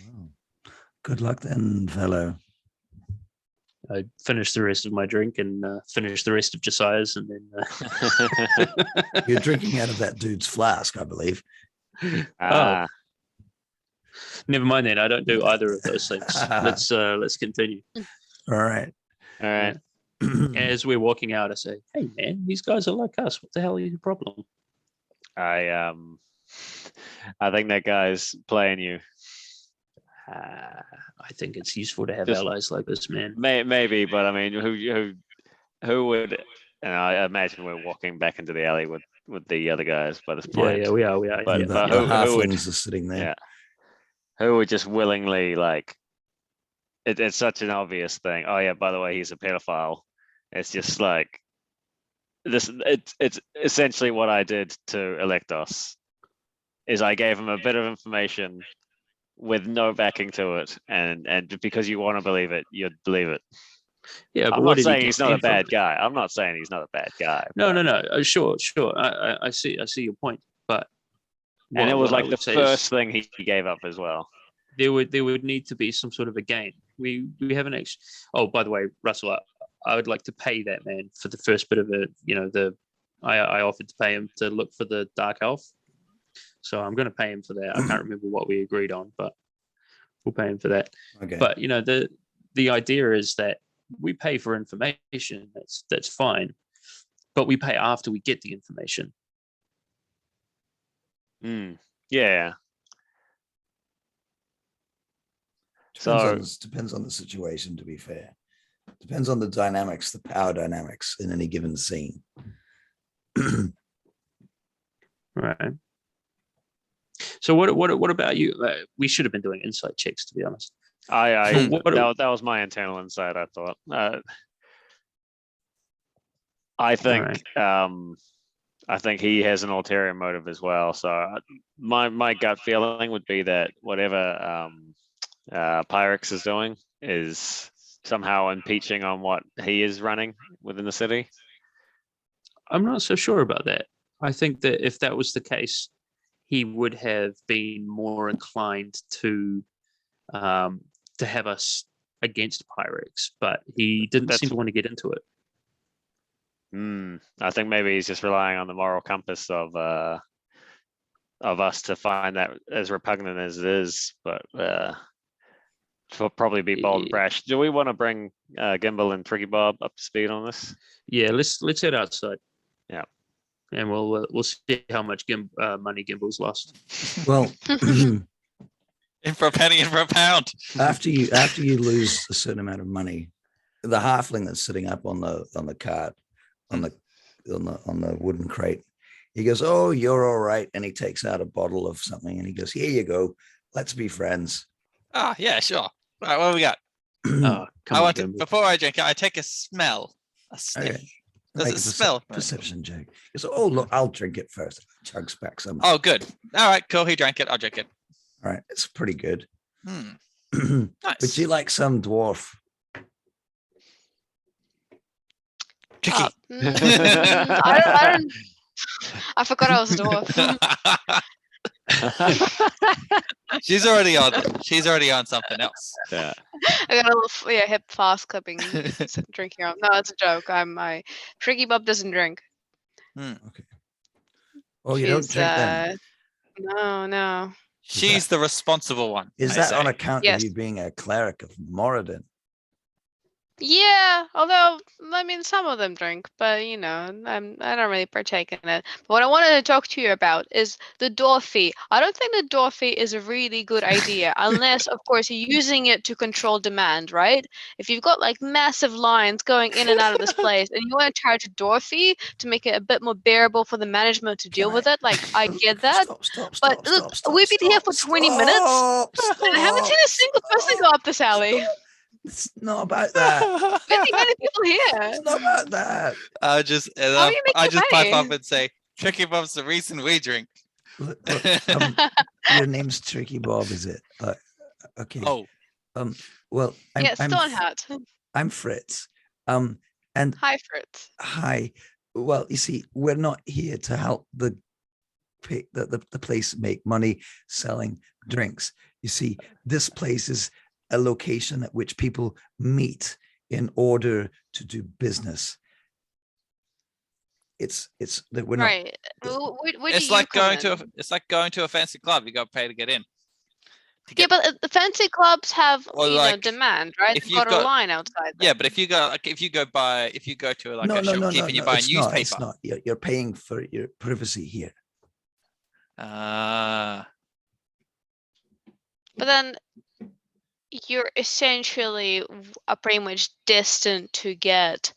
Well, good luck then, fellow. I finished the rest of my drink and finished the rest of Josiah's, and then You're drinking out of that dude's flask, I believe. Oh. Never mind then. I don't do either of those things. Let's continue. All right. As we're walking out, I say, "Hey man, these guys are like us. What the hell is your problem?" I think that guy's playing you. I think it's useful to have Just- allies like this, man. Maybe, but I mean, who And I imagine we're walking back into the alley with the other guys by this point. Yeah, we are. But, And but the who would, halflings are sitting there. yeah, who would just willingly like? It's such an obvious thing. Oh yeah, by the way, he's a pedophile. It's just like this. It's essentially what I did to Electos. Is I gave him a bit of information with no backing to it, and because you want to believe it, you'd believe it. Yeah, but I'm what not did he saying get he's not a info bad from? guy. I'm not saying he's not a bad guy. No, but- no, no. Sure. I see your point, but And it was what I like the would say is first thing he gave up as well. there would need to be some sort of a gain. We haven't actually. Oh, by the way, Russell, I would like to pay that man for the first bit of it. I offered to pay him to look for the dark elf, so I'm going to pay him for that. I can't remember what we agreed on, but we'll pay him for that. Okay. But the idea is that we pay for information. That's fine, but we pay after we get the information. Yeah. Depends on the situation, to be fair. Depends on the dynamics, the power dynamics in any given scene. Right. So what about you? We should have been doing insight checks, to be honest. That was my internal insight. I thought. I think. I think he has an ulterior motive as well. So my gut feeling would be that whatever Pyrex is doing is somehow impeaching on what he is running within the city. I'm not so sure about that. I think that if that was the case, he would have been more inclined to have us against Pyrex, but he didn't seem to want to get into it. I think maybe he's just relying on the moral compass of us to find that as repugnant as it is, but will probably be bold and brash. Do we want to bring Gimbal and Tricky Bob up to speed on this? Yeah, let's head outside. Yeah, and we'll see how much money Gimbal's lost. Well, in for a penny, in for a pound. after you lose a certain amount of money, the halfling that's sitting up on the cart on the wooden crate, he goes, "Oh, you're all right," and he takes out a bottle of something and he goes, "Here you go. Let's be friends." Ah, yeah, sure. All right, what do we got? Before I drink it, I take a smell, a sniff. Okay. Does it smell? Perception check. He goes, "Oh, look, I'll drink it first." Chugs back some. Oh, good. All right, cool. He drank it. I'll drink it. All right, it's pretty good. Nice. Would you like some, dwarf? Tricky. I don't. I forgot I was a dwarf. She's already on something else. Yeah. I got a little hip fast clipping drinking on. No, it's a joke. My Tricky Bob doesn't drink. Okay. Oh, you don't drink then? No. She's the responsible one. Is that on account Yes. of you being a cleric of Moradin? Yeah, although I mean some of them drink, but I don't really partake in it. But what I wanted to talk to you about is the door fee. I don't think the door fee is a really good idea, unless of course you're using it to control demand, right? If you've got like massive lines going in and out of this place, and you want to charge a door fee to make it a bit more bearable for the management to deal with it, like I get that. But look, we've been here for 20 minutes, and I haven't seen a single person go up this alley. It's not about that. Many people here. It's not about that. I just pipe up and say, Tricky Bob's the reason we drink. Look, your name's Tricky Bob, is it? Okay. Oh. Well, I'm Fritz. And Hi, Fritz. Hi. Well, you see, we're not here to help the place make money selling drinks. You see, this place is a location at which people meet in order to do business. It's that we're right. not. It's like going to a fancy club. You got to pay to get in. But the fancy clubs have demand, right? If They've got a line outside. Yeah, but if you go to a shopkeep and you buy a newspaper, it's not. You're paying for your privacy here. But then you're essentially pretty much destined to get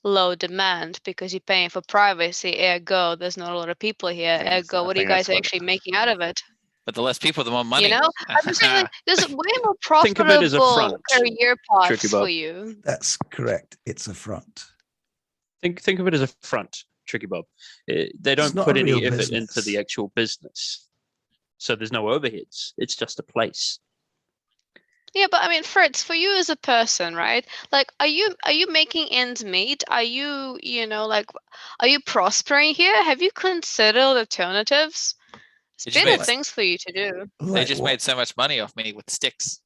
low demand because you're paying for privacy. Ergo, there's not a lot of people here. I think Ergo, what are you that's guys what- actually making out of it? But the less people, the more money. You know, I'm just saying, like, there's way more Think of it as a profitable front, career Tricky paths Bob. for you. That's correct. It's a front. Think of it as a front, Tricky Bob. They don't not put a any real effort into business. the actual business, so there's no overheads. It's just a place. Yeah, but I mean, Fritz, for you as a person, right? Like, are you making ends meet? Are you, like, are you prospering here? Have you considered alternatives? They There's just better made- things for you to do. They Like just what? made so much money off me with sticks.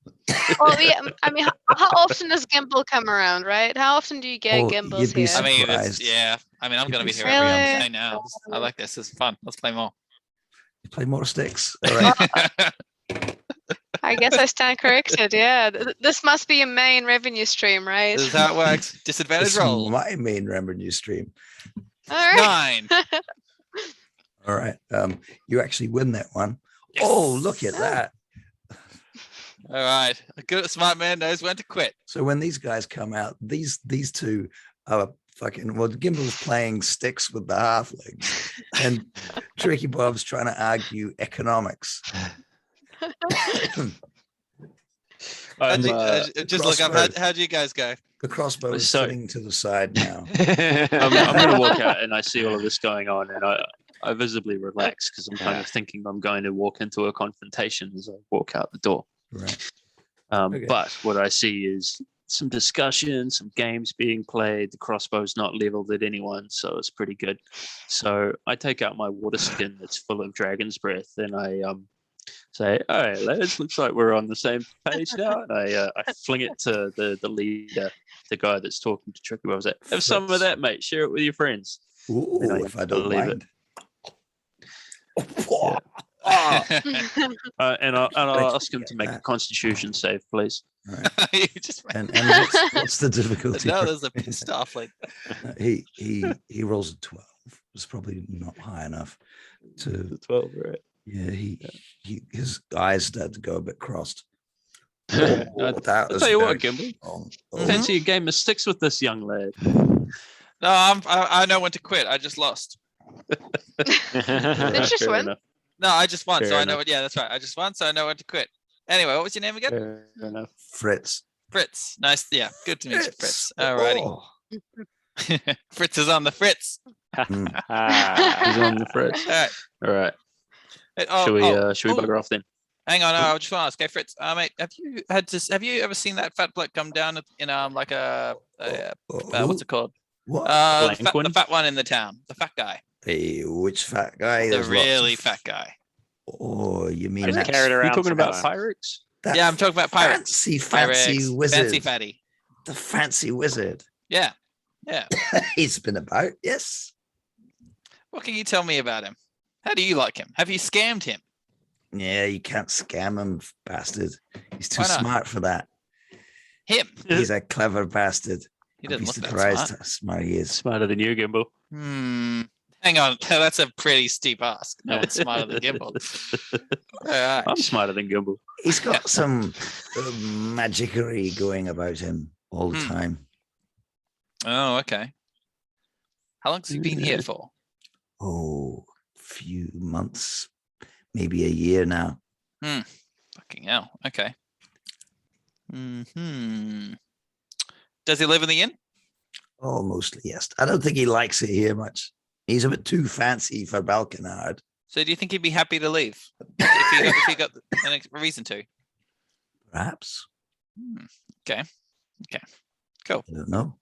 Well, yeah, I mean, how often does Gimbal come around, right? How often do you get Oh, Gimbals you'd be here? I mean, Surprised. I mean, I'm You'd going to be be here every other surprised. day now. I like this. This is fun. Let's play more. You play more sticks. All right. I guess I stand corrected. Yeah, this must be a main revenue stream, right? This is how it works. Disadvantage It's roll. my main revenue stream. All right. 9. All right. You actually win that one. Yes. Oh, look at that. All right. A good smart man knows when to quit. So when these guys come out, these two are fucking, well, Gimbal's playing sticks with the halflings and Tricky Bob's trying to argue economics. How'd you- I'm just look up. crossroad. How'd you guys go? The crossbow is So- sitting to the side now. I'm going to walk out and I see all of this going on, and I visibly relax because I'm kind of thinking I'm going to walk into a confrontation as I walk out the door. Right. Okay. But what I see is some discussion, some games being played. The crossbow's not leveled at anyone, so it's pretty good. So I take out my water skin that's full of dragon's breath, and I say, "All right, lads, looks like we're on the same page now." And I fling it to the leader, the guy that's talking to Tricky. I was like, "Have some of that, mate. Share it with your friends." Ooh, And I if I don't believe it. mind. And I'll ask him to make a that. Constitution save, please. All right. You just And what's the difficulty? no, there's a pissed off like He rolls a 12. It's probably not high enough to 12, right? yeah, his eyes start to go a bit crossed. Yeah. That I'll was tell you what, very Gimbal. strong. Fancy a game of sticks with this young lad. No, I know when to quit. I just lost. Did you Fair win? enough. No, I just won, so Fair I know enough. what. Yeah, that's right. I just won, so I know when to quit. Anyway, what was your name again? Fair enough. Fritz. Fritz. Nice. Yeah, good to meet you, Fritz. Alrighty. Oh, Fritz is on the Fritz. He's on the fritz. All right. All right. Oh, Should we oh, bugger off then? hang on, I just want to ask, hey Fritz, mate, have you ever seen that fat bloke come down in like what's it called? What? Blank one? The fat one in the town, the fat guy, Hey, which fat guy? the There's lots really of- fat guy. Oh, you mean I just that, carried Are you around talking about sometimes. Pyrex? that Yeah, I'm talking about pirates. fancy Pyrex, wizard. fancy fatty. The fancy wizard. Yeah. He's been about, yes. What can you tell me about him? How do you like him? Have you scammed him? Yeah, you can't scam him, bastard. He's too Why not? smart for that. Him? He's a clever bastard. He I'd doesn't be look that surprised smart. how smart he is. Smarter than you, Gimbal. Hang on, that's a pretty steep ask. No one's smarter than Gimbal. All right. I'm smarter than Gimbal. He's got some magickery going about him all the Hmm. time. Oh, okay. How long has he been here for? Oh, few months, maybe a year now. Fucking hell. Okay. Does he live in the inn? Oh, mostly, yes. I don't think he likes it here much. He's a bit too fancy for Balkanard. So do you think he'd be happy to leave if he got a reason to? Perhaps. Okay. Cool. I don't know.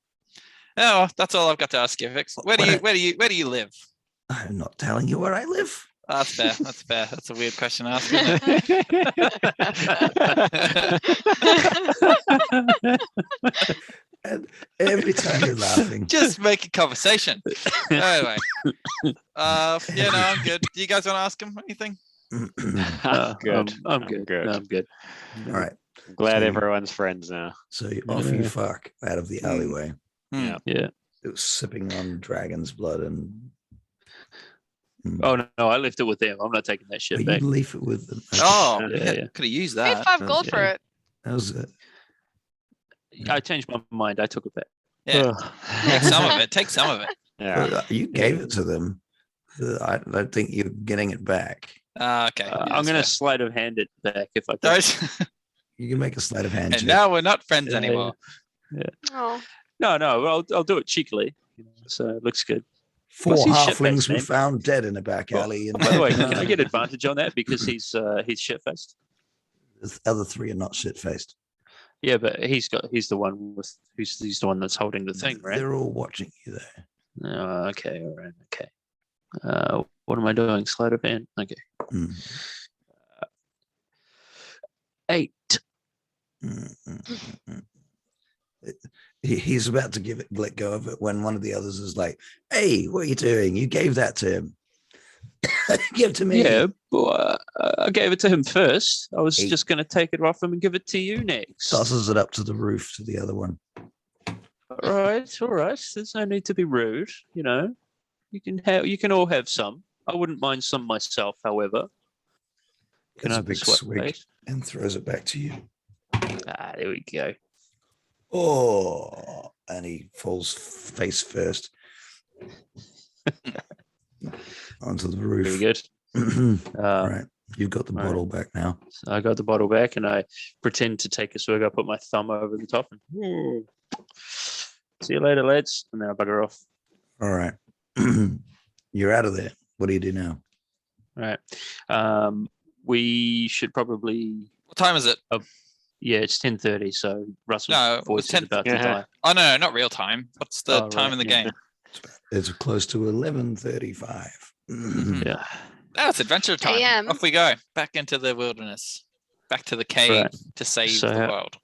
Oh, well, that's all I've got to ask you, Vix. Where do you live? I'm not telling you where I live. Oh, that's fair. That's fair. That's a weird question to ask, isn't it? And every time you're laughing, Just make a conversation. Anyway. Yeah, no, I'm good. Do you guys want to ask him anything? Good. I'm good. Good. No, I'm good. all right. Glad So- everyone's friends now. So you off you fuck out of the alleyway. Yeah. Yeah. It was sipping on dragon's blood and Oh no, I left it with them. I'm not taking that shit you back. leave it with them. Oh, Yeah. could have used Paid that. 5 gold for Yeah. it. That was it. I changed my mind. I took it back. Yeah. Take some of it. Take some of it. Yeah. You gave it to them. I don't think you're getting it back. Okay. I'm going to sleight of hand it back if I can. Those. You can make a sleight of hand And check. now we're not friends Yeah. anymore. Oh, No, I'll do it cheekily. So it looks good. 4 Plus he's halflings shit-faced, were man. found dead in a back Oh, alley. By the way, can I get advantage on that because he's shit faced? The other 3 are not shit faced. Yeah, but he's the one that's holding the thing, right? They're all watching you there. Oh, okay, all right, okay. What am I doing? Sleight of hand. Okay. Mm. 8. He's about to let go of it when one of the others is like, "Hey, what are you doing? You gave that to him. Give it to me." Yeah, but I gave it to him first. I was 8. just going to take it off him and give it to you next. Tosses it up to the roof to the other one. All right. There's no need to be rude. You know, you can all have some. I wouldn't mind some myself, however. Can Gets I a big sweat, swig please? and throws it back to you. There we go. Oh, and he falls face first onto the roof. Very good. Right, you've got the right. bottle back now. So I got the bottle back and I pretend to take a swig. I put my thumb over the top and see you later, lads. And then I bugger off. All right, you're out of there. What do you do now? All right. We should probably. What time is it? Yeah, it's 10:30. So Russell's No, voice is 10 about to Yeah. die. Oh, no, not real time. What's the Oh, time right, in the yeah. game? It's close to 11:35. Yeah. Oh, it's adventure time. AM. Off we go. Back into the wilderness. Back to the cave Right. to save So the how- world.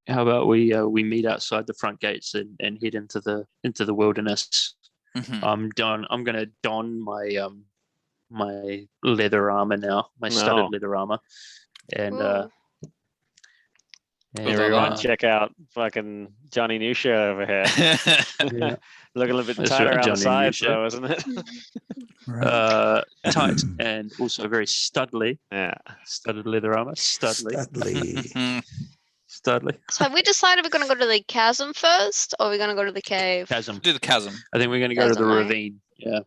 How about we meet outside the front gates and head into the wilderness? Mhm. I'm gonna don my my leather armor now, my studded No. leather armor, and Ooh. and Everyone, on. check out fucking Johnny New shirt over here. yeah, Looking a little bit That's tight right, around the Johnny New sides, though, isn't it? Right. tight and also very studly, Yeah. studded leather armor, studly. So have we decided we're going to go to the chasm first, or we're going to go to the cave? Chasm. Do the chasm. I think we're going to go to the Chasm, right? ravine. Yeah,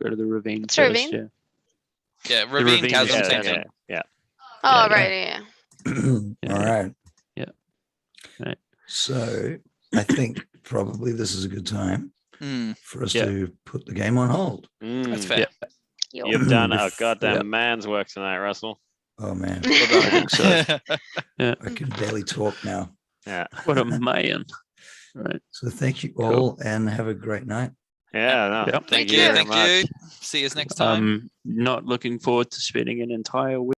go to the ravine What's first. ravine? Yeah. Yeah, ravine, ravine, chasm, yeah, same yeah, thing. yeah. Oh, Yeah, right, yeah. All right. Yeah. Right. So I think probably this is a good time Mm, for us Yeah. to put the game on hold. that's Mm, fair. Yeah. Yo. You've done a If- goddamn yeah. man's work tonight, Russell. Oh man, Well done. So, I can barely talk now. Yeah. what a man. Right. So thank you Cool. all and have a great night. Yeah, no. Yep. Thank you you. very Thank much. you. See you next time. Not looking forward to spending an entire week